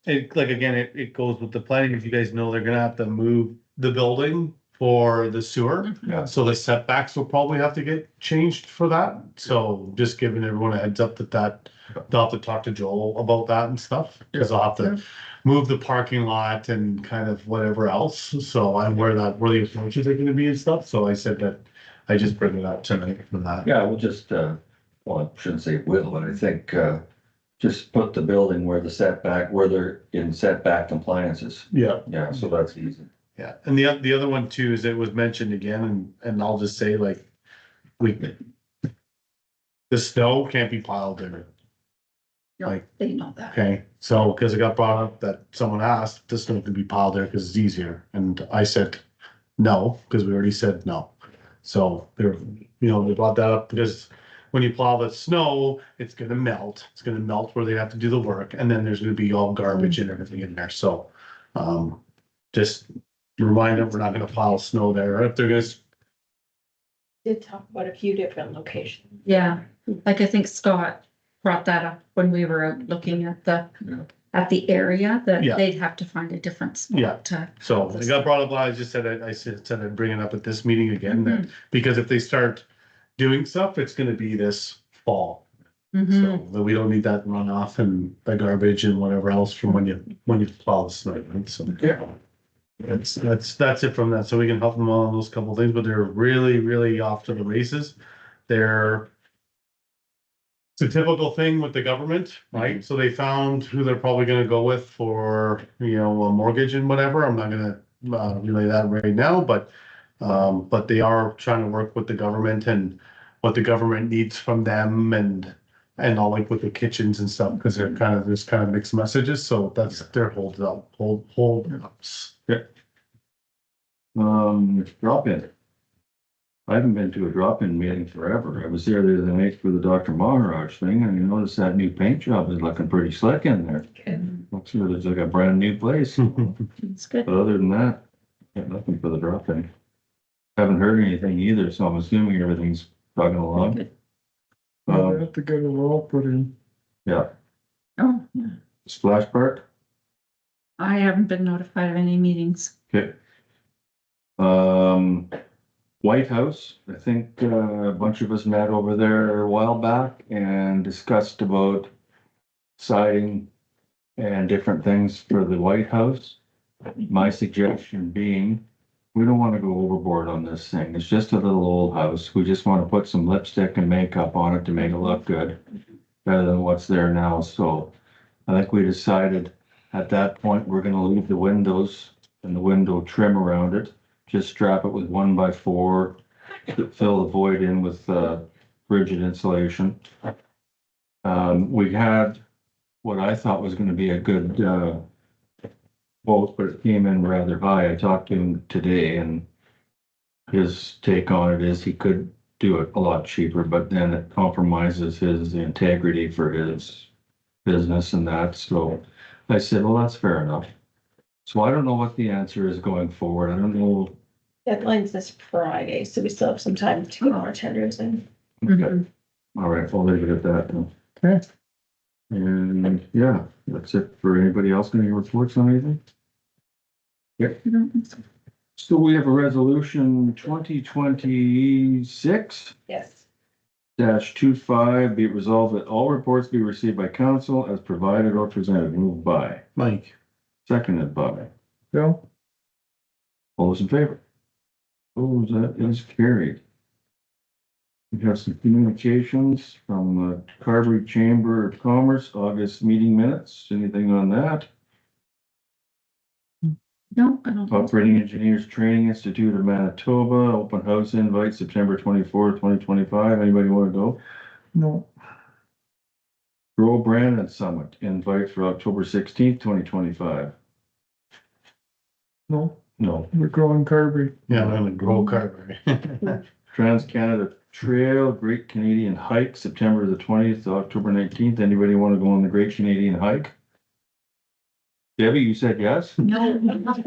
it goes with the planning. As you guys know, they're gonna have to move the building for the sewer. Yeah. So the setbacks will probably have to get changed for that. So just giving everyone a heads up that they'll have to talk to Joel about that and stuff. Cause I'll have to move the parking lot and kind of whatever else. So I'm where the approaches are gonna be and stuff. So I said that I just bring it up tonight for that. Yeah, we'll just, well, I shouldn't say will, but I think, just put the building where they're in setback compliances. Yeah. Yeah, so that's easy. Yeah, and the other one too is it was mentioned again, and I'll just say like, the snow can't be piled there. Like, They know that. okay, so, cause it got brought up that someone asked, this snow can be piled there cause it's easier, and I said, no, cause we already said no. So they're, they brought that up because when you plow the snow, it's gonna melt where they have to do the work, and then there's gonna be all garbage and everything in there, so. Just remind them, we're not gonna plow snow there, if they're gonna, Did talk about a few different locations. Yeah, like I think Scott brought that up when we were out looking at the area, that Yeah. they'd have to find a different Yeah. spot to. so it got brought up, I just said, I said I'd bring it up at this meeting again, that, because if they start doing stuff, it's gonna be this fall. So that we don't need that runoff and the garbage and whatever else from when you plow the snow, right? So. Yeah. That's it from that, so we can help them on those couple things, but they're really, really off to the races. It's a typical thing with the government, right? So they found who they're probably gonna go with for, a mortgage and whatever. I'm not gonna relay that right now, but they are trying to work with the government and what the government needs from them and all, like with the kitchens and stuff, because there's kind of mixed messages, so that's their hold ups. Yeah. Drop-in. I haven't been to a drop-in meeting forever. I was there the other night for the Dr. Maharaj thing, and you notice that new paint job is looking pretty slick in there. Looks like it's like a brand new place. It's good. But other than that, got nothing for the drop-in. Haven't heard anything either, so I'm assuming everything's plugging along. Good. They have to get a wall put in. Yeah, Oh, yeah. splash park. I haven't been notified of any meetings. Okay. White House, I think a bunch of us met over there a while back and discussed about siding and different things for the White House. My suggestion being, we don't want to go overboard on this thing. It's just a little old house. We just want to put some lipstick and makeup on it to make it look good, better than what's there now. So I think we decided at that point, we're gonna leave the windows and the window trim around it. Just strap it with 1x4, fill the void in with rigid insulation. We had what I thought was gonna be a good quote, but it came in rather high. I talked to him today and his take on it is he could do it a lot cheaper, but then it compromises his integrity for his business and that. So I said, well, that's fair enough. So I don't know what the answer is going forward. I don't know. Deadline's this Friday, so we still have some time to get our tenders in. Okay. All right, I'll leave it at that then. Okay. And yeah, that's it for anybody else. Got any reports on anything? Yeah. So we have a resolution 2026 Yes. -25, be it resolved that all reports be received by council as provided or presented. Moved by Mike. Seconded by. Bill? All those in favor? Oh, that is carried. We have some communications from the Carberry Chamber of Commerce, August meeting minutes. Anything on that? No, I don't. Operating Engineers Training Institute of Manitoba, open house invite, September 24th, 2025. Anybody want to go? No. Grow Brandon Summit, invite for October 16th, 2025. No, No. we're growing Carberry. Yeah, I'm gonna grow Carberry. Trans Canada Trail, Great Canadian Hike, September the 20th to October 19th. Anybody want to go on the Great Canadian Hike? Debbie, you said yes? No, not,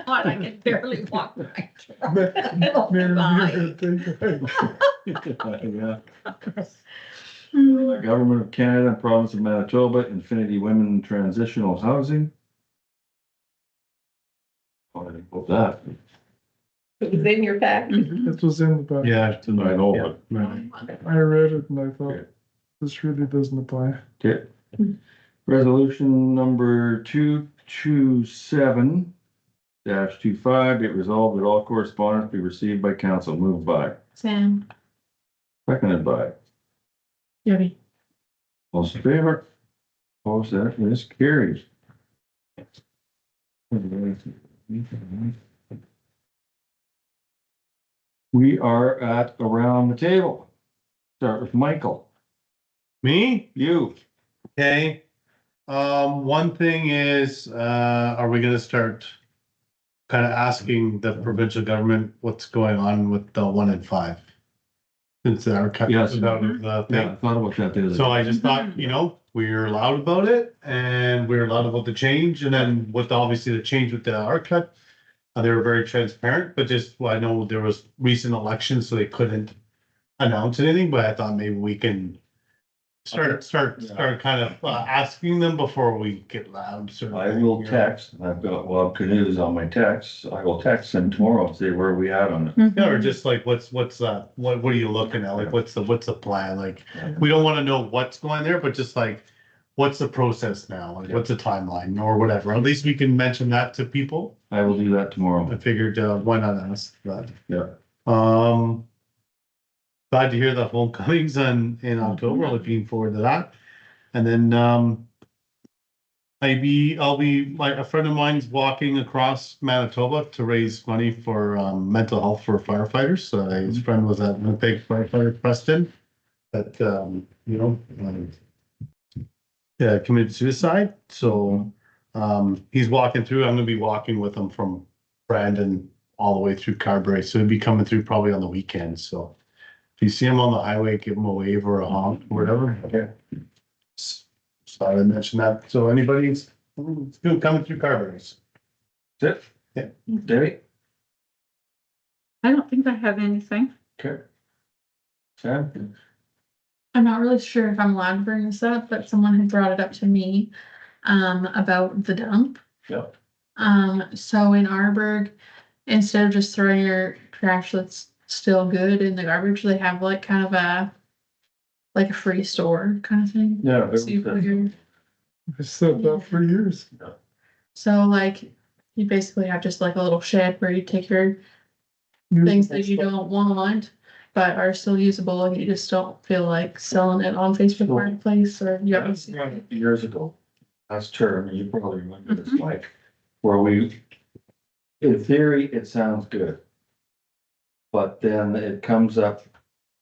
I can barely walk my Yeah. Government of Canada and Province of Manitoba, Infinity Women Transitional Housing. Oh, I didn't put that. It was in your pack. It was in the back. Yeah. it's in I know, yeah, but- right. I read it and I thought, Okay. this really doesn't apply. Okay. Resolution number 227 -25, it resolved that all correspondence be received by council, moved by, Sam, seconded by, Debbie. all in favor? Opposed, that is carried. We are at around the table. Start with Michael. Me? You. Okay. One thing is, are we gonna start kind of asking the provincial government what's going on with the 1 in 5? Since our cut Yes. was out of the Yeah, I thing. thought about that the other day. So I just thought, we're loud about it and we're loud about the change and then with obviously the change with the R cut. They were very transparent, but just, well, I know there was recent elections, so they couldn't announce anything, but I thought maybe we can start kind of asking them before we get loud. sort of I thing, will you know? text, I've got Bob Canoes on my texts, I will text him tomorrow and say where we at on it. Yeah, or just like, what are you looking at? Like, what's the plan? Like, we don't wanna know what's going there, but just like, what's the process now? Like, what's the timeline or whatever? At least we can mention that to people. I will do that tomorrow. I figured, why not ask that? Yeah. Glad to hear the homecomings in October, looking forward to that. And then, a friend of mine's walking across Manitoba to raise money for, mental health for firefighters. His friend was at Winnipeg firefighter Preston that, committed suicide. So, he's walking through, I'm gonna be walking with him from Brandon all the way through Carberry. So he'll be coming through probably on the weekend. So if you see him on the highway, give him a wave or a honk or whatever. Okay. So I would mention that. So anybody's coming through Carberry's. That's it? Yeah. Debbie? I don't think I have anything. Okay. Sam? I'm not really sure if I'm allowed to bring this up, but someone had brought it up to me, about the dump. Yep. So in Arborg, instead of just throwing your trash that's still good in the garbage, they have like kind of a free store kind of thing. Yeah. So you put your, I said that for years. so like, you basically have just like a little shed where you take your things that you don't want, but are still usable, and you just don't feel like selling it on Facebook Marketplace, or you haven't seen it. Years ago, last term, you probably remember this, Mike, where in theory, it sounds good. But then it comes up,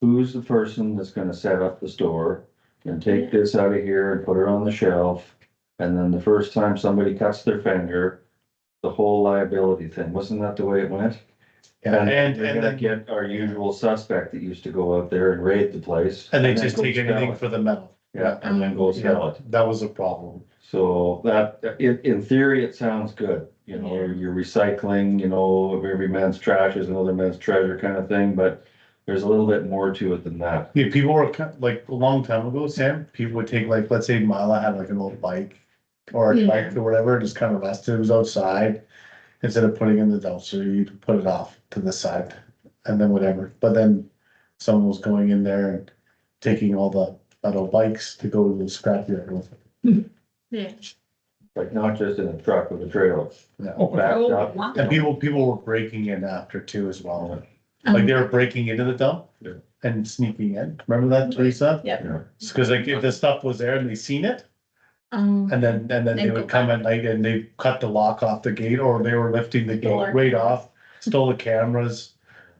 who's the person that's gonna set up the store and take this out of here and put it on the shelf? And then the first time somebody cuts their finger, the whole liability thing, wasn't that the way it went? Yeah, And you're gonna get our usual suspect that used to go out there and raid the place. And they then just go take sell anything it. for the metal. Yeah, and then go sell it. That was a problem. So that, in theory, it sounds good, you're recycling, every man's trash is another man's treasure kind of thing, but there's a little bit more to it than that. Yeah, people were like a long time ago, Sam, people would take like, let's say Mila had like an old bike or a bike or whatever, just kind of rested, it was outside. Instead of putting it in the dumpster, you'd put it off to the side and then whatever. But then someone was going in there and taking all the metal bikes to go to the scrapyard with it. Yeah. Like not just in a truck with a trailer. Yeah. Backed up. And people were breaking in after too as well. Like they were breaking into the dump and sneaking in. Remember that, Teresa? Yeah. It's because like if the stuff was there and they seen it, Um, and then they would come at night and they cut the lock off the gate, or they were lifting the Door. gate right off, stole the cameras,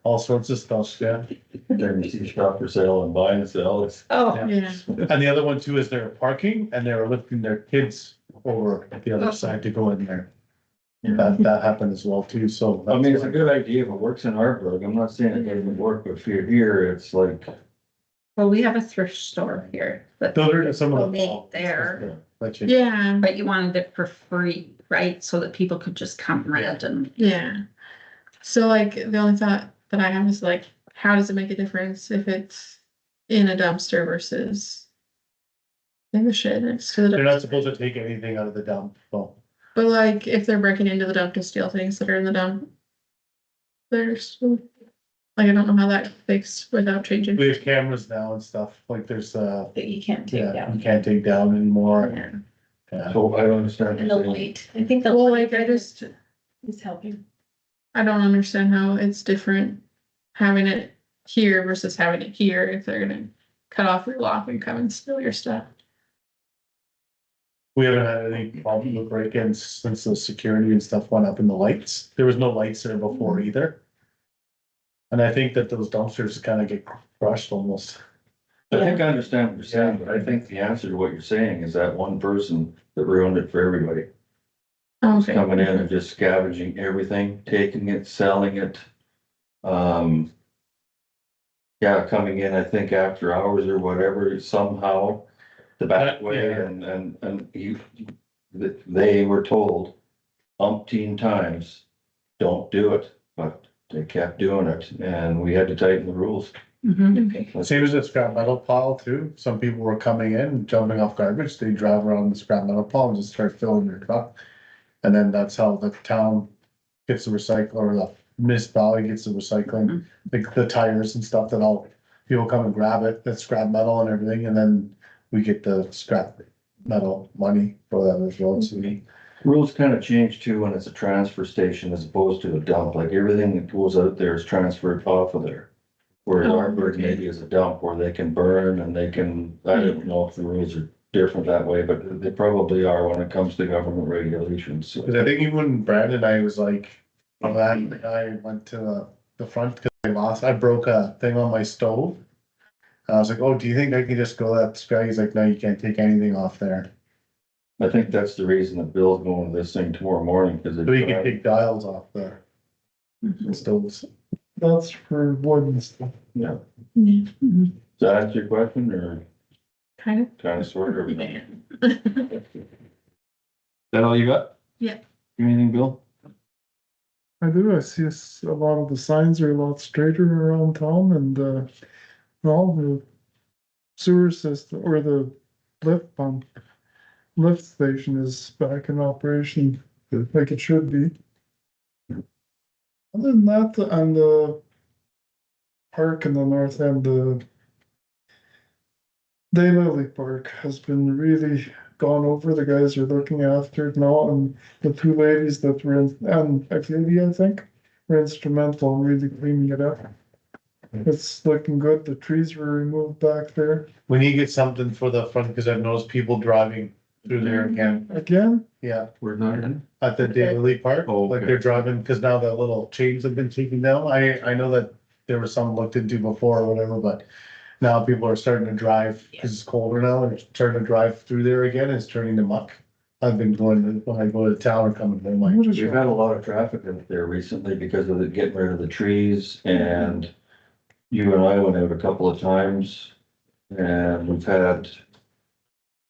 all sorts of stuff, yeah. Then you see shop for sale and buy and sell, it's. oh, yeah. And the other one too is they were parking and they were lifting their kids over at the other side to go in there. That happened as well too, so. I mean, it's a good idea if it works in Arborg. I'm not saying it doesn't work, but here, it's like. Well, we have a thrift store here, but Those are some of the. donate there, Yeah, but you wanted it for free, right? So that people could just come rent and. yeah. So like, the only thought that I have is like, how does it make a difference if it's in a dumpster versus in the shed next to the They're dumpster? not supposed to take anything out of the dump, well. But like, if they're breaking into the dump to steal things that are in the dump, there, so. Like, I don't know how that fixed without changing. We have cameras now and stuff, like there's, That you can't take yeah, down. you can't take down anymore. Yeah. So I don't understand. And the light, I think the. Well, like, I just, Is helping. I don't understand how it's different having it here versus having it here if they're gonna cut off your lock and come and steal your stuff. We haven't had any problem with break-ins since the security and stuff went up in the lights. There was no lights there before either. And I think that those dumpsters kind of get crushed almost. I think I understand what you're saying, but I think the answer to what you're saying is that one person that ruined it for everybody. Okay. Coming in and just scavenging everything, taking it, selling it. Yeah, coming in, I think after hours or whatever, somehow the back way Yeah. and they were told umpteen times, don't do it, but they kept doing it and we had to tighten the rules. Okay. Same as the scrap metal pile too. Some people were coming in, jumping off garbage, they drive around the scrap metal pile and just start filling their truck. And then that's how the town gets the recycle, or the municipality gets the recycling, like the tires and stuff that all, people come and grab it, that's scrap metal and everything, and then we get the scrap metal money for that as well, so we. Rules kind of change too when it's a transfer station as opposed to a dump, like everything that goes out there is transferred off of there. Whereas Oh, our bird okay. maybe is a dump where they can burn and they can, I don't know if the rules are different that way, but they probably are when it comes to government regulations. So. Cause I think even when Brandon and I was like, on that, the guy went to the front, cause I broke a thing on my stove. I was like, oh, do you think I can just go that guy? He's like, no, you can't take anything off there. I think that's the reason that Bill's going to this thing tomorrow morning, cause So you can it, take dials off there. Stoves. That's for wood and stuff. yeah. Yeah. Does that answer your question or Kind of. kind of sort of? Is Yeah. that all you got? Yeah. Anything, Bill? I do, I see a lot of the signs are a lot straighter around town and, well, the sewer system or the lift station is back in operation like it should be. Other than that, on the park in the north end, the Daylily Park has been really gone over. The guys are looking after it now, and the two ladies that were in, and Octavia, I think, were instrumental in really cleaning it up. It's looking good. The trees were removed back there. We need to get something for the front, cause I've noticed people driving through there again. Again, Yeah, We're not in. at the Daily Park, Oh, like okay. they're driving, cause now the little chains have been taken down. I know that there was some looked into before or whatever, but now people are starting to drive, cause it's colder now, and they're starting to drive through there again, and it's turning to muck. I've been going, when I go to town or coming home, like, what is We've had a lot of traffic out there recently because of the getting rid of the trees and you and I went out a couple of times and we've had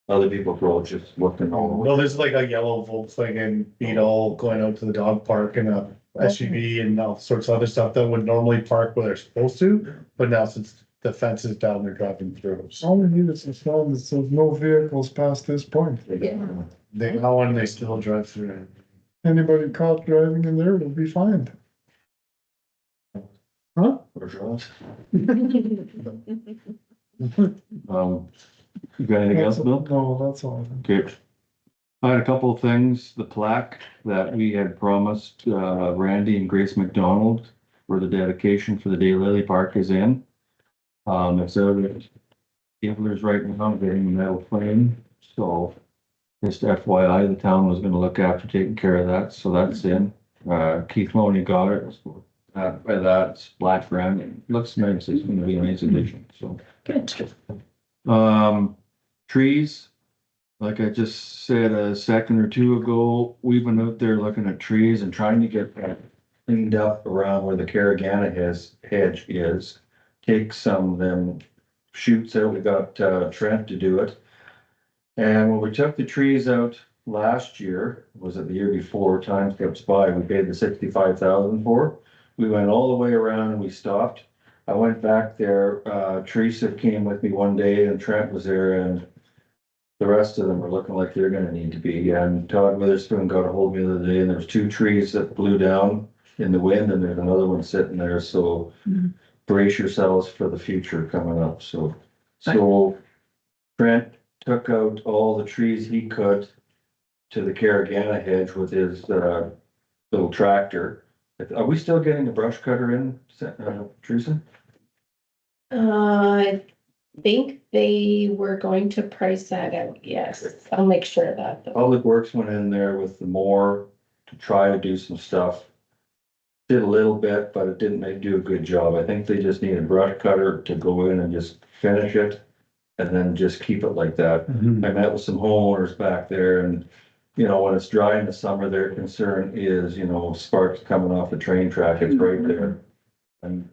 other people approach us looking all well, there's like a yellow Volkswagen Beetle going out to the dog park and a SUV and all sorts of other stuff that would normally park where they're supposed to, but now since the fence is down, they're driving through. So all we need is a sign that says no vehicles past this point. they, now and they still drive through. Anybody caught driving in there will be fined. Huh? or shots. You got anything else, Bill? No, that's all. Okay. I had a couple of things, the plaque that we had promised, Randy and Grace McDonald for the dedication for the Daylily Park is in. It's out at Givler's right now, getting the metal frame, so just FYI, the town was gonna look after taking care of that, so that's in. Keith Loney got it, so by that, it's black granite, looks nice, it's gonna be a nice addition, so. Good. Trees, like I just said a second or two ago, we've been out there looking at trees and trying to get that cleaned up around where the Caragana hedge is. Take some of them shoots out, we got Trent to do it. And when we took the trees out last year, was it the year before, time skips by, we paid the 65,000 for. We went all the way around and we stopped. I went back there, Teresa came with me one day and Trent was there and the rest of them are looking like they're gonna need to be. And Todd Witherspoon got a hold of me the other day and there was 2 trees that blew down in the wind and there's another one sitting there, so brace yourselves for the future coming up, so. So Trent took out all the trees he could to the Caragana hedge with his, little tractor. Are we still getting the brush cutter in, Teresa? I think they were going to price that out, yes, I'll make sure of that. though. Public Works went in there with the mower to try to do some stuff. Did a little bit, but it didn't do a good job. I think they just need a brush cutter to go in and just finish it. And then just keep it like that. I met with some homeowners back there and, you know, when it's dry in the summer, their concern is, you know, sparks coming off the train track. It's right there. And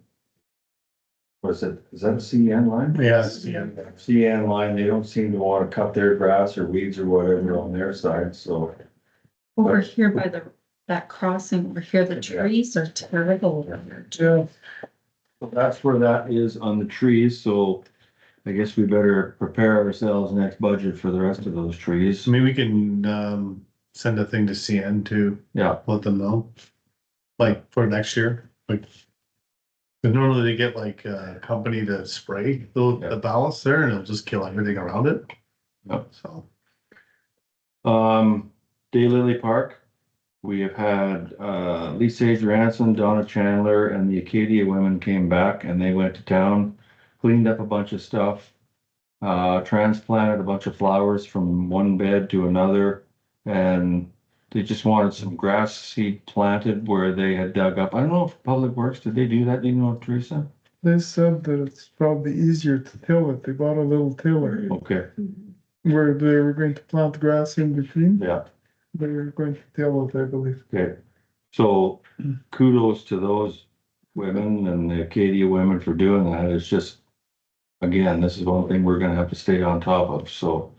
what is it? Is that a CN line? Yes, CN line, they don't seem to want to cut their grass or weeds or whatever on their side, so. Over here by that crossing, over here, the trees are terrible. So that's where that is on the trees, so I guess we better prepare ourselves next budget for the rest of those trees. I mean, we can, send a thing to CN to Yeah, let them know. Like for next year, like. 'Cause normally they get like a company to spray the ballast there and it'll just kill everything around it. Yep. So. Daylily Park, we have had, Lee Sage Ransom, Donna Chandler, and the Acadia women came back and they went to town, cleaned up a bunch of stuff, transplanted a bunch of flowers from one bed to another, and they just wanted some grass seed planted where they had dug up. I don't know if Public Works, did they do that? Do you know, Teresa? They said that it's probably easier to till it. They bought a little tiller Okay, where they were going to plant grass in between. yeah. They were going to till it, I believe. Okay, so kudos to those women and the Acadia women for doing that. It's just, again, this is one thing we're gonna have to stay on top of, so.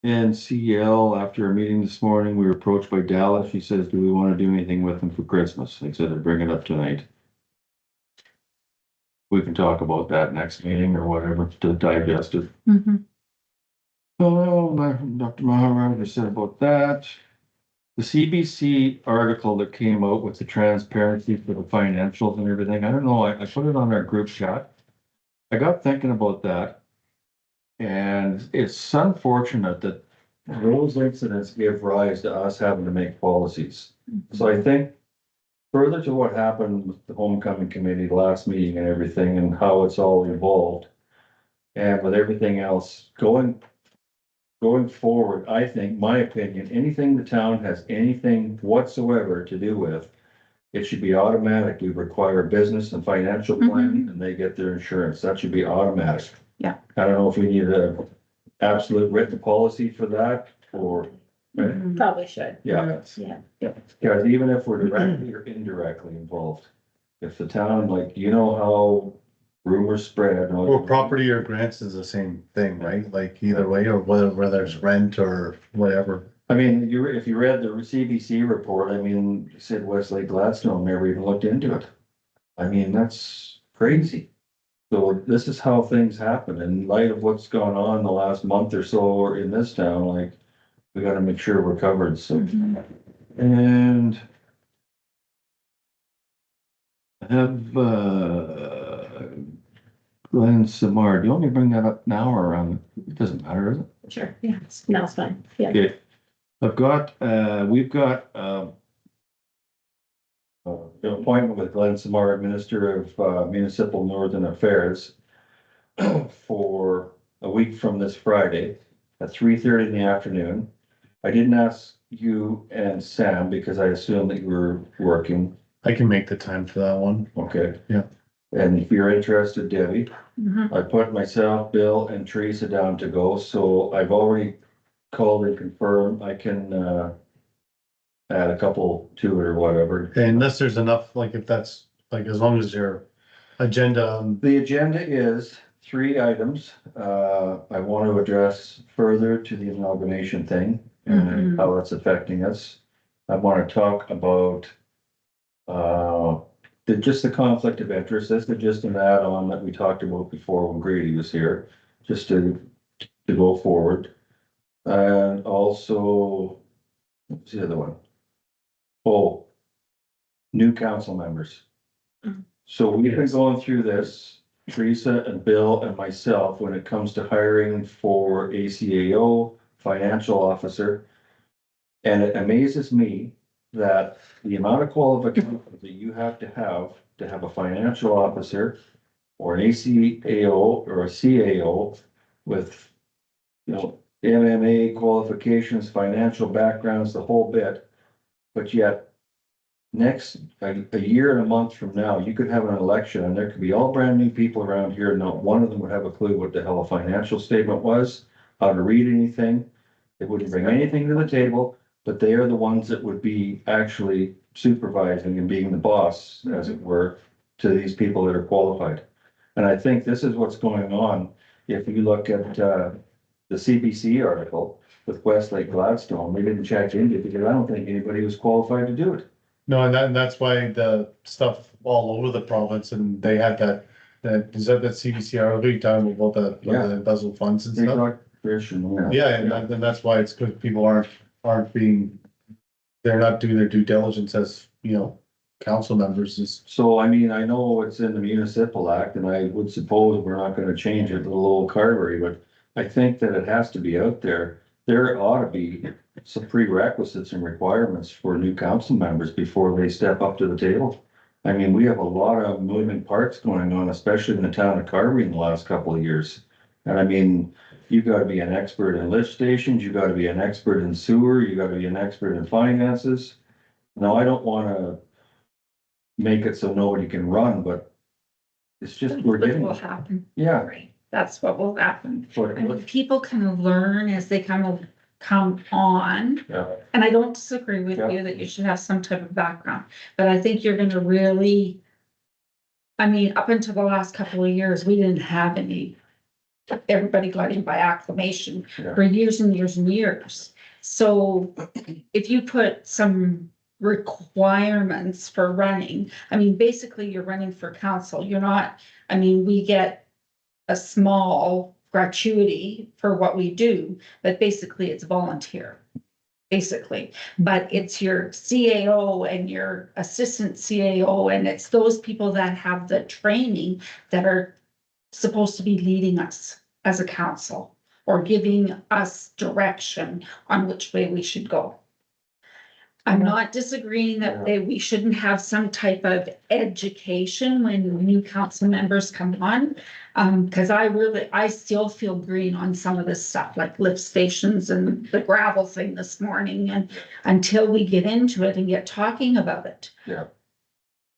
NCL, after a meeting this morning, we were approached by Dallas. She says, do we want to do anything with them for Christmas? I said, I'd bring it up tonight. We can talk about that next meeting or whatever to digest it. Oh, Dr. Maharaj said about that. The CBC article that came out with the transparency for the financials and everything, I don't know, I put it on our group chat. I got thinking about that. And it's unfortunate that those incidents give rise to us having to make policies. So I think further to what happened with the homecoming committee last meeting and everything and how it's all evolved. And with everything else going forward, I think, my opinion, anything the town has anything whatsoever to do with, it should be automatically require business and financial planning and they get their insurance. That should be automatic. Yeah. I don't know if we need a absolute written policy for that or. Probably should. Yeah, Yeah. because even if we're directly or indirectly involved, if the town, like, you know how rumors spread. Or property or grants is the same thing, right? Like either way, or whether it's rent or whatever. I mean, if you read the CBC report, I mean, Sid Westlake Gladstone never even looked into it. I mean, that's crazy. So this is how things happen in light of what's gone on the last month or so in this town, like, we gotta make sure we're covered, so. And I have, Glenn Samar, do you want me to bring that up now or around? It doesn't matter, does it? Sure, yeah, now it's fine, yeah. Okay, I've got, we've got, an appointment with Glenn Samar, Minister of Municipal Northern Affairs for a week from this Friday at 3:30 in the afternoon. I didn't ask you and Sam because I assumed that you were working. I can make the time for that one. Okay. Yeah. And if you're interested, Debbie, I put myself, Bill and Teresa down to go, so I've already called and confirmed I can, add a couple to it or whatever. Unless there's enough, like if that's, like as long as your agenda. The agenda is 3 items. I want to address further to the amalgamation thing and how it's affecting us. I want to talk about just the conflict of interest. This is just an add-on that we talked about before when Grady was here, just to go forward. And also What's the other one? Oh. New council members. So we've been going through this, Teresa and Bill and myself, when it comes to hiring for ACAO, financial officer. And it amazes me that the amount of qualifications that you have to have a financial officer or an ACAO or a CAO with, you know, MMA qualifications, financial backgrounds, the whole bit. But yet, a year and a month from now, you could have an election and there could be all brand new people around here, and not one of them would have a clue what the hell a financial statement was, how to read anything. They wouldn't bring anything to the table, but they are the ones that would be actually supervising and being the boss, as it were, to these people that are qualified. And I think this is what's going on. If you look at, the CBC article with Westlake Gladstone, they didn't check into it because I don't think anybody was qualified to do it. No, and that's why the stuff all over the province and they had that is that CBC article you talking about the embezzled funds and stuff? Yeah, and that's why it's because people aren't being, they're not doing their due diligence as, you know, council members is. So, I mean, I know it's in the municipal act and I would suppose we're not gonna change it, little old Carberry, but I think that it has to be out there. There ought to be some prerequisites and requirements for new council members before they step up to the table. I mean, we have a lot of moving parts going on, especially in the town of Carberry in the last couple of years. And I mean, you gotta be an expert in lift stations, you gotta be an expert in sewer, you gotta be an expert in finances. Now, I don't wanna make it so nobody can run, but it's just, we're What getting, will happen? yeah. Right. That's what will happen. But- And people can learn as they come on. Yeah. And I don't disagree with Yeah. you that you should have some type of background, but I think you're gonna really. I mean, up until the last couple of years, we didn't have any. Everybody got in by acclamation Yeah. for years and years and years. So if you put some requirements for running, I mean, basically you're running for council. You're not, I mean, we get a small gratuity for what we do, but basically it's volunteer. Basically, but it's your CAO and your assistant CAO, and it's those people that have the training that are supposed to be leading us as a council or giving us direction on which way we should go. I'm not disagreeing that we shouldn't have some type of education when new council members come on. Cause I still feel green on some of this stuff, like lift stations and the gravel thing this morning, and until we get into it and get talking about it. Yeah.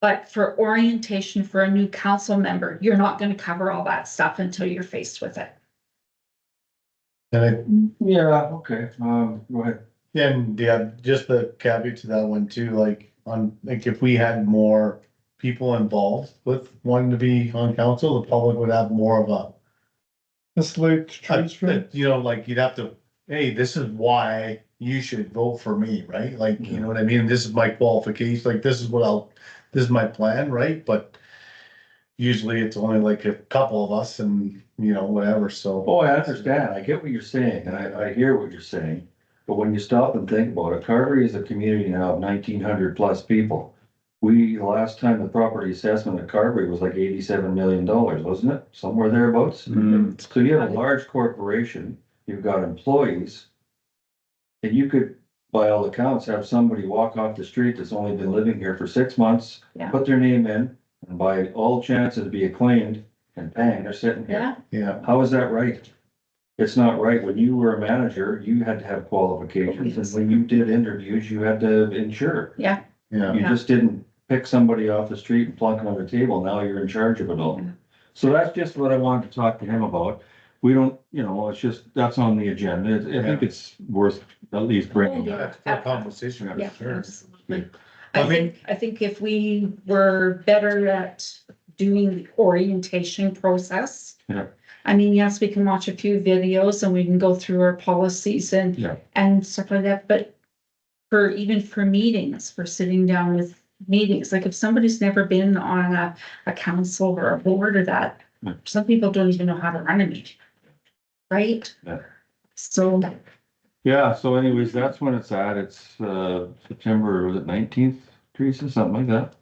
But for orientation for a new council member, you're not gonna cover all that stuff until you're faced with it. And Yeah, okay, go ahead. and just the caveat to that one too, like if we had more people involved with wanting to be on council, the public would have more of a. It's like transfer. You know, like you'd have to, hey, this is why you should vote for me, right? Like, you know what I mean? This is my qualification, like this is my plan, right? But usually it's only like a couple of us and, you know, whatever, so. Oh, I understand. I get what you're saying and I hear what you're saying. But when you stop and think about it, Carberry is a community now of 1,900 plus people. The last time the property assessment at Carberry was like $87 million, wasn't it? Somewhere thereabouts. So you have a large corporation, you've got employees. And you could, by all accounts, have somebody walk off the street that's only been living here for 6 months, Yeah. put their name in, and by all chances be acclaimed, and bang, they're sitting here. Yeah. How is that right? It's not right. When you were a manager, you had to have qualifications, and when you did interviews, you had to insure. Yeah. Yeah. You just didn't pick somebody off the street and plunk them on the table. Now you're in charge of it all. So that's just what I wanted to talk to him about. We don't, you know, it's just, that's on the agenda. I think it's worth at least bringing Oh, up. For a conversation, Yeah, sure. absolutely. I mean- I think if we were better at doing the orientation process. Yeah. I mean, yes, we can watch a few videos and we can go through our policies Yeah. and stuff like that, but even for meetings, for sitting down with meetings, like if somebody's never been on a council or a board or that, Yeah. some people don't even know how to run a meeting. Right? Yeah. So Yeah, so anyways, that's when it's at. It's, September, was it 19th, Teresa, something like that?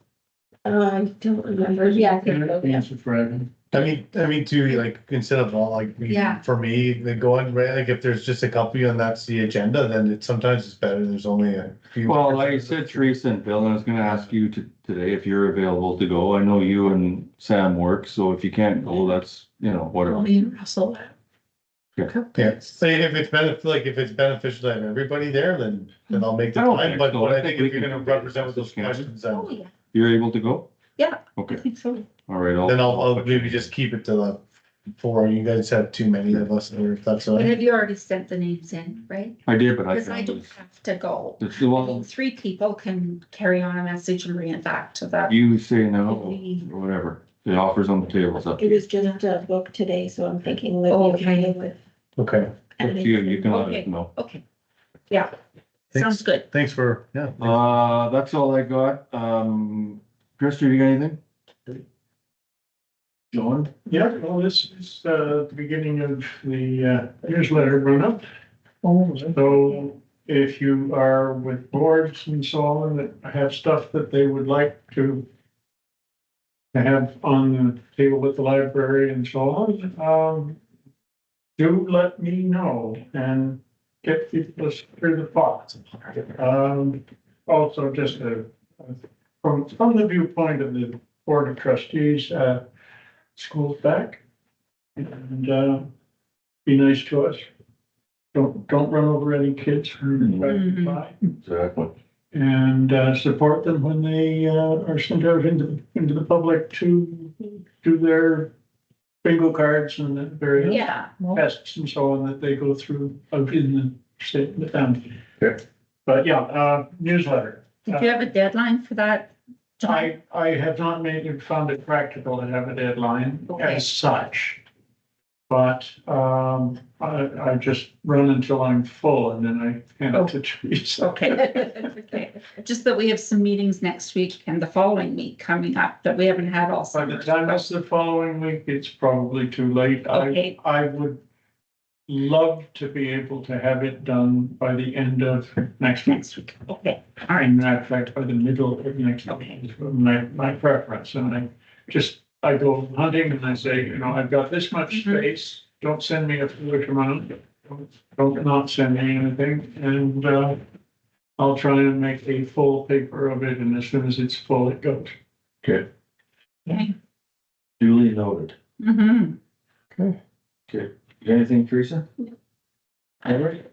I don't remember. Yeah, I think so, yeah. Friday. I mean, too, like, instead of all, like, Yeah. for me, the going, right, like, if there's just a couple and that's the agenda, then sometimes it's better, there's only a few. Well, like I said, Teresa and Bill, and I was gonna ask you today if you're available to go. I know you and Sam work, so if you can't go, that's, whatever. Well, you Russell. Yeah, say if it's if it's beneficial to have everybody there, then I'll make the I don't time, think but so. I think if you're gonna represent with those questions, then. yeah. You're able to go? Yeah. I Okay, think so. all right. Then I'll maybe just keep it to the four, you guys have too many of us, or if that's all But right. have you already sent the names in, right? I did, but I Because I found don't this. have to go. It's, I well, mean, 3 people can carry on a message and bring it back to the. you say no, or whatever. The offer's on the table, it's up to It you. was just a book today, so I'm thinking that Okay. with. Okay, Up to you, you can let Okay. us know. Okay. Yeah, Thanks. sounds good. thanks for, yeah. That's all I got. Chris, you got anything? John? Yeah, well, this is, the beginning of the, newsletter run up. So if you are with boards and so on that have stuff that they would like to have on the table at the library and so on, do let me know and get people through the pot. Also just from the viewpoint of the Board of Trustees, school's back. And, be nice to us. Don't run over any kids who are driving by. Exactly. And, support them when they, are sent out into the public to do their bingo cards and the various Yeah. tests and so on that they go through out in the state, the town. Okay. But yeah, newsletter. Did you have a deadline for that? John? I have not found it practical to have a deadline Okay. as such. But, I just run until I'm full and then I hand it to Teresa. Okay. Okay. Just that we have some meetings next week and the following week coming up that we haven't had all By summer. the time it's the following week, it's probably too late. Okay. I would love to be able to have it done by the end of next week. Next week. Okay, all right. In matter of fact, by the middle of next week is my preference. And I go hunting and I say, I've got this much space. Don't send me a foolish amount. Don't not send me anything. And, I'll try and make a full paper of it. And as soon as it's full, it goes. Okay, Okay. duly noted. Mm-hmm. Okay. You got anything, Teresa? All right.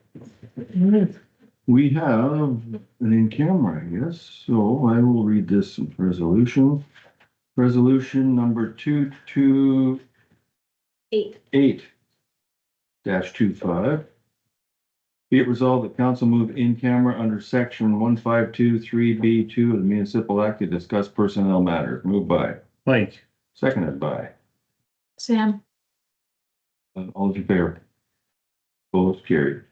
We have an in-camera, I guess, so I will read this resolution. Resolution number 228 -25. Be it resolved that council move in camera under section 1523B2 of the municipal act to discuss personnel matters. Moved by, Mike. seconded by, Sam, all those in favor. Both carried.